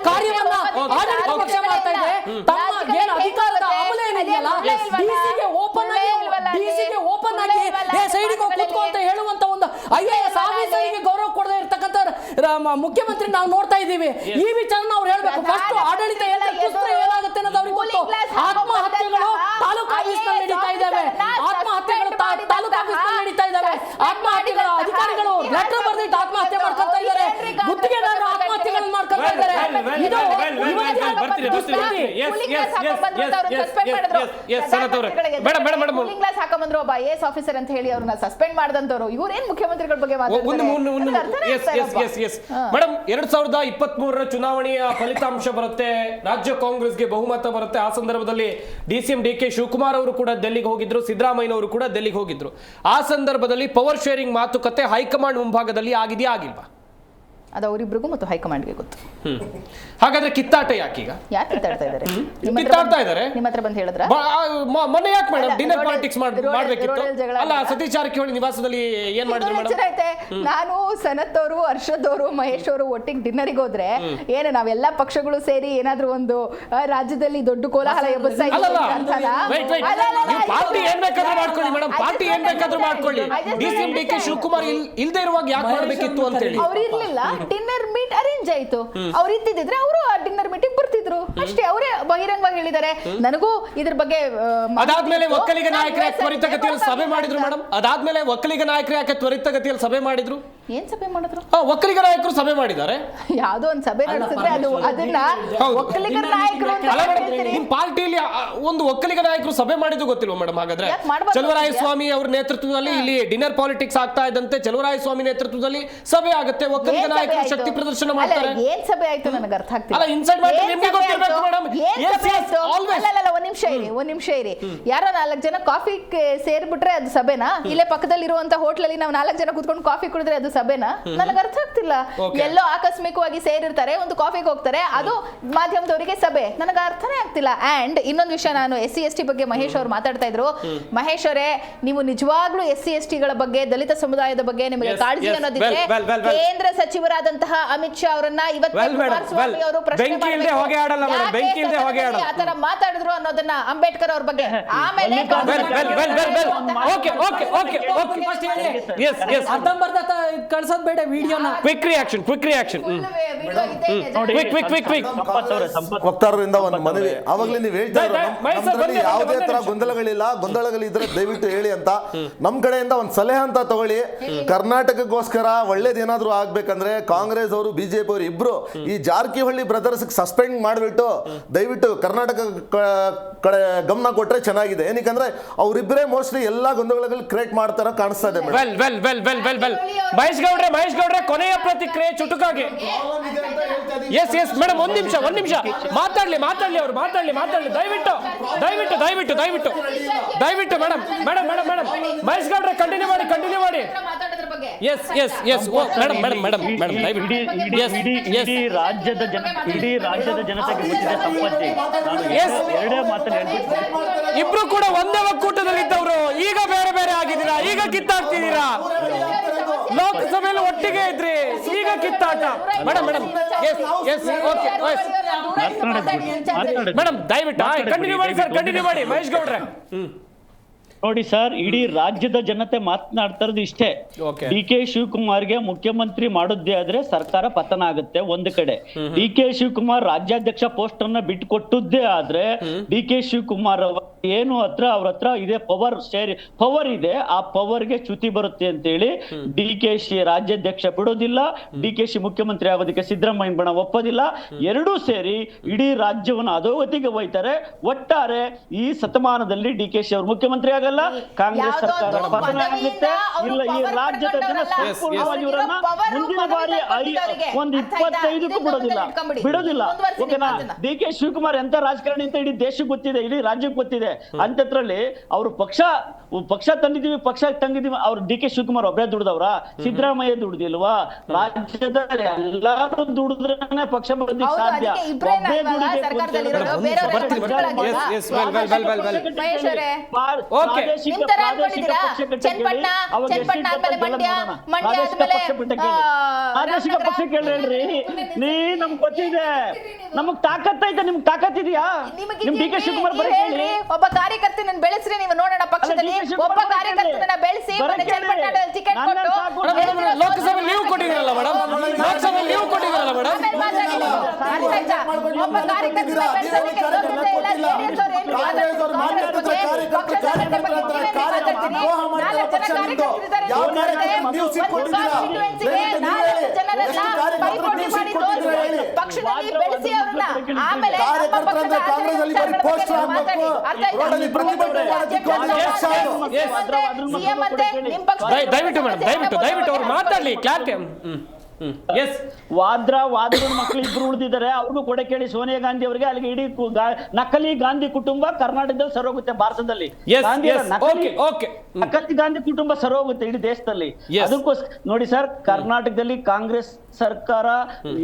ಕಾರ್ಯವನ್ನ ಆಡಳಿತ ಪಕ್ಷ ಮಾಡ್ತಾ ಇದೆ. ತಮ್ಮ ಏನು ಅಧಿಕಾರದ ಅಮಲ ಏನಿದೆಯಲ್ಲ, ಡಿಸಿಗೆ ಓಪನ್ ಆಗಿ ಸೈಡಿಗೆ ಕೂತ್ಕೋ ಅಂತ ಹೇಳುವಂತ ಒಂದು IAS ಆಫೀಸರಿಗೆ ಗೌರವ ಕೊಡದೆ ಇರ್ತಕ್ಕಂಥ ಮುಖ್ಯಮಂತ್ರಿ ನಾವು ನೋಡ್ತಾ ಇದ್ದೀವಿ. ಈ ವಿಚಾರನ ಅವ್ರು ಹೇಳ್ಬೇಕು. ಫಸ್ಟ್ ಆಡಳಿತ ಏನಾಗುತ್ತೆ ಅನ್ನೋದು ಅವ್ರಿಗೆ ಗೊತ್ತು. ಆತ್ಮಹತ್ಯೆಗಳು ತಾಲೂಕು ಆಫೀಸ್ನಲ್ಲಿ ನಡೀತಾ ಇದ್ದಾವೆ. ಆತ್ಮಹತ್ಯೆಗಳು ಅಧಿಕಾರಿಗಳು ಬರ್ತೀನಿ. Yes, yes, ಸನತ್ ಅವರೇ. ಮೇಡಮ್ ಕೂಲಿಂಗ್ ಗ್ಲಾಸ್ ಹಾಕೊಂಡ್ಬಂದ್ರು ಒಬ್ಬ IAS ಆಫೀಸರ್ ಅಂತ ಹೇಳಿ ಅವ್ರನ್ನ ಸಸ್ಪೆಂಡ್ ಮಾಡಿದಂತವ್ರು ಇವ್ರೇನ್ ಮುಖ್ಯಮಂತ್ರಿಗಳ ಬಗ್ಗೆ ಮೇಡಮ್ 2023 ಚುನಾವಣೆಯ ಫಲಿತಾಂಶ ಬರುತ್ತೆ, ರಾಜ್ಯ ಕಾಂಗ್ರೆಸ್ಗೆ ಬಹುಮತ ಬರುತ್ತೆ. ಆ ಸಂದರ್ಭದಲ್ಲಿ DCM DK ಶಿವಕುಮಾರ್ ಅವರು ಕೂಡ ಡೆಲ್ಲಿಗೆ ಹೋಗಿದ್ರು, ಸಿದ್ದರಾಮಯ್ಯನವರು ಕೂಡ ಡೆಲ್ಲಿಗೆ ಹೋಗಿದ್ರು. ಆ ಸಂದರ್ಭದಲ್ಲಿ ಪವರ್ ಶೇರಿಂಗ್ ಮಾತುಕತೆ ಹೈಕಮಾಂಡ್ ಮುಂಭಾಗದಲ್ಲಿ ಆಗಿದೆಯಾ ಆಗಿಲ್ವಾ? ಅದು ಅವರಿಬ್ರಿಗೂ ಮತ್ತು ಹೈಕಮಾಂಡ್ಗೆ ಗೊತ್ತು. ಹಾಗಾದ್ರೆ ಕಿತ್ತಾಟ ಯಾಕೀಗ? ಯಾಕೆ ಕಿತ್ತಾಡ್ತಾ ಇದ್ದಾರೆ? ಕಿತ್ತಾಡ್ತಾ ಇದ್ದಾರೆ ನಿಮ್ಮ ಹತ್ರ ಬಂದು ಹೇಳಿದ್ರ? ಮೊನ್ನೆ ಯಾಕೆ ಮೇಡಮ್ ಡಿನ್ನರ್ ಪಾಲಿಟಿಕ್ಸ್ ಮಾಡ್ಬೇಕಿತ್ತು? ಅಲ್ಲ, ಸತೀಶ್ ಜಾರಕಿಹೊಳಿ ನಿವಾಸದಲ್ಲಿ ಏನ್ ಮಾಡಿದ್ರು ಮೇಡಮ್? ನಾನು ಸನತ್ ಅವರು, ಅರ್ಷದ್ ಅವರು, ಮಹೇಶ್ ಅವರು ಒಟ್ಟಿಗೆ ಡಿನ್ನರಿಗೆ ಹೋದ್ರೆ ಏನು ನಾವೆಲ್ಲಾ ಪಕ್ಷಗಳು ಸೇರಿ ಏನಾದ್ರೂ ಒಂದು ರಾಜ್ಯದಲ್ಲಿ ದೊಡ್ಡ ಕೋಲಾಹಲ ಎಬ್ಬಿಸ್ತಾ ಪಾರ್ಟಿ ಏನ್ ಬೇಕಾದ್ರೂ ಮಾಡ್ಕೊಳ್ಳಿ ಮೇಡಮ್, ಪಾರ್ಟಿ ಏನ್ ಬೇಕಾದ್ರೂ ಮಾಡ್ಕೊಳ್ಳಿ. DCM DK ಶಿವಕುಮಾರ್ ಇಲ್ದೇ ಇರುವಾಗ ಯಾಕೆ ಮಾಡ್ಬೇಕಿತ್ತು ಅಂತ ಹೇಳಿ ಅವ್ರು ಇರ್ಲಿಲ್ಲ. ಡಿನ್ನರ್ ಮೀಟ್ ಅರೇಂಜ್ ಆಯ್ತು. ಅವ್ರು ಇದ್ದಿದ್ರೆ ಅವರು ಆ ಡಿನ್ನರ್ ಮೀಟಿಂಗ್ ಬರ್ತಿದ್ರು ಅಷ್ಟೇ. ಅವರೇ ಬಹಿರಂಗವಾಗಿ ಹೇಳಿದ್ದಾರೆ. ನನಗೂ ಇದ್ರ ಬಗ್ಗೆ ಅದಾದ್ಮೇಲೆ ಒಕ್ಕಲಿಗ ನಾಯಕರ ತ್ವರಿತಗತಿಯಲ್ಲಿ ಸಭೆ ಮಾಡಿದ್ರು ಮೇಡಮ್. ಅದಾದ್ಮೇಲೆ ಒಕ್ಕಲಿಗ ನಾಯಕರು ಯಾಕೆ ತ್ವರಿತಗತಿಯಲ್ಲಿ ಸಭೆ ಮಾಡಿದ್ರು? ಏನ್ ಸಭೆ ಮಾಡಿದ್ರು? ಒಕ್ಕಲಿಗ ನಾಯಕರು ಸಭೆ ಮಾಡಿದ್ದಾರೆ. ಯಾವ್ದೋ ಒಂದ್ ಸಭೆ ನಡೆಸಿದ್ರೆ ಅದು ಅದನ್ನ ಒಕ್ಕಲಿಗರ ನಾಯಕರು ನಿಮ್ ಪಾರ್ಟಿಯಲ್ಲಿ ಒಂದು ಒಕ್ಕಲಿಗ ನಾಯಕರು ಸಭೆ ಮಾಡಿದ್ದು ಗೊತ್ತಿಲ್ವಾ ಮೇಡಮ್? ಹಾಗಾದ್ರೆ ಚಲುವರಾಯ ಸ್ವಾಮಿ ಅವ್ರ ನೇತೃತ್ವದಲ್ಲಿ ಇಲ್ಲಿ ಡಿನ್ನರ್ ಪಾಲಿಟಿಕ್ಸ್ ಆಗ್ತಾ ಇದ್ದಂತೆ ಚಲುವರಾಯ ಸ್ವಾಮಿ ನೇತೃತ್ವದಲ್ಲಿ ಸಭೆ ಆಗುತ್ತೆ, ಒಕ್ಕಲಿಗ ನಾಯಕರು ಶಕ್ತಿ ಪ್ರದರ್ಶನ ಮಾಡ್ತಾರೆ. ಏನ್ ಸಭೆ ಆಯ್ತು ನನಗೆ ಅರ್ಥ ಆಗ್ತಿಲ್ಲ. ಅಲ್ಲ, ಇನ್ಸೈಡ್ ಮ್ಯಾಟರ್ ನಿಮಗೆ ಗೊತ್ತಿರಬೇಕು ಮೇಡಮ್. ಅಲ್ಲ, ಒಂದ್ ನಿಮಿಷ ಇರಿ. ಯಾರೋ 4 ಜನ ಕಾಫಿ ಸೇರ್ಬಿಟ್ರೆ ಅದು ಸಭೆನಾ? ಇಲ್ಲೇ ಪಕ್ಕದಲ್ಲಿರುವಂತ ಹೋಟ್ಲಲ್ಲಿ ನಾವು 4 ಜನ ಕೂತ್ಕೊಂಡು ಕಾಫಿ ಕುಡಿದ್ರೆ ಅದು ಸಭೆನಾ? ನನಗೆ ಅರ್ಥ ಆಗ್ತಿಲ್ಲ. ಎಲ್ಲೋ ಆಕಸ್ಮಿಕವಾಗಿ ಸೇರಿರ್ತಾರೆ, ಒಂದು ಕಾಫಿಗೆ ಹೋಗ್ತಾರೆ, ಅದು ಮಾಧ್ಯಮದವರಿಗೆ ಸಭೆ. ನನಗೆ ಅರ್ಥನೇ ಆಗ್ತಿಲ್ಲ. ಅಂಡ್ ಇನ್ನೊಂದು ವಿಷಯ, ನಾನು SC ST ಬಗ್ಗೆ ಮಹೇಶ್ ಅವರು ಮಾತಾಡ್ತಾ ಇದ್ರು. ಮಹೇಶ್ ಅವರೇ, ನೀವು ನಿಜವಾಗ್ಲೂ SC ST ಗಳ ಬಗ್ಗೆ, ದಲಿತ ಸಮುದಾಯದ ಬಗ್ಗೆ ನಿಮಗೆ ಕಾಳಜಿ ಅನ್ನೋದಿದ್ರೆ ಕೇಂದ್ರ ಸಚಿವರಾದಂತಹ ಅಮಿತ್ ಶಾ ಅವರನ್ನ ಇವತ್ತು ಕುಮಾರಸ್ವಾಮಿ ಅವರು ಪ್ರಶ್ನೆ ಆತರ ಮಾತಾಡಿದ್ರು ಅನ್ನೋದನ್ನ ಅಂಬೇಡ್ಕರ್ ಅವ್ರ ಬಗ್ಗೆ. ಆಮೇಲೆ ಕಳ್ಸೋದ್ ಬೇಡ ವಿಡಿಯೋನ. ಕ್ವಿಕ್ ರಿಯಾಕ್ಷನ್ ವಕ್ತಾರರಿಂದ ಒಂದು ಮನವಿ. ಆವಾಗಲೇ ನೀವು ಹೇಳ್ತಾ ಇರೋ ನಮ್ಮದ್ರಲ್ಲಿ ಯಾವುದೇ ತರ ಗೊಂದಲಗಳಿದ್ರೆ ದಯವಿಟ್ಟು ಹೇಳಿ ಅಂತ ನಮ್ ಕಡೆಯಿಂದ ಒಂದು ಸಲಹೆ ಅಂತ ತಗೊಳ್ಳಿ. ಕರ್ನಾಟಕಕ್ಕೋಸ್ಕರ ಒಳ್ಳೇದೇನಾದ್ರೂ ಆಗ್ಬೇಕಂದ್ರೆ ಕಾಂಗ್ರೆಸ್ ಅವರು ಬಿಜೆಪಿ ಅವರು ಇಬ್ರು ಈ ಜಾರಕಿಹೊಳಿ ಬ್ರದರ್ಸ್ ಸಸ್ಪೆಂಡ್ ಮಾಡಿಬಿಟ್ಟು ದಯವಿಟ್ಟು ಕರ್ನಾಟಕ ಕಡೆ ಗಮನ ಕೊಟ್ರೆ ಚೆನ್ನಾಗಿದೆ. ಏನಕ್ಕಂದ್ರೆ ಅವರಿಬ್ಬರೇ ಮೋಸ್ಟ್ಲಿ ಎಲ್ಲಾ ಗೊಂದಲಗಳು ಕ್ರಿಯೇಟ್ ಮಾಡ್ತಾರ ಕಾಣಿಸ್ತಾ ಇದೆ. ಮಹೇಶ್ ಗೌಡ್ರೆ ಕೊನೆಯ ಪ್ರತಿಕ್ರಿಯೆ ಚುಟುಕಾಗಿ. ಎಸ್ ಮೇಡಮ್, ಒಂದ್ ನಿಮಿಷ ಮಾತಾಡ್ಲಿ ಅವ್ರು ಮಾತಾಡ್ಲಿ. ದಯವಿಟ್ಟು ಮೇಡಮ್ ಮಹೇಶ್ ಗೌಡ್ರೆ ಕಂಟಿನ್ಯೂ ಮಾಡಿ. ಎಸ್ ಮೇಡಮ್ ಇಡೀ ರಾಜ್ಯದ ಜನತೆಗೆ ಗೊತ್ತಿದೆ ಸಂಪತ್ತಿ. ಎರಡೇ ಮಾತನ್ನು ಹೇಳ್ತೀನಿ, ಇಬ್ರು ಕೂಡ ಒಂದೇ ಒಕ್ಕೂಟದಲ್ಲಿದ್ದವರು ಈಗ ಬೇರೆ ಆಗಿದ್ದೀರಾ, ಈಗ ಕಿತ್ತಾಡ್ತಿದ್ದೀರಾ. ಲೋಕಸಭೆಯಲ್ಲಿ ಒಟ್ಟಿಗೆ ಇದ್ರಿ, ಈಗ ಕಿತ್ತಾಟ. ಮೇಡಮ್ ದಯವಿಟ್ಟು ಕಂಟಿನ್ಯೂ ಮಾಡಿ ಮಹೇಶ್ ಗೌಡ್ರೆ. ನೋಡಿ ಸರ್, ಇಡೀ ರಾಜ್ಯದ ಜನತೆ ಮಾತನಾಡ್ತಾ ಇರೋದು ಇಷ್ಟೇ. DK ಶಿವಕುಮಾರ್ಗೆ ಮುಖ್ಯಮಂತ್ರಿ ಮಾಡೋದೇ ಆದ್ರೆ ಸರ್ಕಾರ ಪತನ ಆಗುತ್ತೆ ಒಂದು ಕಡೆ. DK ಶಿವಕುಮಾರ್ ರಾಜ್ಯಾಧ್ಯಕ್ಷ ಪೋಸ್ಟ್ ಅನ್ನ ಬಿಟ್ಟುಕೊಟ್ಟದ್ದೇ ಆದ್ರೆ DK ಶಿವಕುಮಾರ್ ಅವ್ರ ಹತ್ರ ಇದೆ ಪವರ್ ಇದೆ, ಆ ಪವರ್ಗೆ ಚ್ಯುತಿ ಬರುತ್ತೆ ಅಂತ ಹೇಳಿ DKಶಿ ರಾಜ್ಯಾಧ್ಯಕ್ಷ ಬಿಡೋದಿಲ್ಲ, DKಶಿ ಮುಖ್ಯಮಂತ್ರಿ ಆಗೋದಕ್ಕೆ ಸಿದ್ದರಾಮಯ್ಯ ಬಣ ಒಪ್ಪೋದಿಲ್ಲ. ಎರಡೂ ಸೇರಿ ಇಡೀ ರಾಜ್ಯವನ್ನು ಅಧೋಗತಿಗೆ ಒಯ್ತಾರೆ. ಒಟ್ಟಾರೆ ಈ ಶತಮಾನದಲ್ಲಿ DKಶಿ ಅವರು ಮುಖ್ಯಮಂತ್ರಿ ಆಗಲ್ಲ, ಕಾಂಗ್ರೆಸ್ ಸರ್ಕಾರ ಪತನ ಆಗುತ್ತೆ. ಇಲ್ಲ, ಈ ರಾಜ್ಯದ ಜನ ಸಂಪೂರ್ಣವಾಗಿ ಇವರನ್ನ ಮುಂದಿನ ಬಾರಿ ಒಂದು 25ಕ್ಕೂ ಬಿಡೋದಿಲ್ಲ. ಓಕೆನಾ? DK ಶಿವಕುಮಾರ್ ಎಂತ ರಾಜಕಾರಣಿ ಅಂತ ಇಡೀ ದೇಶಕ್ಕೆ ಗೊತ್ತಿದೆ, ಇಡೀ ರಾಜ್ಯಕ್ಕೆ ಗೊತ್ತಿದೆ. ಅಂತದ್ರಲ್ಲಿ ಅವರು ಪಕ್ಷ ತಂದಿದೀವಿ ಅವ್ರು DK ಶಿವಕುಮಾರ್ ಒಬ್ಬರೇ ದುಡ್ದವ್ರ? ಸಿದ್ದರಾಮಯ್ಯ ದುಡ್ದಿಲ್ವಾ? ರಾಜ್ಯದ ಎಲ್ಲಾರು ದುಡಿದ್ರೇನೆ ಪಕ್ಷ ಬರೋದಿಕ್ ಸಾಧ್ಯ. ಪ್ರಾದೇಶಿಕ ಪಕ್ಷ ಕೇಳ್ರಿ. ನಮ್ಗೆ ಗೊತ್ತಿದೆ, ನಮಗ್ ತಾಕತ್ತೈತೆ, ನಿಮ್ಗೆ ತಾಕತ್ತಿದ್ಯಾ? ನಿಮ್ DK ಶಿವಕುಮಾರ್ ಬರೀ ಹೇಳಿ. ಒಬ್ಬ ಕಾರ್ಯಕರ್ತನ ಬೆಳೆಸ್ರಿ, ನೀವು ನೋಡೋಣ ಪಕ್ಷದಲ್ಲಿ ಒಬ್ಬ ಕಾರ್ಯಕರ್ತನ ಬೆಳೆಸಿ ಟಿಕೆಟ್ ಕೊಟ್ಟು ಲೋಕಸಭೆ ನೀವು ಕೊಟ್ಟಿದ್ದೀರಲ್ಲ ಮೇಡಮ್, ಒಬ್ಬ ಕಾರ್ಯಕರ್ತನ ಬೆಳೆಸಲಿಕ್ಕೆ ಜನ ಪಕ್ಷ ನಿಮ್ದು? ಯಾವ ಕಾರ್ಯಕರ್ತರಿಗೆ ನೀವು ಸೀಟ್ ಕೊಟ್ಟಿದ್ದೀರಾ? ದಯವಿಟ್ಟು ನೀವು ಹೇಳಿ. ಎಷ್ಟು ಕಾರ್ಯಕರ್ತರಿಗೆ ನೀವು ಸೀಟ್ ಕೊಟ್ಟಿದ್ದೀರಾ ಹೇಳಿ. ಪಕ್ಷದಲ್ಲಿ ಬೆಳೆಸಿ ಅವ್ರನ್ನ ಆಮೇಲೆ ಕಾರ್ಯಕರ್ತರು ಅಂದ್ರೆ ಕಾಂಗ್ರೆಸ್ ಅಲ್ಲಿ ಬರೀ ಪೋಸ್ಟರ್ ಹಾಕ್ಬೇಕು, ರೋಡಲ್ಲಿ ಪ್ರತಿಭಟನೆ ಮಾಡೋದಕ್ಕೆ ಹೋಗಿರೋ ಪಕ್ಷ ಅದು. ದಯವಿಟ್ಟು ಮೇಡಮ್, ದಯವಿಟ್ಟು ಅವ್ರು ಮಾತಾಡ್ಲಿ, ಕ್ಲಾರಿಟಿ. ವಾದ್ರಗಳ ಮಕ್ಕಳು ಇಬ್ರು ಉಳಿದಿದ್ದಾರೆ, ಅವ್ರಿಗೂ ಕೊಡೆ ಕೇಳಿ ಸೋನಿಯಾ ಗಾಂಧಿ ಅವರಿಗೆ. ಅಲ್ಲಿಗೆ ಇಡೀ ನಕಲಿ ಗಾಂಧಿ ಕುಟುಂಬ ಕರ್ನಾಟಕದಲ್ಲಿ ಸರೋಗುತ್ತೆ, ಭಾರತದಲ್ಲಿ ನಕಲಿ ಗಾಂಧಿ ಕುಟುಂಬ ಸರೋಗುತ್ತೆ ಇಡೀ ದೇಶದಲ್ಲಿ. ಅದಕ್ಕೋಸ್ಕರ ನೋಡಿ ಸರ್, ಕರ್ನಾಟಕದಲ್ಲಿ ಕಾಂಗ್ರೆಸ್ ಸರ್ಕಾರ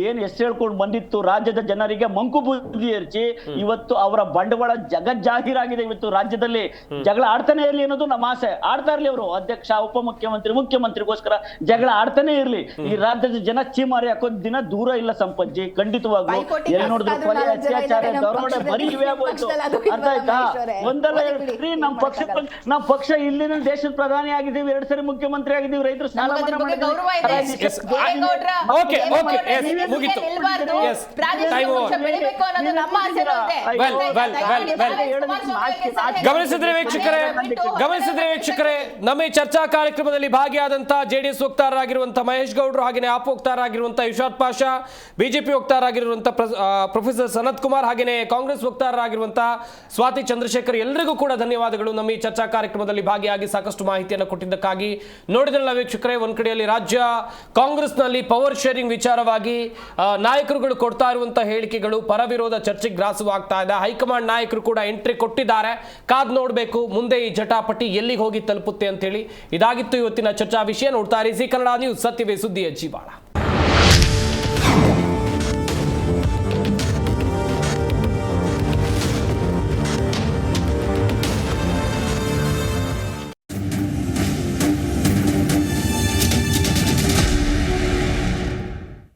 ಏನ್ ಹೆಸರು ಹೇಳ್ಕೊಂಡು ಬಂದಿತ್ತು, ರಾಜ್ಯದ ಜನರಿಗೆ ಮಂಕು ಬುದ್ಧಿ ಏರ್ಚಿ ಇವತ್ತು ಅವರ ಬಂಡವಾಳ ಜಗಜ್ಜಾಹೀರಾಗಿದೆ. ಇವತ್ತು ರಾಜ್ಯದಲ್ಲಿ ಜಗಳ ಆಡ್ತಾನೆ ಇರ್ಲಿ ಅನ್ನೋದು ನಮ್ಮ ಆಸೆ. ಆಡ್ತಾ ಇರ್ಲಿ ಅವರು, ಅಧ್ಯಕ್ಷ, ಉಪಮುಖ್ಯಮಂತ್ರಿ, ಮುಖ್ಯಮಂತ್ರಿಗೋಸ್ಕರ ಜಗಳ ಆಡ್ತಾನೆ ಇರ್ಲಿ. ಈ ರಾಜ್ಯದ ಜನ ಚೀಮಾರಿ ಹಾಕೋದ್ ದಿನ ದೂರ ಇಲ್ಲ ಸಂಪಜ್ಜಿ, ಖಂಡಿತವಾಗ್ಲು. ಎಲ್ಲಿ ನೋಡಿದ್ರು ಕೊಲೆ, ಅತ್ಯಾಚಾರ, ದೌರ್ಜನ್ಯ ಬರೀ ಇವೇ ಆಗೋಯ್ತು. ಅರ್ಥ ಆಯ್ತಾ? ಒಂದಲ್ಲ ಹೇಳ್ತೀರಿ, ನಮ್ಮ ಪಕ್ಷ ಇಲ್ಲಿನ ದೇಶದ ಪ್ರಧಾನಿ ಆಗಿದ್ದೀವಿ, 2 ಸರಿ ಮುಖ್ಯಮಂತ್ರಿ ಆಗಿದ್ದೀವಿ, ರೈತರು ಸಾಲ ಮನ್ನಾ ಮಾಡಿದ್ದೀವಿ. ಗಮನಿಸಿದ್ರೆ ವೀಕ್ಷಕರೇ, ನಮ್ಮ ಈ ಚರ್ಚಾ ಕಾರ್ಯಕ್ರಮದಲ್ಲಿ ಭಾಗಿಯಾದಂತಹ ಜೆಡಿಎಸ್ ವಕ್ತಾರರಾಗಿರುವಂತಹ ಮಹೇಶ್ ಗೌಡ್ರು, ಹಾಗೆಯೇ ಆಪ್ ವಕ್ತಾರರಾಗಿರುವಂತಹ ಇಶಾದ್ ಪಾಷಾ, ಬಿಜೆಪಿ ವಕ್ತಾರರಾಗಿರುವಂತಹ ಪ್ರೊಫೆಸರ್ ಸನತ್ ಕುಮಾರ್, ಹಾಗೆಯೇ ಕಾಂಗ್ರೆಸ್ ವಕ್ತಾರರಾಗಿರುವಂತಹ ಸ್ವಾತಿ ಚಂದ್ರಶೇಖರ್, ಎಲ್ಲರಿಗೂ ಕೂಡ ಧನ್ಯವಾದಗಳು ನಮ್ಮ ಈ ಚರ್ಚಾ ಕಾರ್ಯಕ್ರಮದಲ್ಲಿ ಭಾಗಿಯಾಗಿ ಸಾಕಷ್ಟು ಮಾಹಿತಿಯನ್ನು ಕೊಟ್ಟಿದ್ದಕ್ಕಾಗಿ. ನೋಡಿದ್ರಲ್ಲ ವೀಕ್ಷಕರೇ, ಒಂದ್ ಕಡೆಯಲ್ಲಿ ರಾಜ್ಯ ಕಾಂಗ್ರೆಸ್ನಲ್ಲಿ ಪವರ್ ಶೇರಿಂಗ್ ವಿಚಾರವಾಗಿ ನಾಯಕರುಗಳು ಕೊಡ್ತಾ ಇರುವಂತಹ ಹೇಳಿಕೆಗಳು ಪರ ವಿರೋಧ ಚರ್ಚೆಗೆ ಗ್ರಾಸವಾಗ್ತಾ ಇದೆ. ಹೈಕಮಾಂಡ್ ನಾಯಕರು ಕೂಡ ಎಂಟ್ರಿ ಕೊಟ್ಟಿದ್ದಾರೆ. ಕಾದ್ ನೋಡಬೇಕು ಮುಂದೆ ಈ ಜಟಾಪಟಿ ಎಲ್ಲಿಗೆ ಹೋಗಿ ತಲುಪುತ್ತೆ ಅಂತ ಹೇಳಿ. ಇದಾಗಿತ್ತು ಇವತ್ತಿನ ಚರ್ಚಾ ವಿಷಯ. ನೋಡ್ತಾ ಇರಿ ಜೀ ಕನ್ನಡ ನ್ಯೂಸ್, ಸತ್ಯವೇ ಸುದ್ದಿಯ ಜೀವಾಳ.